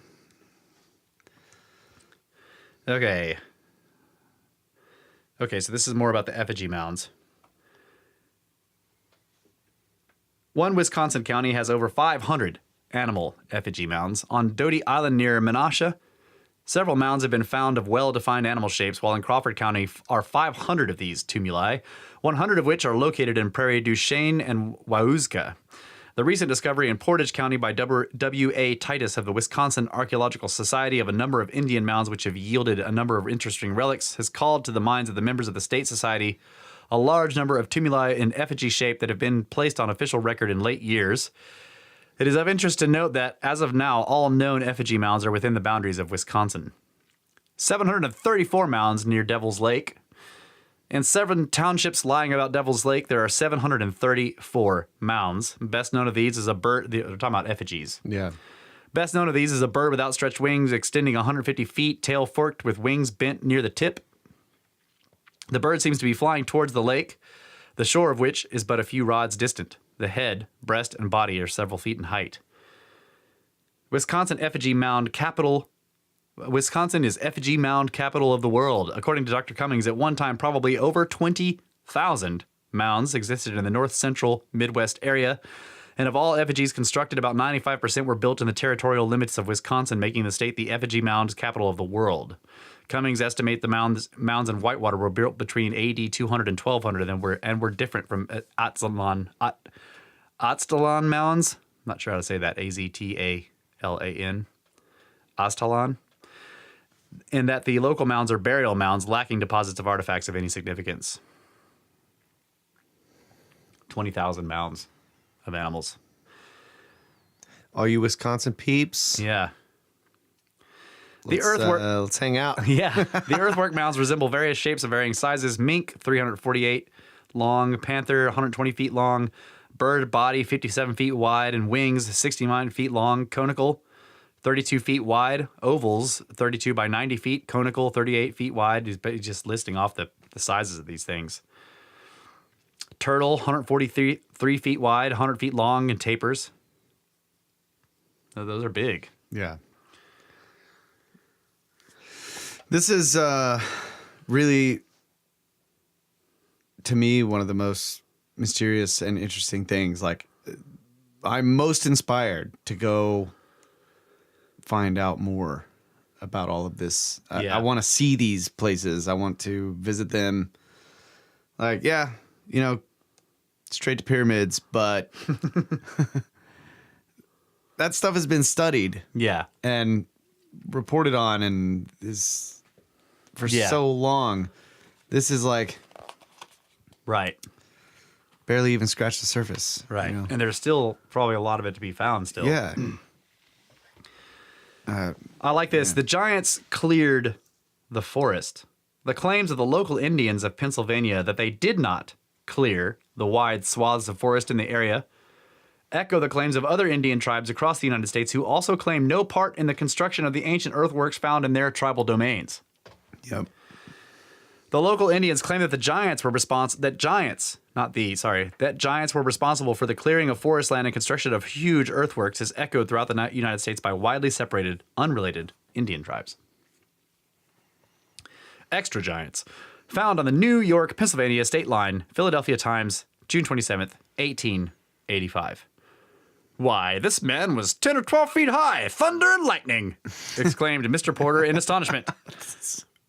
Okay. Okay, so this is more about the effigy mounds. One Wisconsin county has over 500 animal effigy mounds. On Doty Island near Menasha, several mounds have been found of well-defined animal shapes, while in Crawford County are 500 of these tumuli, 100 of which are located in Prairie du Chien and Wauska. The recent discovery in Portage County by W.A. Titus of the Wisconsin Archaeological Society of a number of Indian mounds which have yielded a number of interesting relics has called to the minds of the members of the State Society a large number of tumuli in effigy shape that have been placed on official record in late years. It is of interest to note that, as of now, all known effigy mounds are within the boundaries of Wisconsin. 734 mounds near Devil's Lake. In 7 townships lying about Devil's Lake, there are 734 mounds. Best known of these is a bird. We're talking about effigies. Yeah. Best known of these is a bird with outstretched wings extending 150 feet, tail forked with wings bent near the tip. The bird seems to be flying towards the lake, the shore of which is but a few rods distant. The head, breast, and body are several feet in height. Wisconsin is effigy mound capital of the world. According to Dr. Cummings, at one time probably over 20,000 mounds existed in the north-central Midwest area, and of all effigies constructed, about 95% were built in the territorial limits of Wisconsin, making the state the effigy mound capital of the world. Cummings estimate the mounds in Whitewater were built between AD 200 and 1200 and were different from Aztalan mounds. I'm not sure how to say that. Aztalan. Aztalan. And that the local mounds are burial mounds lacking deposits of artifacts of any significance. 20,000 mounds of animals. All you Wisconsin peeps. Yeah. Let's hang out. Yeah. The earthwork mounds resemble various shapes of varying sizes. Mink, 348 long. Panther, 120 feet long. Bird body, 57 feet wide. And wings, 69 feet long. Conical, 32 feet wide. Ovals, 32 by 90 feet. Conical, 38 feet wide. He's just listing off the sizes of these things. Turtle, 143 feet wide, 100 feet long, and tapers. Those are big. Yeah. This is really, to me, one of the most mysterious and interesting things. Like, I'm most inspired to go find out more about all of this. I want to see these places. I want to visit them. Like, yeah, straight to pyramids, but that stuff has been studied. Yeah. And reported on and is for so long. This is like right. Barely even scratched the surface. Right. And there's still probably a lot of it to be found still. Yeah. I like this. Yeah. The giants cleared the forest. The claims of the local Indians of Pennsylvania that they did not clear the wide swaths of forest in the area echo the claims of other Indian tribes across the United States who also claim no part in the construction of the ancient earthworks found in their tribal domains. Yep. The local Indians claim that giants were responsible for the clearing of forest land and construction of huge earthworks is echoed throughout the United States by widely separated, unrelated Indian tribes. Extra giants. Found on the New York-Pennsylvania state line. Philadelphia Times, June 27th, 1885. Why, this man was 10 or 12 feet high, thunder and lightning, exclaimed Mr. Porter in astonishment.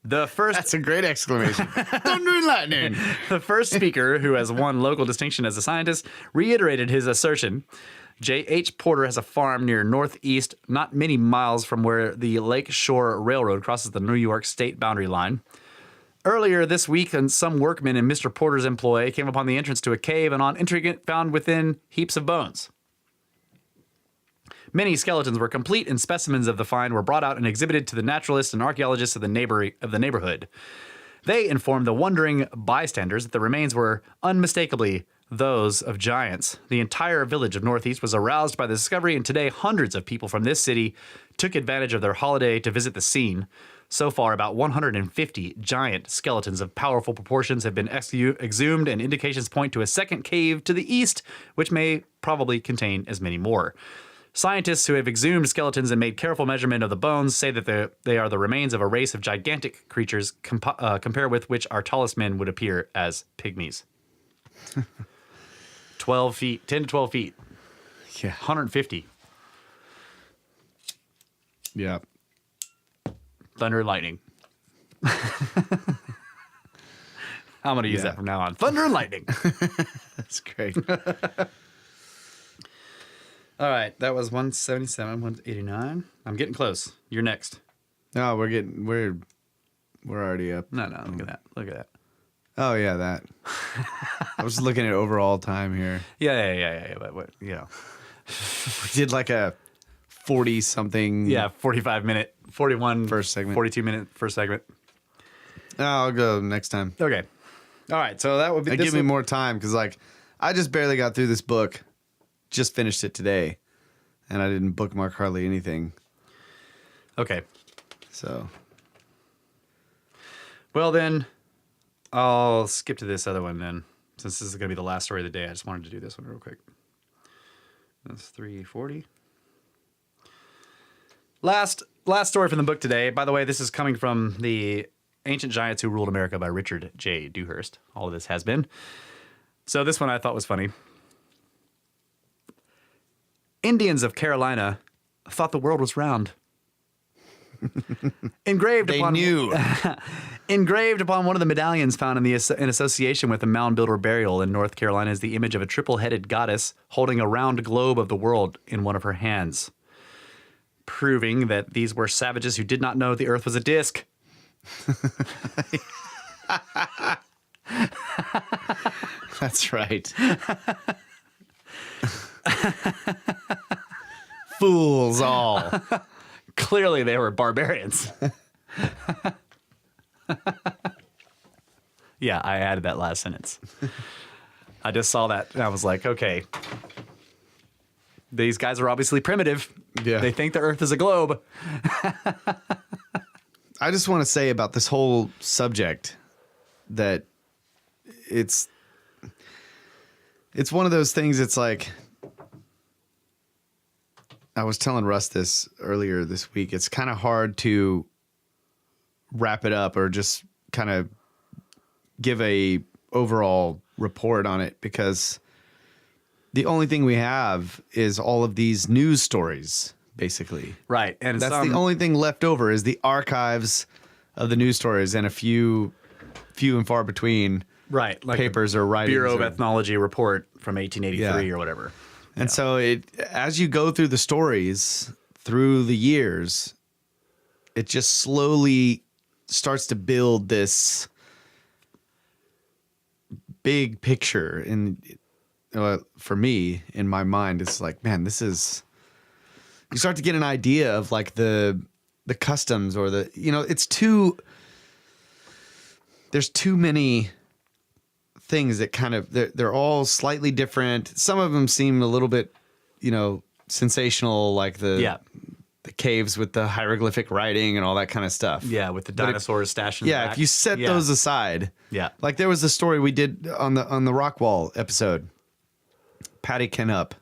That's a great exclamation. Thunder and lightning. The first speaker, who has won local distinction as a scientist, reiterated his assertion. J.H. Porter has a farm near Northeast, not many miles from where the Lake Shore Railroad crosses the New York state boundary line. Earlier this week, some workmen in Mr. Porter's employ came upon the entrance to a cave and on entering it found within heaps of bones. Many skeletons were complete, and specimens of the find were brought out and exhibited to the naturalists and archaeologists of the neighborhood. They informed the wondering bystanders that the remains were unmistakably those of giants. The entire village of Northeast was aroused by the discovery, and today hundreds of people from this city took advantage of their holiday to visit the scene. So far, about 150 giant skeletons of powerful proportions have been exhumed, and indications point to a second cave to the east, which may probably contain as many more. Scientists who have exhumed skeletons and made careful measurement of the bones say that they are the remains of a race of gigantic creatures, compare with which our tallest men would appear as pygmies. 12 feet, 10 to 12 feet. Yeah. 150. Yeah. Thunder and lightning. I'm going to use that from now on. Thunder and lightning. That's great. All right, that was 177, 189. I'm getting close. You're next. No, we're already up. No, look at that. Look at that. Oh yeah, that. I was looking at overall time here. Yeah. But you know, we did like a 40 something. Yeah, 45 minute, 41 first segment, 42 minute first segment. Oh, I'll go next time. Okay. All right, so that would be. Give me more time because like I just barely got through this book. Just finished it today, and I didn't bookmark hardly anything. Okay. So. Well, then, I'll skip to this other one then. Since this is going to be the last story of the day, I just wanted to do this one real quick. That's 340. Last story from the book today. By the way, this is coming from The Ancient Giants Who Ruled America by Richard J. Dewhurst. All of this has been. So this one I thought was funny. Indians of Carolina thought the world was round. Engraved upon one of the medallions found in association with the Mound Builder burial in North Carolina is the image of a triple-headed goddess holding a round globe of the world in one of her hands, proving that these were savages who did not know the earth was a disc. That's right. Fools all. Clearly they were barbarians. Yeah, I added that last sentence. I just saw that and I was like, okay. These guys are obviously primitive. Yeah. They think the earth is a globe. I just want to say about this whole subject that it's one of those things. It's like, I was telling Russ this earlier this week. It's kind of hard to wrap it up or just kind of give a overall report on it because the only thing we have is all of these news stories, basically. Right. And that's the only thing left over is the archives of the news stories and a few and far between like papers or writings. Bureau of Ethnology report from 1883 or whatever. And so as you go through the stories through the years, it just slowly starts to build this big picture. And for me, in my mind, it's like, man, you start to get an idea of like the customs or there's too many things that kind of they're all slightly different. Some of them seem a little bit, sensational, like the caves with the hieroglyphic writing and all that kind of stuff. Yeah, with the dinosaurs stashed in the back. If you set those aside, like there was a story we did on the Rockwall episode. Patty Kenup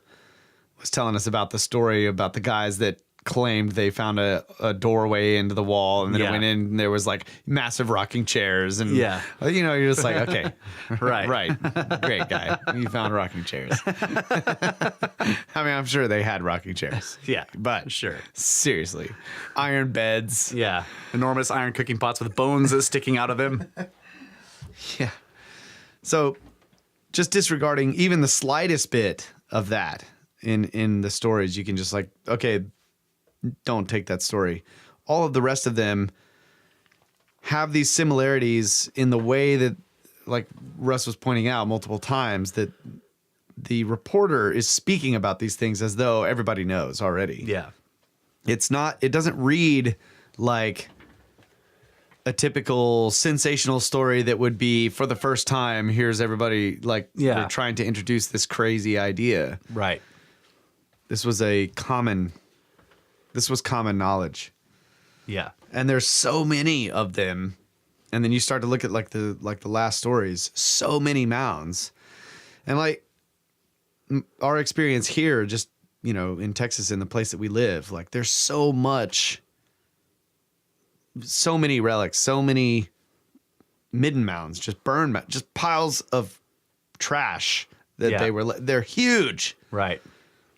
was telling us about the story about the guys that claimed they found a doorway into the wall and then it went in and there was like massive rocking chairs and you're just like, okay, right, great guy, you found rocking chairs. I mean, I'm sure they had rocking chairs, but sure, seriously, iron beds, enormous iron cooking pots with bones sticking out of them. So just disregarding even the slightest bit of that in the stories. You can just like, okay, don't take that story. All of the rest of them have these similarities in the way that, like Russ was pointing out multiple times, that the reporter is speaking about these things as though everybody knows already. Yeah. It doesn't read like a typical sensational story that would be, for the first time, here's everybody, like, we're trying to introduce this crazy idea. Right. This was common knowledge. Yeah. And there's so many of them. And then you start to look at like the last stories, so many mounds. And like our experience here, just, in Texas, in the place that we live, like there's so many relics, so many midden mounds, just just piles of trash that they're huge. Right.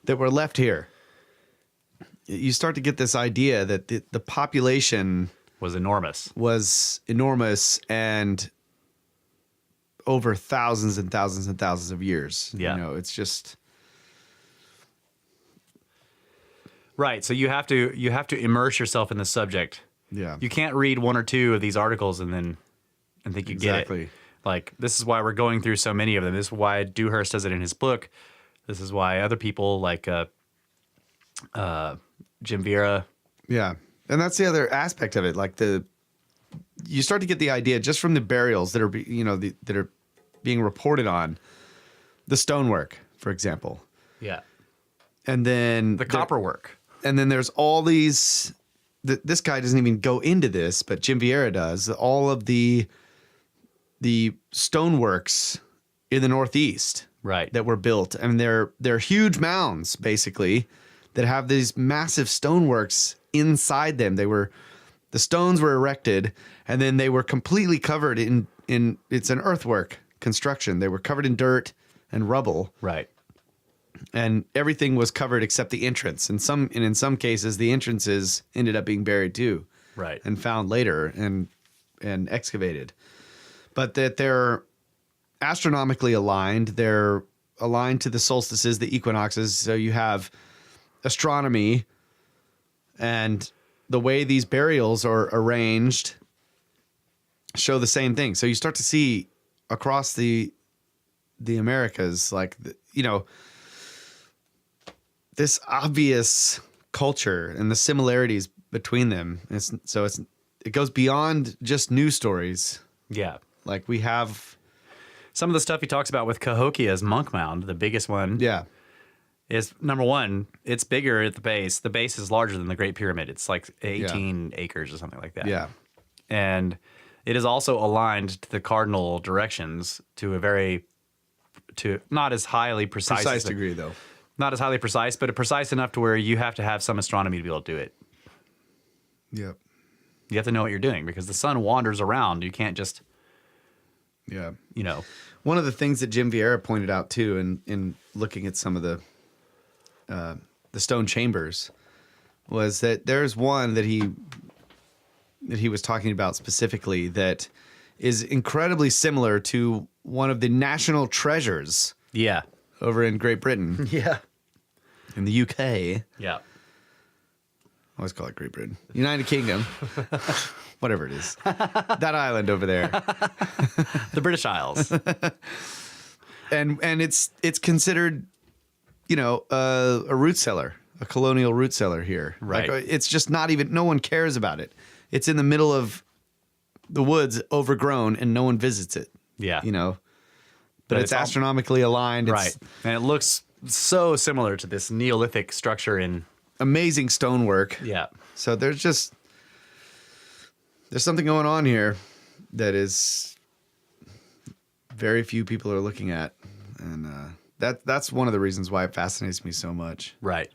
That were left here. You start to get this idea that the population was enormous and over thousands and thousands and thousands of years. Yeah. It's just right. So you have to immerse yourself in the subject. Yeah. You can't read one or two of these articles and think you get it. Like, this is why we're going through so many of them. This is why Dewhurst does it in his book. This is why other people like Jim Vera. Yeah. And that's the other aspect of it. Like you start to get the idea just from the burials that are, that are being reported on, the stonework, for example. Yeah. And then the copper work. And then there's all these, this guy doesn't even go into this, but Jim Vieira does, all of the stoneworks in the Northeast. Right. That were built. I mean, they're huge mounds, basically, that have these massive stoneworks inside them. The stones were erected, and then they were completely covered in it's an earthwork construction. They were covered in dirt and rubble. Right. And everything was covered except the entrance. And in some cases, the entrances ended up being buried too. Right. And found later and excavated. But that they're astronomically aligned. They're aligned to the solstices, the equinoxes. So you have astronomy, and the way these burials are arranged show the same thing. So you start to see across the Americas, like, this obvious culture and the similarities between them. It goes beyond just news stories. Yeah. Like we have some of the stuff he talks about with Cahokia's Monk Mound, the biggest one. Yeah. Is number one, it's bigger at the base. The base is larger than the Great Pyramid. It's like 18 acres or something like that. Yeah. And it is also aligned to the cardinal directions to not as highly precise degree, though. Not as highly precise, but precise enough to where you have to have some astronomy to be able to do it. Yep. You have to know what you're doing because the sun wanders around. You can't just, One of the things that Jim Vieira pointed out too, in looking at some of the stone chambers, was that there's one that he was talking about specifically that is incredibly similar to one of the national treasures. Yeah. Over in Great Britain. Yeah. In the UK. Yeah. I always call it Great Britain. United Kingdom. Whatever it is. That island over there. The British Isles. And it's considered, a root cellar, a colonial root cellar here. Right. Like, it's just not even, no one cares about it. It's in the middle of the woods, overgrown, and no one visits it. Yeah. But it's astronomically aligned. Right. And it looks so similar to this Neolithic structure in amazing stonework. Yeah. So there's something going on here that is very few people are looking at. And that's one of the reasons why it fascinates me so much. Right.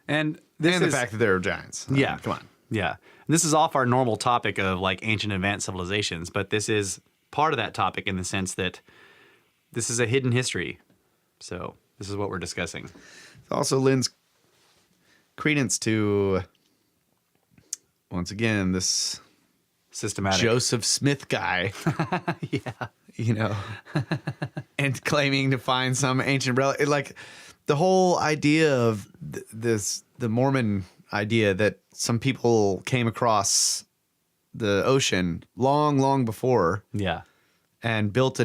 And the fact that there are giants. Yeah. Come on. Yeah. And this is off our normal topic of like ancient advanced civilizations, but this is part of that topic in the sense that this is a hidden history. So this is what we're discussing. It also lends credence to, once again, this systematic Joseph Smith guy. Yeah. And claiming to find some ancient relic. Like, the whole idea of the Mormon idea that some people came across the ocean long before. Yeah. And built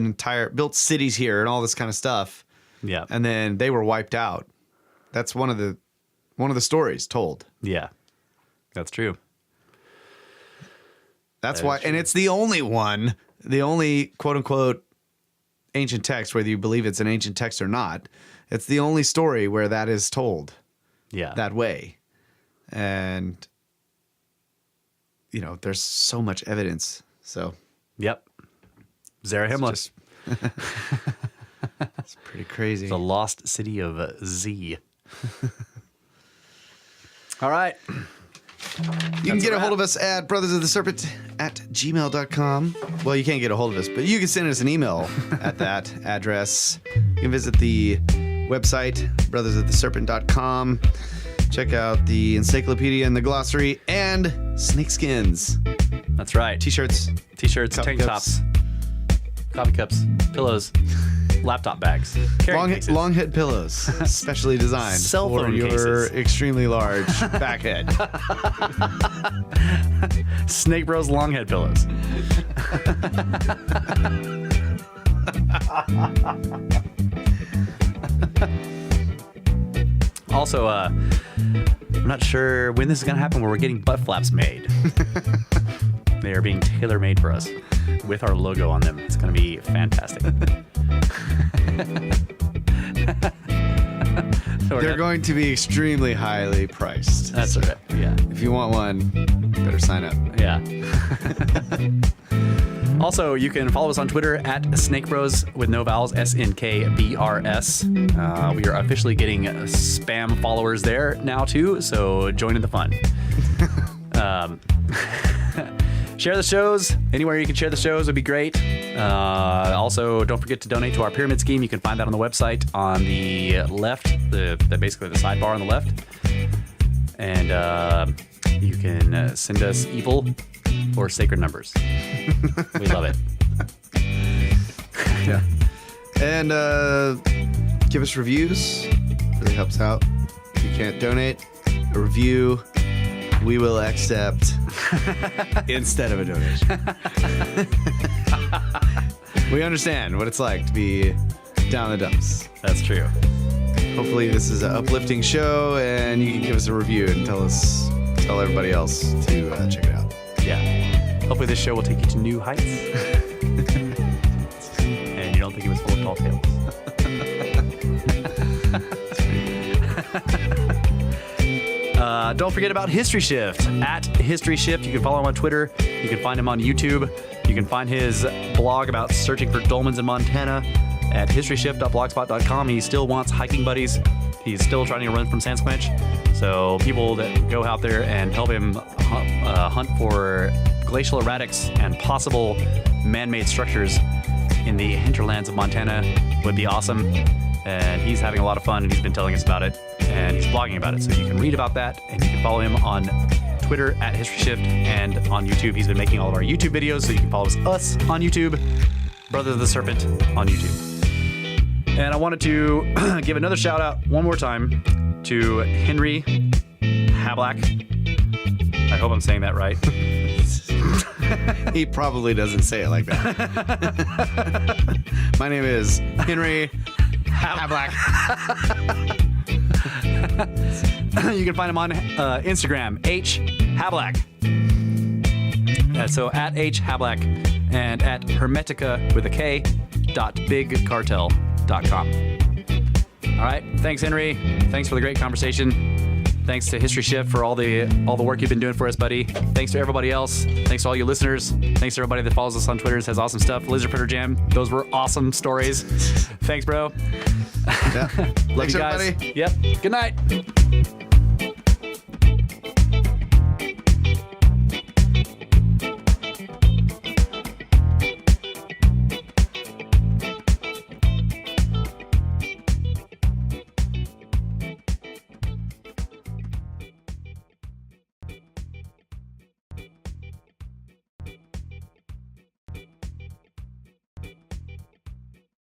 cities here and all this kind of stuff. Yeah. And then they were wiped out. That's one of the stories told. Yeah. That's true. That's why, and it's the only quote unquote ancient text, whether you believe it's an ancient text or not. It's the only story where that is told. Yeah. That way. And, there's so much evidence. So. Yep. Zarahemla. It's pretty crazy. The lost city of Z. All right. You can get a hold of us at brothersoftheserpent@gmail.com. Well, you can't get a hold of us, but you can send us an email at that address. You can visit the website, brothersoftheserpent.com. Check out the encyclopedia and the glossary and snakeskins. That's right. T-shirts, tank tops, coffee cups, pillows, laptop bags, long head pillows, specially designed cell for phone your cases. extremely large back head. Snake Bros long head pillows. Also, I'm not sure when this is going to happen where we're getting butt flaps made. They are being tailor-made for us with our logo on them. It's going to be fantastic. They're going to be extremely highly priced. That's right. Yeah. If you want one, better sign up. Yeah. Also, you can follow us on Twitter at SnakeBros with no vowels, SNKBRS. We are officially getting spam followers there now, too, so join in the fun. Share the shows. Anywhere you can share the shows would be great. Also, don't forget to donate to our pyramid scheme. You can find that on the website on the left, basically the sidebar on the left. And you can send us evil or sacred numbers. We love it. Yeah. And give us reviews. Really helps out. If you can't donate, a review we will accept instead of a donation. We understand what it's like to be down the dumps. That's true. Hopefully this is an uplifting show and you can give us a review and tell everybody else to check it out. Yeah. Hopefully this show will take you to new heights. And you don't think it was full of tall tales. Don't forget about History Shift. At History Shift, you can follow him on Twitter. You can find him on YouTube. You can find his blog about searching for dolmens in Montana at historyshift.blogspot.com. He still wants hiking buddies. He's still trying to run from Sasquatch. So people that go out there and help him hunt for glacial erratics and possible man-made structures in the hinterlands of Montana would be awesome. And he's having a lot of fun, and he's been telling us about it, and he's blogging about it. So you can read about that, and you can follow him on Twitter at HistoryShift and on YouTube. He's been making all of our YouTube videos, so you can follow us on YouTube, Brothers of the Serpent on YouTube. And I wanted to give another shout out one more time to Henry Hablack. I hope I'm saying that right. He probably doesn't say it like that. My name is Henry Hablack. You can find him on Instagram, HHablack. So at HHablack and at Hermetica with a K .bigcartel.com. All right. Thanks, Henry. Thanks for the great conversation. Thanks to History Shift for all the work you've been doing for us, buddy. Thanks to everybody else. Thanks to all you listeners. Thanks to everybody that follows us on Twitter and says awesome stuff. Lizard Predator Jam. Those were awesome stories. Thanks, bro. Yeah. Love Thanks, you guys. everybody. Yep. Good night.